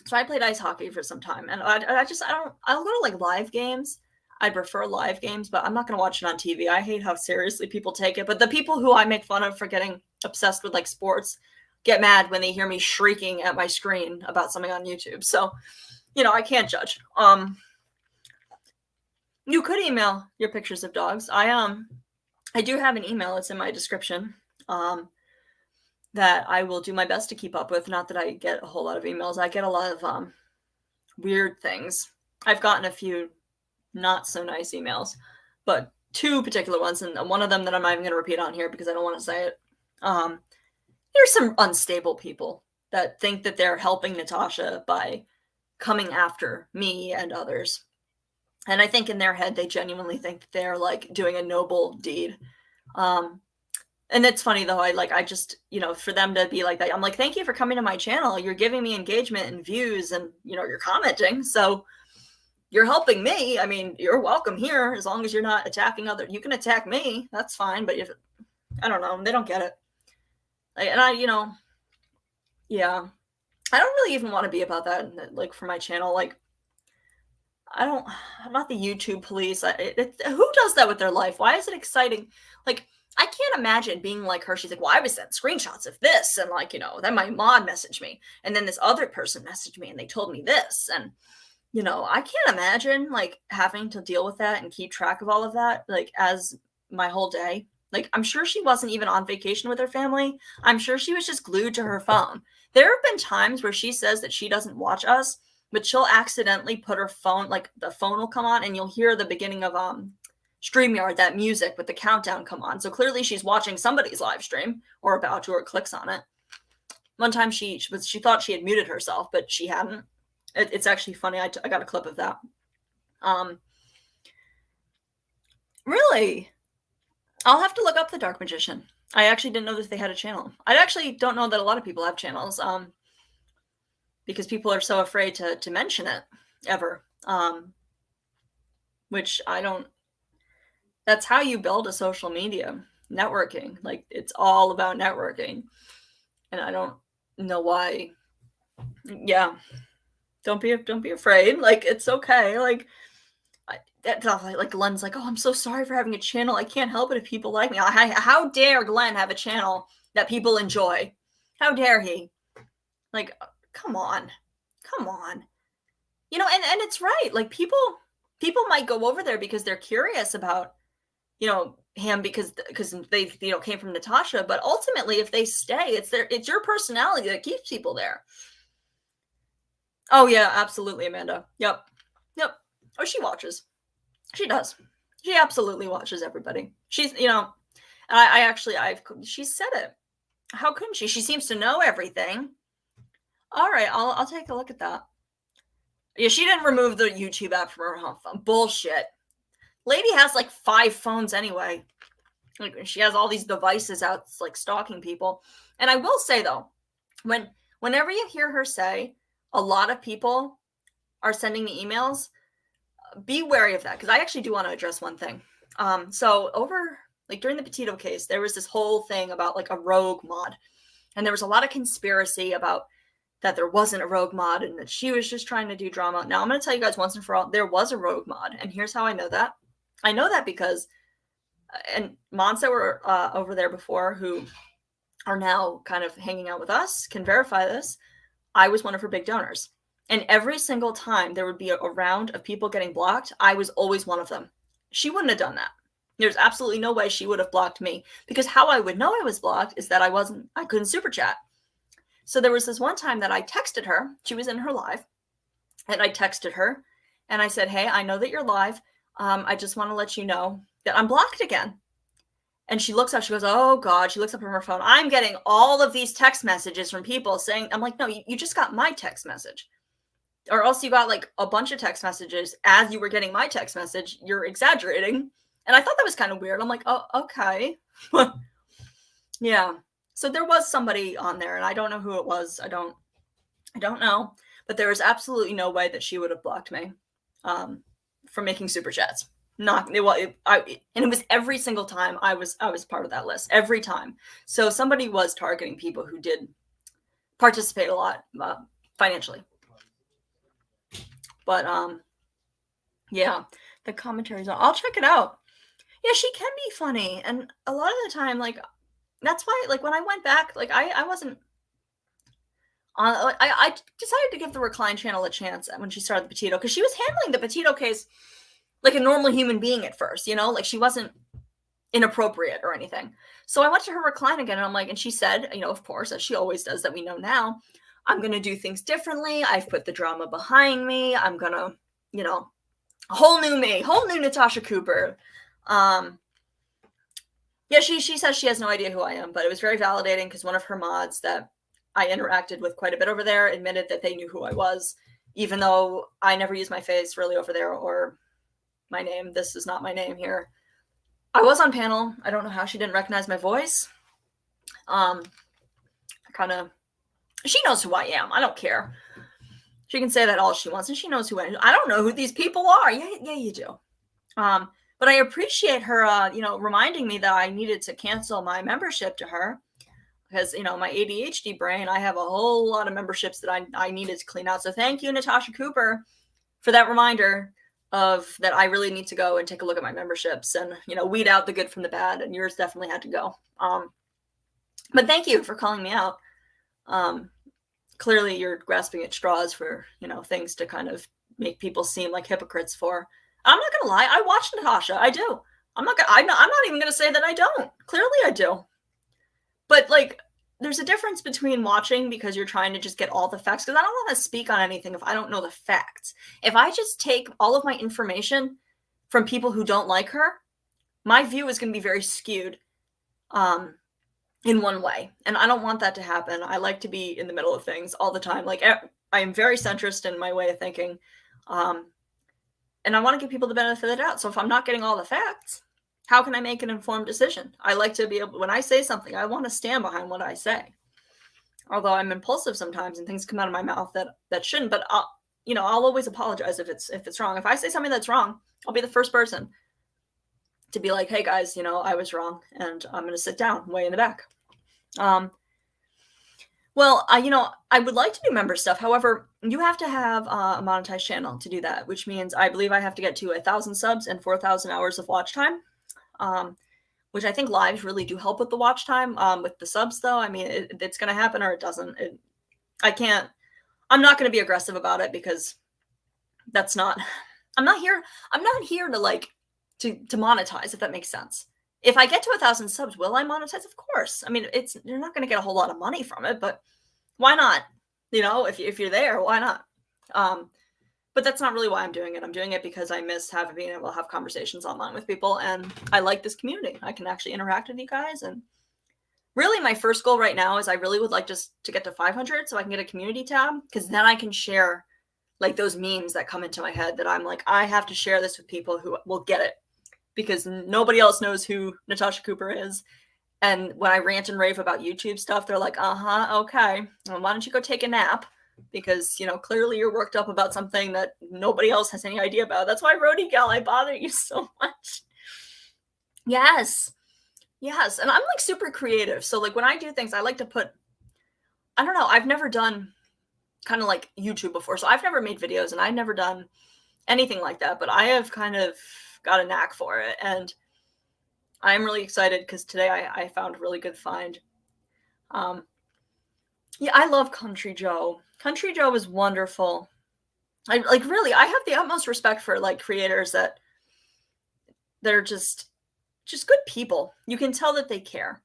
S1: So I played ice hockey for some time, and I don't go to like live games. I prefer live games, but I'm not going to watch it on TV. I hate how seriously people take it. But the people who I make fun of for getting obsessed with like sports get mad when they hear me shrieking at my screen about something on YouTube. So, I can't judge. You could email your pictures of dogs. I do have an email. It's in my description. That I will do my best to keep up with. Not that I get a whole lot of emails. I get a lot of weird things. I've gotten a few not so nice emails, but two particular ones, and one of them that I'm not even going to repeat on here because I don't want to say it. There's some unstable people that think that they're helping Natasha by coming after me and others. And I think in their head, they genuinely think they're like doing a noble deed. And it's funny though, I just, for them to be like that, I'm like, thank you for coming to my channel. You're giving me engagement and views and, you're commenting. So you're helping me. I mean, you're welcome here as long as you're not attacking you can attack me. That's fine. But I don't know, they don't get it. And yeah, I don't really even want to be about that. Like for my channel, like, I'm not the YouTube police. Who does that with their life? Why is it exciting? Like, I can't imagine being like her. She's like, well, I was sent screenshots of this. And like, then my mod messaged me. And then this other person messaged me and they told me this. And, I can't imagine like having to deal with that and keep track of all of that, like as my whole day. Like, I'm sure she wasn't even on vacation with her family. I'm sure she was just glued to her phone. There have been times where she says that she doesn't watch us, but she'll accidentally put her phone, like the phone will come on and you'll hear the beginning of, StreamYard, that music with the countdown come on. So clearly she's watching somebody's live stream or about to, or clicks on it. One time she thought she had muted herself, but she hadn't. It's actually funny. I got a clip of that. Really? I'll have to look up the Dark Magician. I actually didn't know that they had a channel. I actually don't know that a lot of people have channels, because people are so afraid to mention it ever. Which I don't. That's how you build a social media networking. Like, it's all about networking. And I don't know why. Yeah. Don't be afraid. Like, it's okay. Like, like Glenn's like, oh, I'm so sorry for having a channel. I can't help it if people like me. How dare Glenn have a channel that people enjoy? How dare he? Like, come on. And it's right. Like, people might go over there because they're curious about, him because they, came from Natasha. But ultimately, if they stay, it's your personality that keeps people there. Oh yeah, absolutely, Amanda. Yep. Oh, she watches. She does. She absolutely watches everybody. She's, and she said it. How couldn't she? She seems to know everything. All right, I'll take a look at that. Yeah, she didn't remove the YouTube app from her home phone. Bullshit. Lady has like 5 phones anyway. Like, she has all these devices out, like stalking people. And I will say though, whenever you hear her say a lot of people are sending me emails, be wary of that, because I actually do want to address one thing. So over like during the Petito case, there was this whole thing about like a rogue mod, and there was a lot of conspiracy about that there wasn't a rogue mod and that she was just trying to do drama. Now I'm going to tell you guys once and for all, there was a rogue mod, and here's how I know that. I know that because, and mods that were over there before who are now kind of hanging out with us can verify this. I was one of her big donors. And every single time there would be a round of people getting blocked, I was always one of them. She wouldn't have done that. There's absolutely no way she would have blocked me, because how I would know I was blocked is that I couldn't super chat. So there was this one time that I texted her. She was in her live, and I texted her and I said, hey, I know that you're live. I just want to let you know that I'm blocked again. And she looks up, she goes, oh God, she looks up from her phone. I'm getting all of these text messages from people saying, I'm like, no, you just got my text message. Or else you got like a bunch of text messages as you were getting my text message. You're exaggerating. And I thought that was kind of weird. I'm like, oh, okay. Yeah. So there was somebody on there, and I don't know who it was. I don't know. But there was absolutely no way that she would have blocked me from making super chats. And it was every single time I was part of that list, every time. So somebody was targeting people who did participate a lot financially. But yeah, the commentaries on. I'll check it out. Yeah, she can be funny, and a lot of the time, like, that's why, like, when I went back, like, I wasn't I decided to give the Recline channel a chance when she started the Petito, because she was handling the Petito case like a normal human being at first, you know, like she wasn't inappropriate or anything. So I went to her Recline again, and I'm like, and she said, you know, of course, as she always does, that we know now, I'm going to do things differently. I've put the drama behind me. I'm going to, you know, whole new me, whole new Natasha Cooper. Yeah, she says she has no idea who I am, but it was very validating because one of her mods that I interacted with quite a bit over there admitted that they knew who I was, even though I never use my face really over there or my name. This is not my name here. I was on panel. I don't know how she didn't recognize my voice. She knows who I am. I don't care. She can say that all she wants, and she knows who I am. I don't know who these people are. Yeah, you do. But I appreciate her, you know, reminding me that I needed to cancel my membership to her, because, you know, my ADHD brain, I have a whole lot of memberships that I needed to clean out. So thank you, Natasha Cooper, for that reminder of that I really need to go and take a look at my memberships and, you know, weed out the good from the bad. And yours definitely had to go. But thank you for calling me out. Clearly you're grasping at straws for, you know, things to kind of make people seem like hypocrites for. I'm not gonna lie, I watch Natasha. I do. I'm not even gonna say that I don't. Clearly I do. But, like, there's a difference between watching because you're trying to just get all the facts, because I don't want to speak on anything if I don't know the facts. If I just take all of my information from people who don't like her, my view is going to be very skewed in one way. And I don't want that to happen. I like to be in the middle of things all the time. Like, I am very centrist in my way of thinking. And I want to give people the benefit of the doubt. So if I'm not getting all the facts, how can I make an informed decision? I like to be able, when I say something, I want to stand behind what I say. Although I'm impulsive sometimes and things come out of my mouth that shouldn't, but I'll always apologize if it's wrong. If I say something that's wrong, I'll be the first person to be like, hey guys, you know, I was wrong, and I'm going to sit down way in the back. Well, I would like to do member stuff. However, you have to have a monetized channel to do that, which means I believe I have to get to 1,000 subs and 4,000 hours of watch time. Which I think lives really do help with the watch time. With the subs, though, I mean, it's going to happen or it doesn't. I'm not going to be aggressive about it, because I'm not here to like to monetize, if that makes sense. If I get to 1,000 subs, will I monetize? Of course. I mean, you're not going to get a whole lot of money from it, but why not? You know, if you're there, why not? But that's not really why I'm doing it. I'm doing it because I miss being able to have conversations online with people, and I like this community. I can actually interact with you guys, and really my first goal right now is I really would like just to get to 500 so I can get a community tab, because then I can share like those memes that come into my head that I'm like, I have to share this with people who will get it, because nobody else knows who Natasha Cooper is. And when I rant and rave about YouTube stuff, they're like, okay, well, why don't you go take a nap? Because, you know, clearly you're worked up about something that nobody else has any idea about. That's why, Rody Gal, I bother you so much. Yes. And I'm like super creative. So like when I do things, I like to put, I don't know, I've never done kind of like YouTube before. So I've never made videos and I've never done anything like that, but I have kind of got a knack for it. And I'm really excited because today I found a really good find. Yeah, I love Country Joe. Country Joe is wonderful. I have the utmost respect for like creators that they're just good people. You can tell that they care.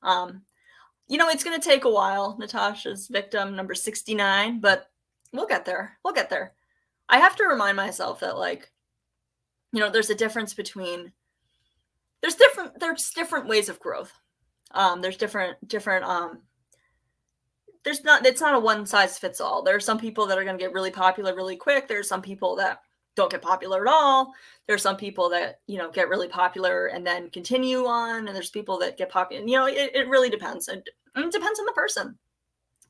S1: You know, it's going to take a while. Natasha's victim number 69, but we'll get there. I have to remind myself that, like, you know, there's a difference between there's different ways of growth. There's different it's not a one size fits all. There are some people that are going to get really popular really quick. There's some people that don't get popular at all. There's some people that, get really popular and then continue on. And there's people that get popular. It really depends. And it depends on the person.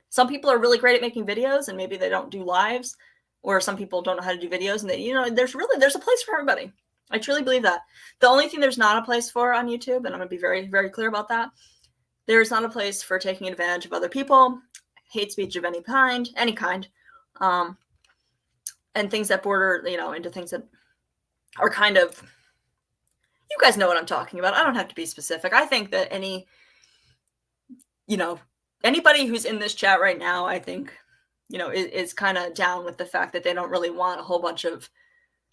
S1: Some people are really great at making videos and maybe they don't do lives, or some people don't know how to do videos, and there's a place for everybody. I truly believe that. The only thing there's not a place for on YouTube, and I'm going to be very, very clear about that, there's not a place for taking advantage of other people, hate speech of any kind, and things that border, into things that are kind of, you guys know what I'm talking about. I don't have to be specific. I think that anybody who's in this chat right now, I think, is kind of down with the fact that they don't really want a whole bunch of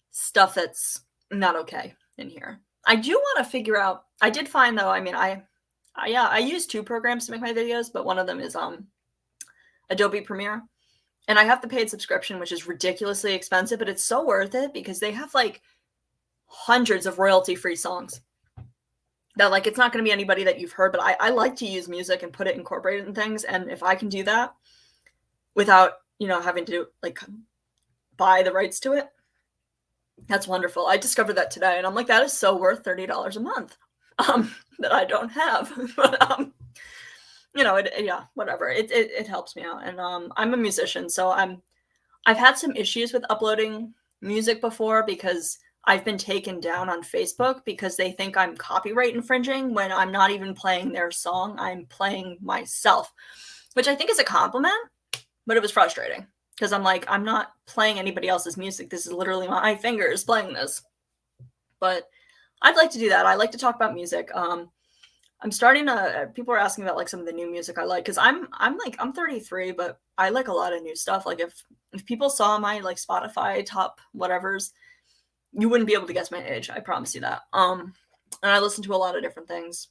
S1: stuff that's not okay in here. I do want to figure out, I did find though, I use 2 programs to make my videos, but one of them is Adobe Premiere. And I have the paid subscription, which is ridiculously expensive, but it's so worth it because they have like hundreds of royalty-free songs. That like, it's not going to be anybody that you've heard, but I like to use music and put it incorporated in things. And if I can do that without, having to like buy the rights to it, that's wonderful. I discovered that today and I'm like, that is so worth $30 a month that I don't have. But, whatever. It helps me out. And I'm a musician, so I've had some issues with uploading music before because I've been taken down on Facebook because they think I'm copyright infringing when I'm not even playing their song. I'm playing myself, which I think is a compliment, but it was frustrating because I'm like, I'm not playing anybody else's music. This is literally my fingers playing this. But I'd like to do that. I like to talk about music. I'm starting to, people are asking about like some of the new music I like, because I'm 33, but I like a lot of new stuff. Like if people saw my like Spotify top whatevers, you wouldn't be able to guess my age. I promise you that. And I listen to a lot of different things,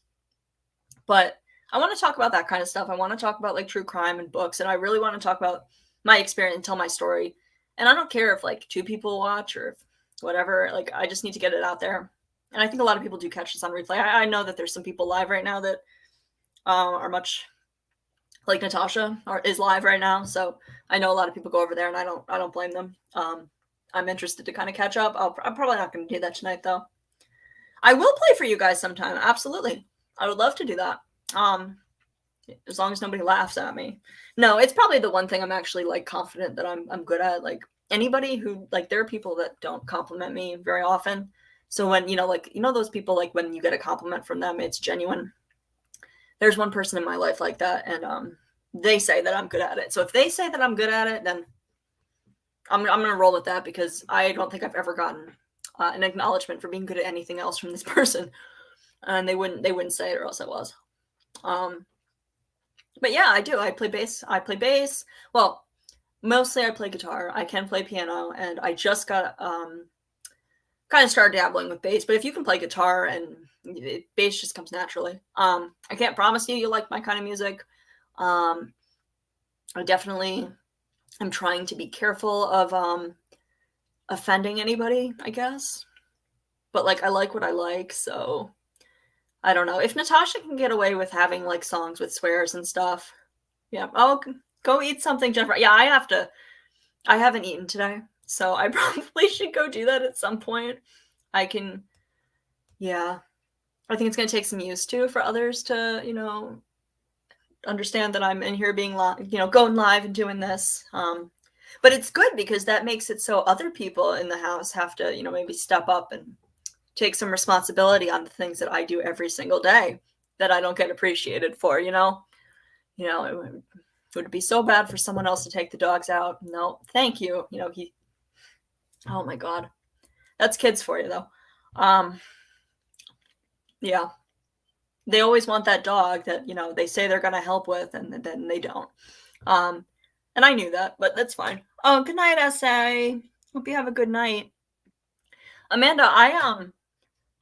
S1: but I want to talk about that kind of stuff. I want to talk about like true crime and books, and I really want to talk about my experience and tell my story. And I don't care if like 2 people watch or if whatever, like I just need to get it out there. And I think a lot of people do catch this on replay. I know that there's some people live right now that are much like Natasha is live right now. So I know a lot of people go over there, and I don't blame them. I'm interested to kind of catch up. I'm probably not going to do that tonight though. I will play for you guys sometime. Absolutely. I would love to do that. As long as nobody laughs at me. No, it's probably the one thing I'm actually like confident that I'm good at. Like anybody who like, there are people that don't compliment me very often. So when, those people, like when you get a compliment from them, it's genuine. There's one person in my life like that. And they say that I'm good at it. So if they say that I'm good at it, then I'm going to roll with that, because I don't think I've ever gotten an acknowledgement for being good at anything else from this person. And they wouldn't say it, or else I was. But yeah, I do. I play bass. Well, mostly I play guitar. I can play piano, and I just got kind of started dabbling with bass. But if you can play guitar, and bass just comes naturally. I can't promise you like my kind of music. I definitely am trying to be careful of offending anybody, I guess. But like I like what I like, so I don't know. If Natasha can get away with having like songs with swears and stuff, yeah. Oh, go eat something, Jennifer. Yeah, I haven't eaten today, so I probably should go do that at some point. I think it's going to take some use to for others to, understand that I'm in here being, going live and doing this. But it's good because that makes it so other people in the house have to, maybe step up and take some responsibility on the things that I do every single day that I don't get appreciated for, it would be so bad for someone else to take the dogs out. No, thank you. Oh my God, that's kids for you though. Yeah, they always want that dog that, they say they're going to help with, and then they don't. And I knew that, but that's fine. Oh, good night, SA. Hope you have a good night. Amanda,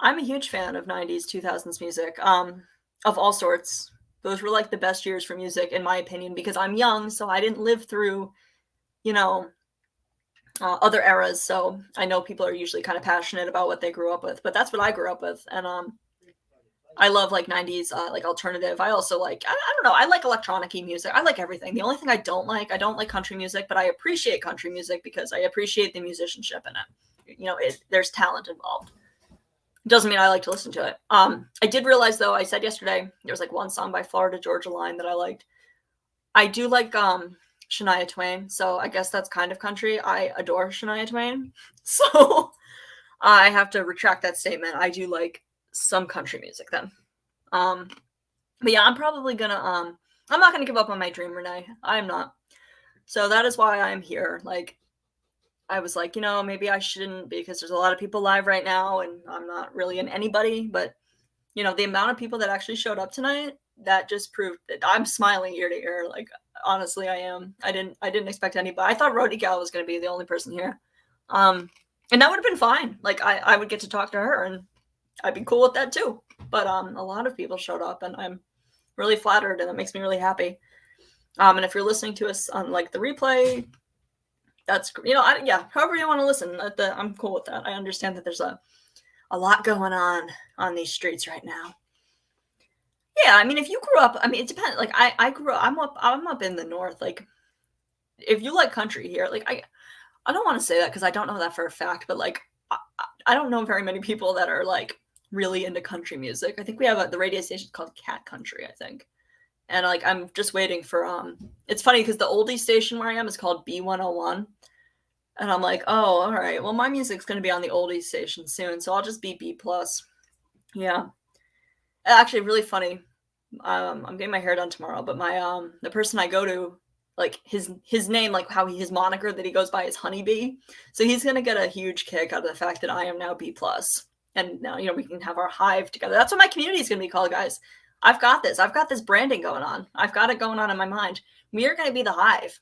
S1: I'm a huge fan of 90s, 2000s music, of all sorts. Those were like the best years for music, in my opinion, because I'm young, so I didn't live through, other eras. So I know people are usually kind of passionate about what they grew up with, but that's what I grew up with. And I love like 90s, like alternative. I also like, I don't know, I like electronic-y music. I like everything. The only thing I don't like country music, but I appreciate country music because I appreciate the musicianship in it. You know, there's talent involved. Doesn't mean I like to listen to it. I did realize though, I said yesterday, there was like one song by Florida Georgia Line that I liked. I do like Shania Twain, so I guess that's kind of country. I adore Shania Twain. So I have to retract that statement. I do like some country music then. But yeah, I'm probably gonna I'm not gonna give up on my dream, Renee. I'm not. So that is why I'm here. Like, I was like, you know, maybe I shouldn't because there's a lot of people live right now and I'm not really in anybody, but you know, the amount of people that actually showed up tonight, that just proved that I'm smiling ear to ear. Like, honestly, I am. I didn't expect anybody. I thought Rody Gal was gonna be the only person here. And that would have been fine. Like, I would get to talk to her and I'd be cool with that too. But a lot of people showed up and I'm really flattered and it makes me really happy. And if you're listening to us on like the replay, that's, you know, yeah, however you want to listen, I'm cool with that. I understand that there's a lot going on these streets right now. Yeah, I mean, if you grew up, I mean, it depends. Like, I grew up, I'm up in the north. Like, if you like country here, like, I don't want to say that because I don't know that for a fact, but like, I don't know very many people that are like really into country music. I think we have the radio station called Cat Country, I think. And like, I'm just waiting for, it's funny because the oldie station where I am is called B101. And I'm like, oh, all right. Well, my music's going to be on the oldie station soon. So I'll just be B+. Yeah. Actually, really funny. I'm getting my hair done tomorrow, but my, the person I go to, like his name, like his moniker that he goes by is Honeybee. So he's going to get a huge kick out of the fact that I am now B+. And now, you know, we can have our hive together. That's what my community is going to be called, guys. I've got this. I've got this branding going on. I've got it going on in my mind. We are going to be the hive.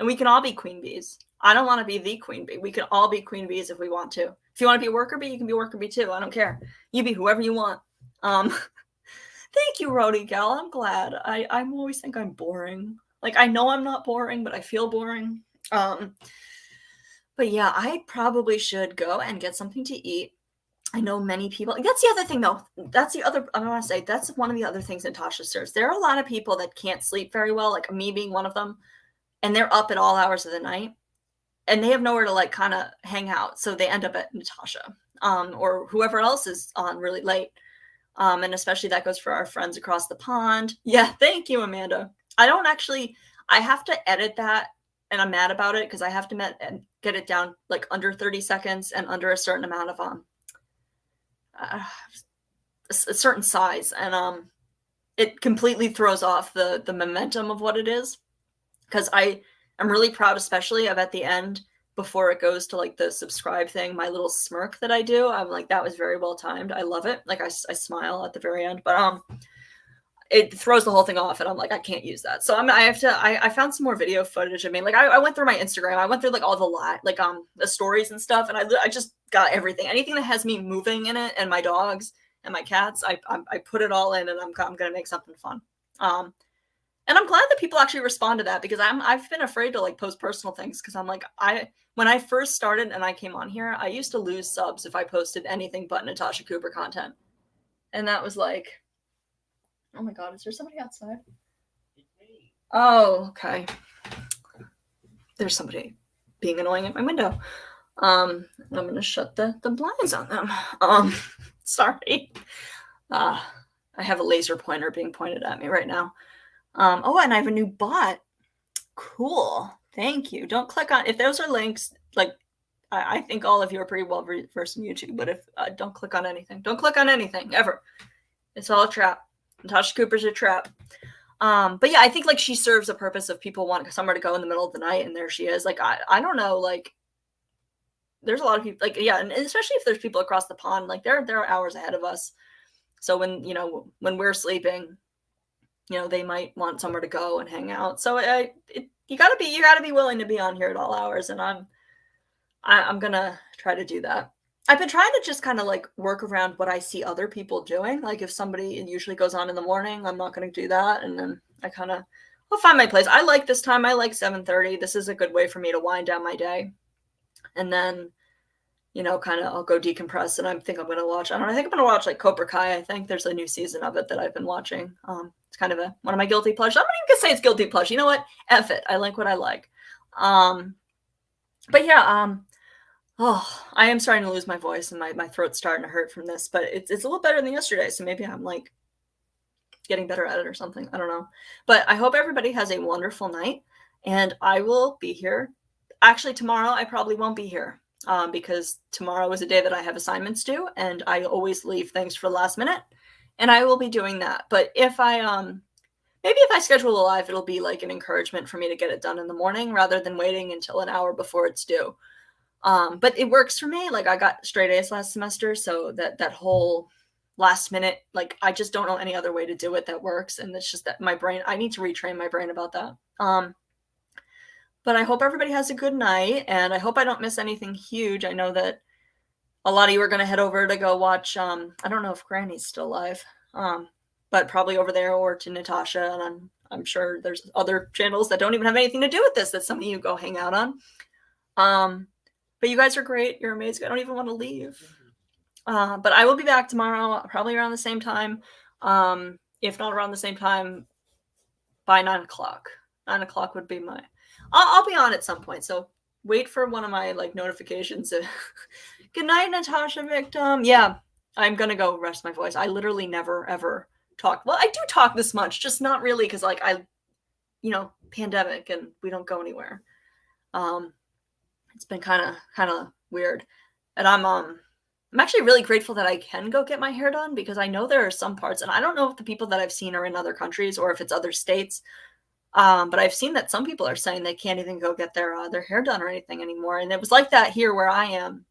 S1: And we can all be queen bees. I don't want to be the queen bee. We can all be queen bees if we want to. If you want to be a worker bee, you can be a worker bee too. I don't care. You be whoever you want. Thank you, Rody Gal. I'm glad. I always think I'm boring. Like, I know I'm not boring, but I feel boring. But yeah, I probably should go and get something to eat. I know many people. That's the other thing, though. That's the other. I want to say that's one of the other things Natasha serves. There are a lot of people that can't sleep very well, like me being one of them, and they're up at all hours of the night, and they have nowhere to like kind of hang out, so they end up at Natasha, or whoever else is on really late, and especially that goes for our friends across the pond. Yeah, thank you, Amanda. I have to edit that, and I'm mad about it because I have to get it down like under 30 seconds and under a certain amount of a certain size, and it completely throws off the momentum of what it is, because I am really proud, especially of at the end before it goes to like the subscribe thing, my little smirk that I do. I'm like, that was very well timed. I love it. Like, I smile at the very end, but it throws the whole thing off, and I'm like, I can't use that. So I found some more video footage. I mean, like, I went through my Instagram. I went through like all the stories and stuff, and I just got everything. Anything that has me moving in it and my dogs and my cats, I put it all in, and I'm gonna make something fun. And I'm glad that people actually respond to that, because I've been afraid to like post personal things, because I'm like, when I first started and I came on here, I used to lose subs if I posted anything but Natasha Cooper content, and that was like, oh my God, is there somebody outside? Oh, okay. There's somebody being annoying at my window. I'm gonna shut the blinds on them. Sorry. I have a laser pointer being pointed at me right now. Oh, and I have a new bot. Cool. Thank you. Don't click on, if those are links, like, I think all of you are pretty well versed in YouTube, but if don't click on anything. Don't click on anything ever. It's all a trap. Natasha Cooper's a trap. But yeah, I think like she serves a purpose of people wanting somewhere to go in the middle of the night, and there she is. Like, I don't know, like, there's a lot of people, like, yeah, and especially if there's people across the pond, like there are hours ahead of us. So when, you know, when we're sleeping, you know, they might want somewhere to go and hang out. So you gotta be willing to be on here at all hours, and I'm gonna try to do that. I've been trying to just kind of like work around what I see other people doing. Like, if somebody usually goes on in the morning, I'm not going to do that. And then I'll find my place. I like this time. I like 7:30. This is a good way for me to wind down my day. And then kind of I'll go decompress, and I think I'm gonna watch. I don't know. I think I'm gonna watch like Cobra Kai. I think there's a new season of it that I've been watching. It's kind of one of my guilty pleasures. I'm not even gonna say it's guilty pleasure. You know what? F it. I like what I like. But yeah. Oh, I am starting to lose my voice, and my throat's starting to hurt from this. But it's a little better than yesterday, so maybe I'm like getting better at it or something. I don't know. But I hope everybody has a wonderful night, and I will be here. Actually, tomorrow I probably won't be here. Because tomorrow is a day that I have assignments due, and I always leave things for the last minute, and I will be doing that. But if I maybe if I schedule a live, it'll be like an encouragement for me to get it done in the morning rather than waiting until an hour before it's due. But it works for me. Like I got straight A's last semester, so that whole last minute, like I just don't know any other way to do it that works, and it's just that my brain, I need to retrain my brain about that. But I hope everybody has a good night, and I hope I don't miss anything huge. I know that a lot of you are going to head over to go watch, I don't know if Granny's still alive, but probably over there or to Natasha, and I'm sure there's other channels that don't even have anything to do with this that some of you go hang out on. But you guys are great. You're amazing. I don't even want to leave. But I will be back tomorrow, probably around the same time. If not around the same time, by 9 o'clock. 9 o'clock would be my... I'll be on at some point, so wait for one of my like notifications. Good night, Natasha Victim. Yeah, I'm gonna go rest my voice. I literally never ever talk. Well, I do talk this much, just not really, because like pandemic, and we don't go anywhere. It's been kind of weird, and I'm actually really grateful that I can go get my hair done, because I know there are some parts, and I don't know if the people that I've seen are in other countries or if it's other states. But I've seen that some people are saying they can't even go get their hair done or anything anymore. And it was like that here where I am,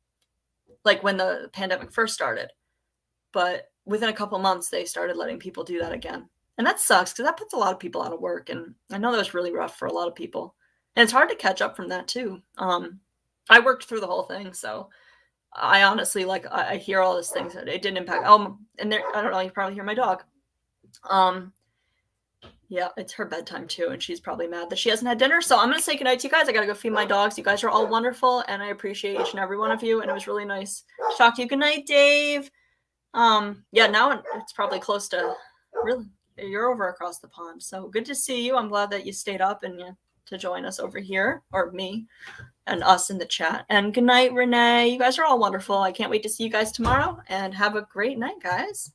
S1: like when the pandemic first started. But within a couple months, they started letting people do that again. And that sucks, because that puts a lot of people out of work. And I know that was really rough for a lot of people. And it's hard to catch up from that too. I worked through the whole thing, so I honestly, like, I hear all these things that it didn't impact. And there, I don't know, you probably hear my dog. Yeah, it's her bedtime too, and she's probably mad that she hasn't had dinner. So I'm going to say goodnight to you guys. I got to go feed my dogs. You guys are all wonderful, and I appreciate each and every one of you, and it was really nice to talk to you. Good night, Dave. Yeah, now it's probably close to, really, you're over across the pond. So good to see you. I'm glad that you stayed up and to join us over here, or me and us in the chat. And good night, Renee. You guys are all wonderful. I can't wait to see you guys tomorrow, and have a great night, guys.